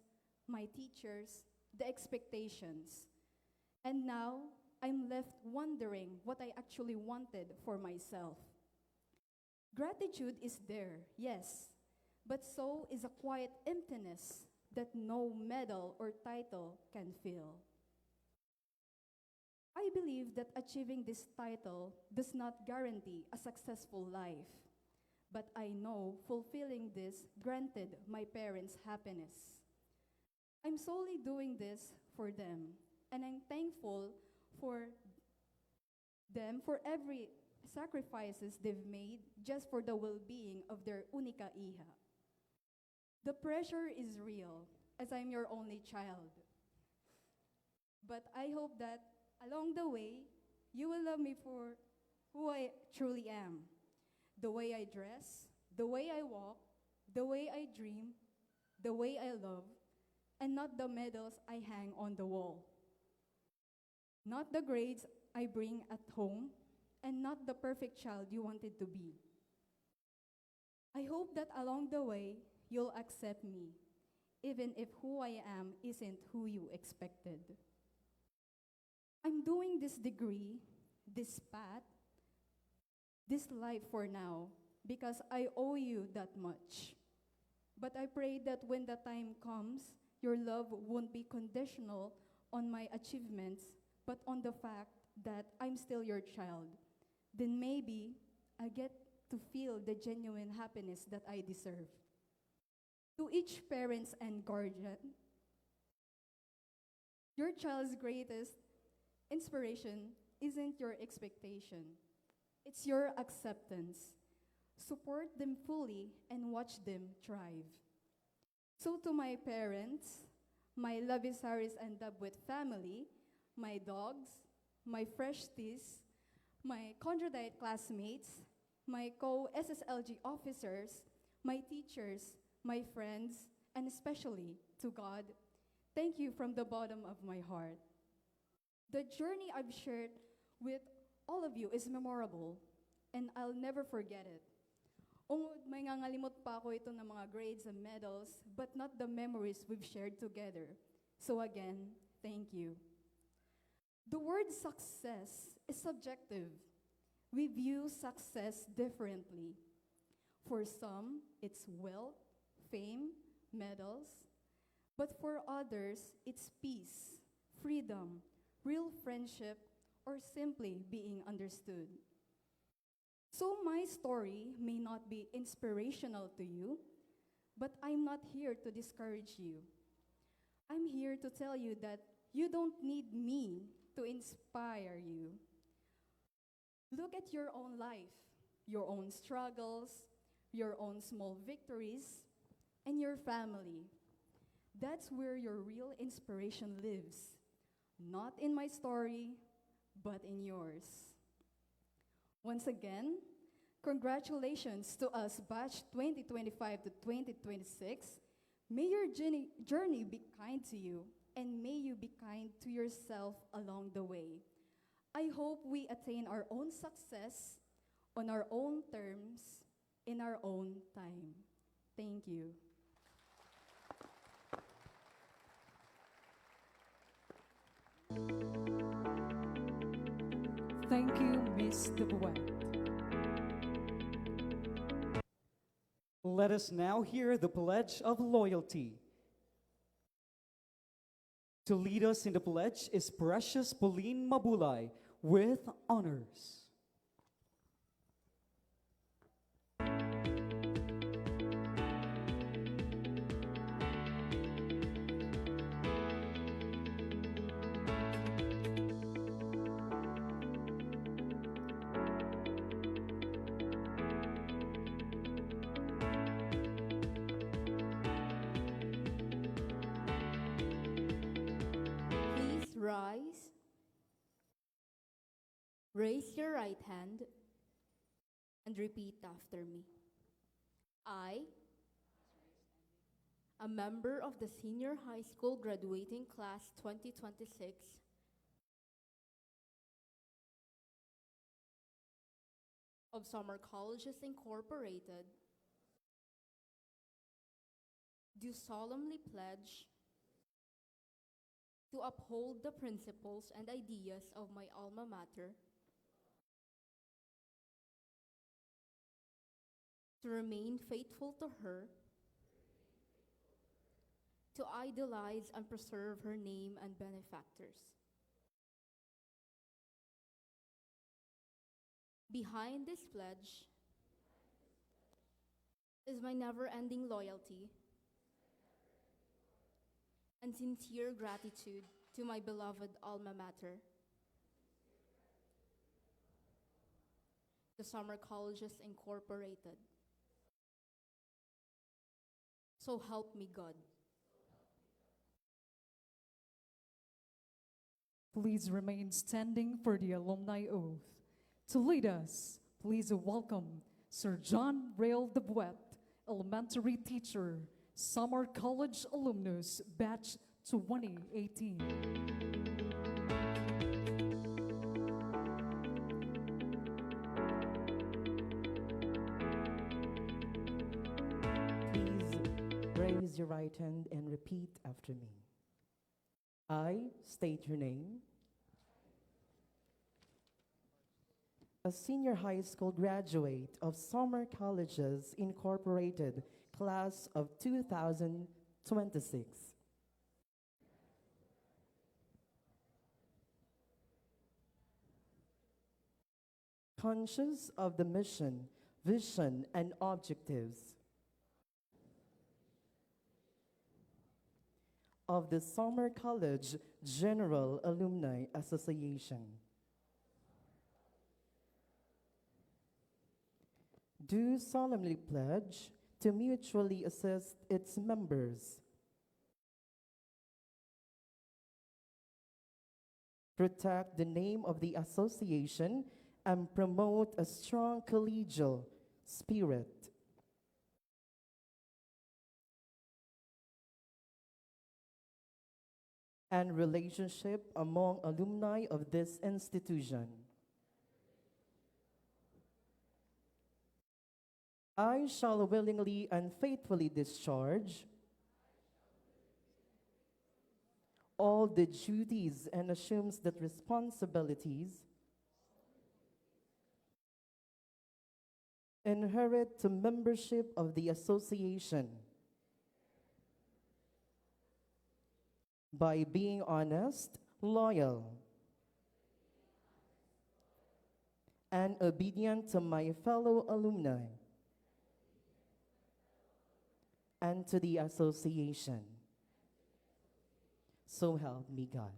my teachers, the expectations. And now I'm left wondering what I actually wanted for myself. Gratitude is there, yes, but so is a quiet emptiness that no medal or title can fill. I believe that achieving this title does not guarantee a successful life, but I know fulfilling this granted my parents happiness. I'm solely doing this for them, and I'm thankful for them for every sacrifices they've made just for the well-being of their única hija. The pressure is real, as I'm your only child. But I hope that along the way, you will love me for who I truly am. The way I dress, the way I walk, the way I dream, the way I love, and not the medals I hang on the wall. Not the grades I bring at home, and not the perfect child you wanted to be. I hope that along the way, you'll accept me, even if who I am isn't who you expected. I'm doing this degree, this path, this life for now, because I owe you that much. But I pray that when the time comes, your love won't be conditional on my achievements, but on the fact that I'm still your child. Then maybe I get to feel the genuine happiness that I deserve. To each parents and guardian, your child's greatest inspiration isn't your expectation. It's your acceptance. Support them fully and watch them thrive. So to my parents, my Lavisaris and Dabwet family, my dogs, my fresh teas, my Condradite classmates, my co-SSLG officers, my teachers, my friends, and especially to God, thank you from the bottom of my heart. The journey I've shared with all of you is memorable, and I'll never forget it. Ungod, may ngangalimot pa ako ito ng mga grades and medals, but not the memories we've shared together. So again, thank you. The word success is subjective. We view success differently. For some, it's wealth, fame, medals. But for others, it's peace, freedom, real friendship, or simply being understood. So my story may not be inspirational to you, but I'm not here to discourage you. I'm here to tell you that you don't need me to inspire you. Look at your own life, your own struggles, your own small victories, and your family. That's where your real inspiration lives. Not in my story, but in yours. Once again, congratulations to us batch 2025 to 2026. May your journey be kind to you, and may you be kind to yourself along the way. I hope we attain our own success on our own terms in our own time. Thank you.
Thank you, Miss Dubuet.
Let us now hear the Pledge of Loyalty. To lead us in the pledge is Precious Pauline Mabulay with honors.
Please rise. Raise your right hand and repeat after me. I, a member of the Senior High School Graduating Class 2026, of Summer Colleges Incorporated, do solemnly pledge to uphold the principles and ideas of my alma mater, to remain faithful to her, to idolize and preserve her name and benefactors. Behind this pledge is my never-ending loyalty and sincere gratitude to my beloved alma mater, the Summer Colleges Incorporated. So help me God.
Please remain standing for the alumni oath. To lead us, please welcome Sir John Rail Dubuet, elementary teacher, Summer College alumnus, batch 2018.
Please raise your right hand and repeat after me. I state your name. A senior high school graduate of Summer Colleges Incorporated, class of 2026. Conscious of the mission, vision, and objectives of the Summer College General Alumni Association, do solemnly pledge to mutually assist its members, protect the name of the association, and promote a strong collegial spirit, and relationship among alumni of this institution. I shall willingly and faithfully discharge all the duties and assumes the responsibilities inherent to membership of the association by being honest, loyal, and obedient to my fellow alumni and to the association. So help me God.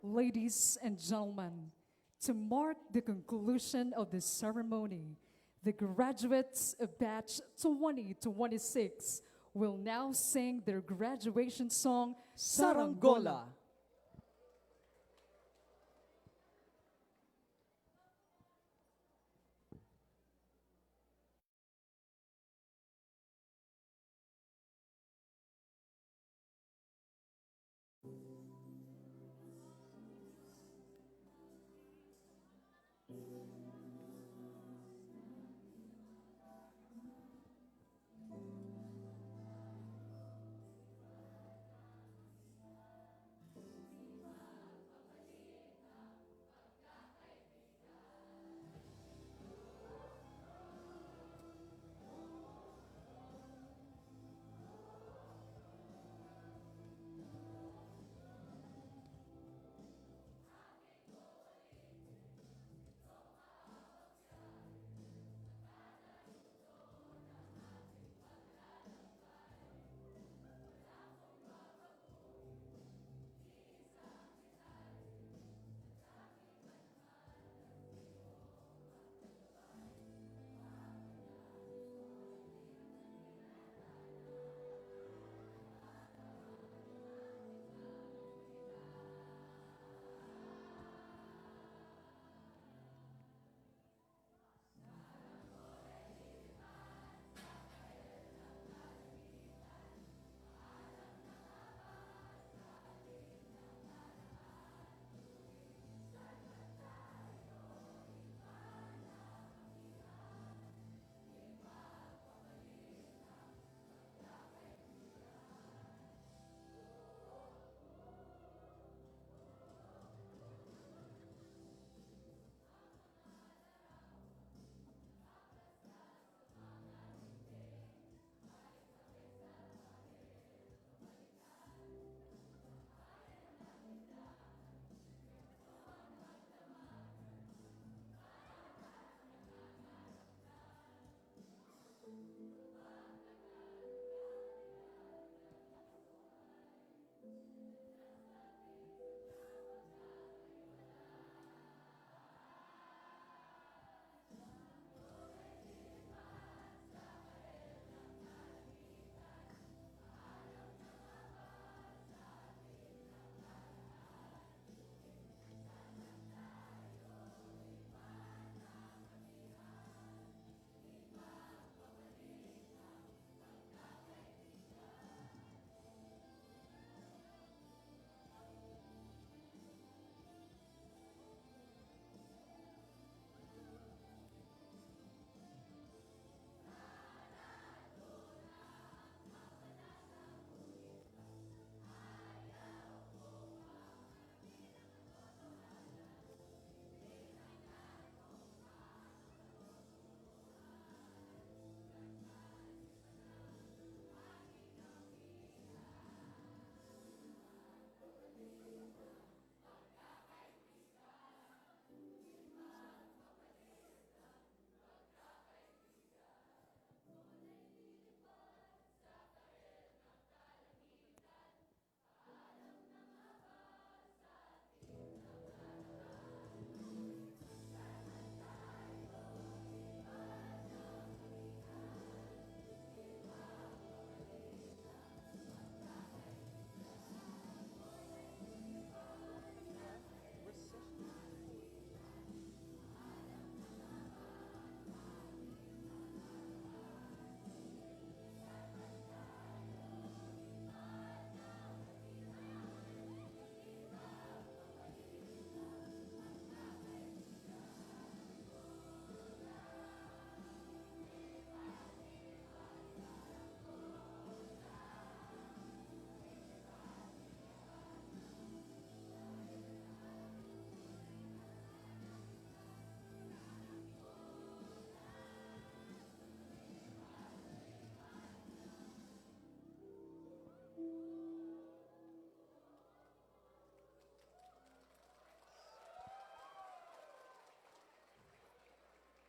Ladies and gentlemen, to mark the conclusion of this ceremony, the graduates of batch 2026 will now sing their graduation song, Saranggola.
Saranggola.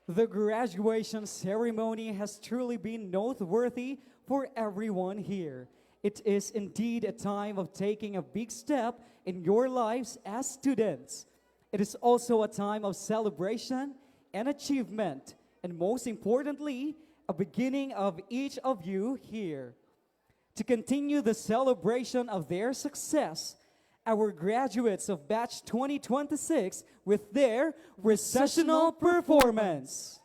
The graduation ceremony has truly been noteworthy for everyone here. It is indeed a time of taking a big step in your lives as students. It is also a time of celebration and achievement, and most importantly, a beginning of each of you here. To continue the celebration of their success, our graduates of Batch 2026 with their recessional performance.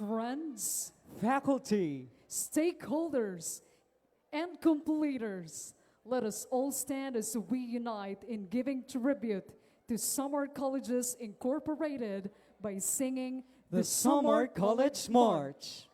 friends,
faculty,
stakeholders, and completers, let us all stand as we unite in giving tribute to Summer Colleges Incorporated by singing
the Summer College March.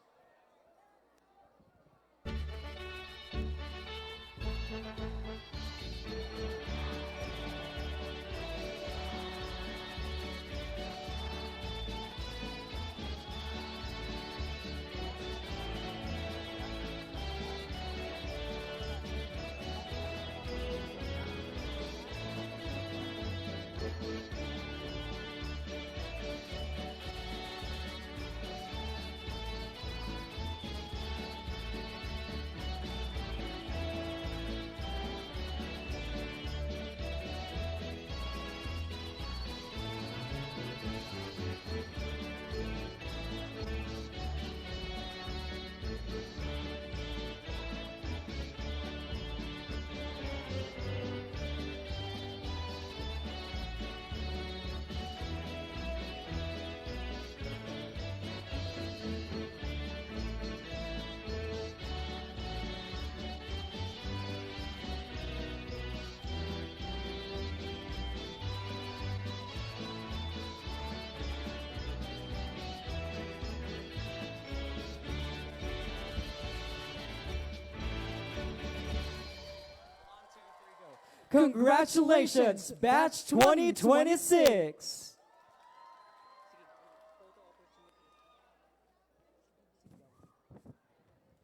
Congratulations, Batch 2026!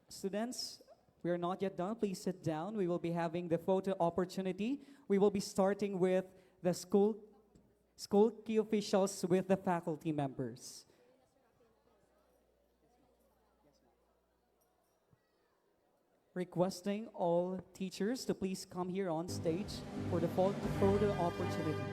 Students, we are not yet done. Please sit down. We will be having the photo opportunity. We will be starting with the school key officials with the faculty members. Requesting all teachers to please come here on stage for the photo opportunity.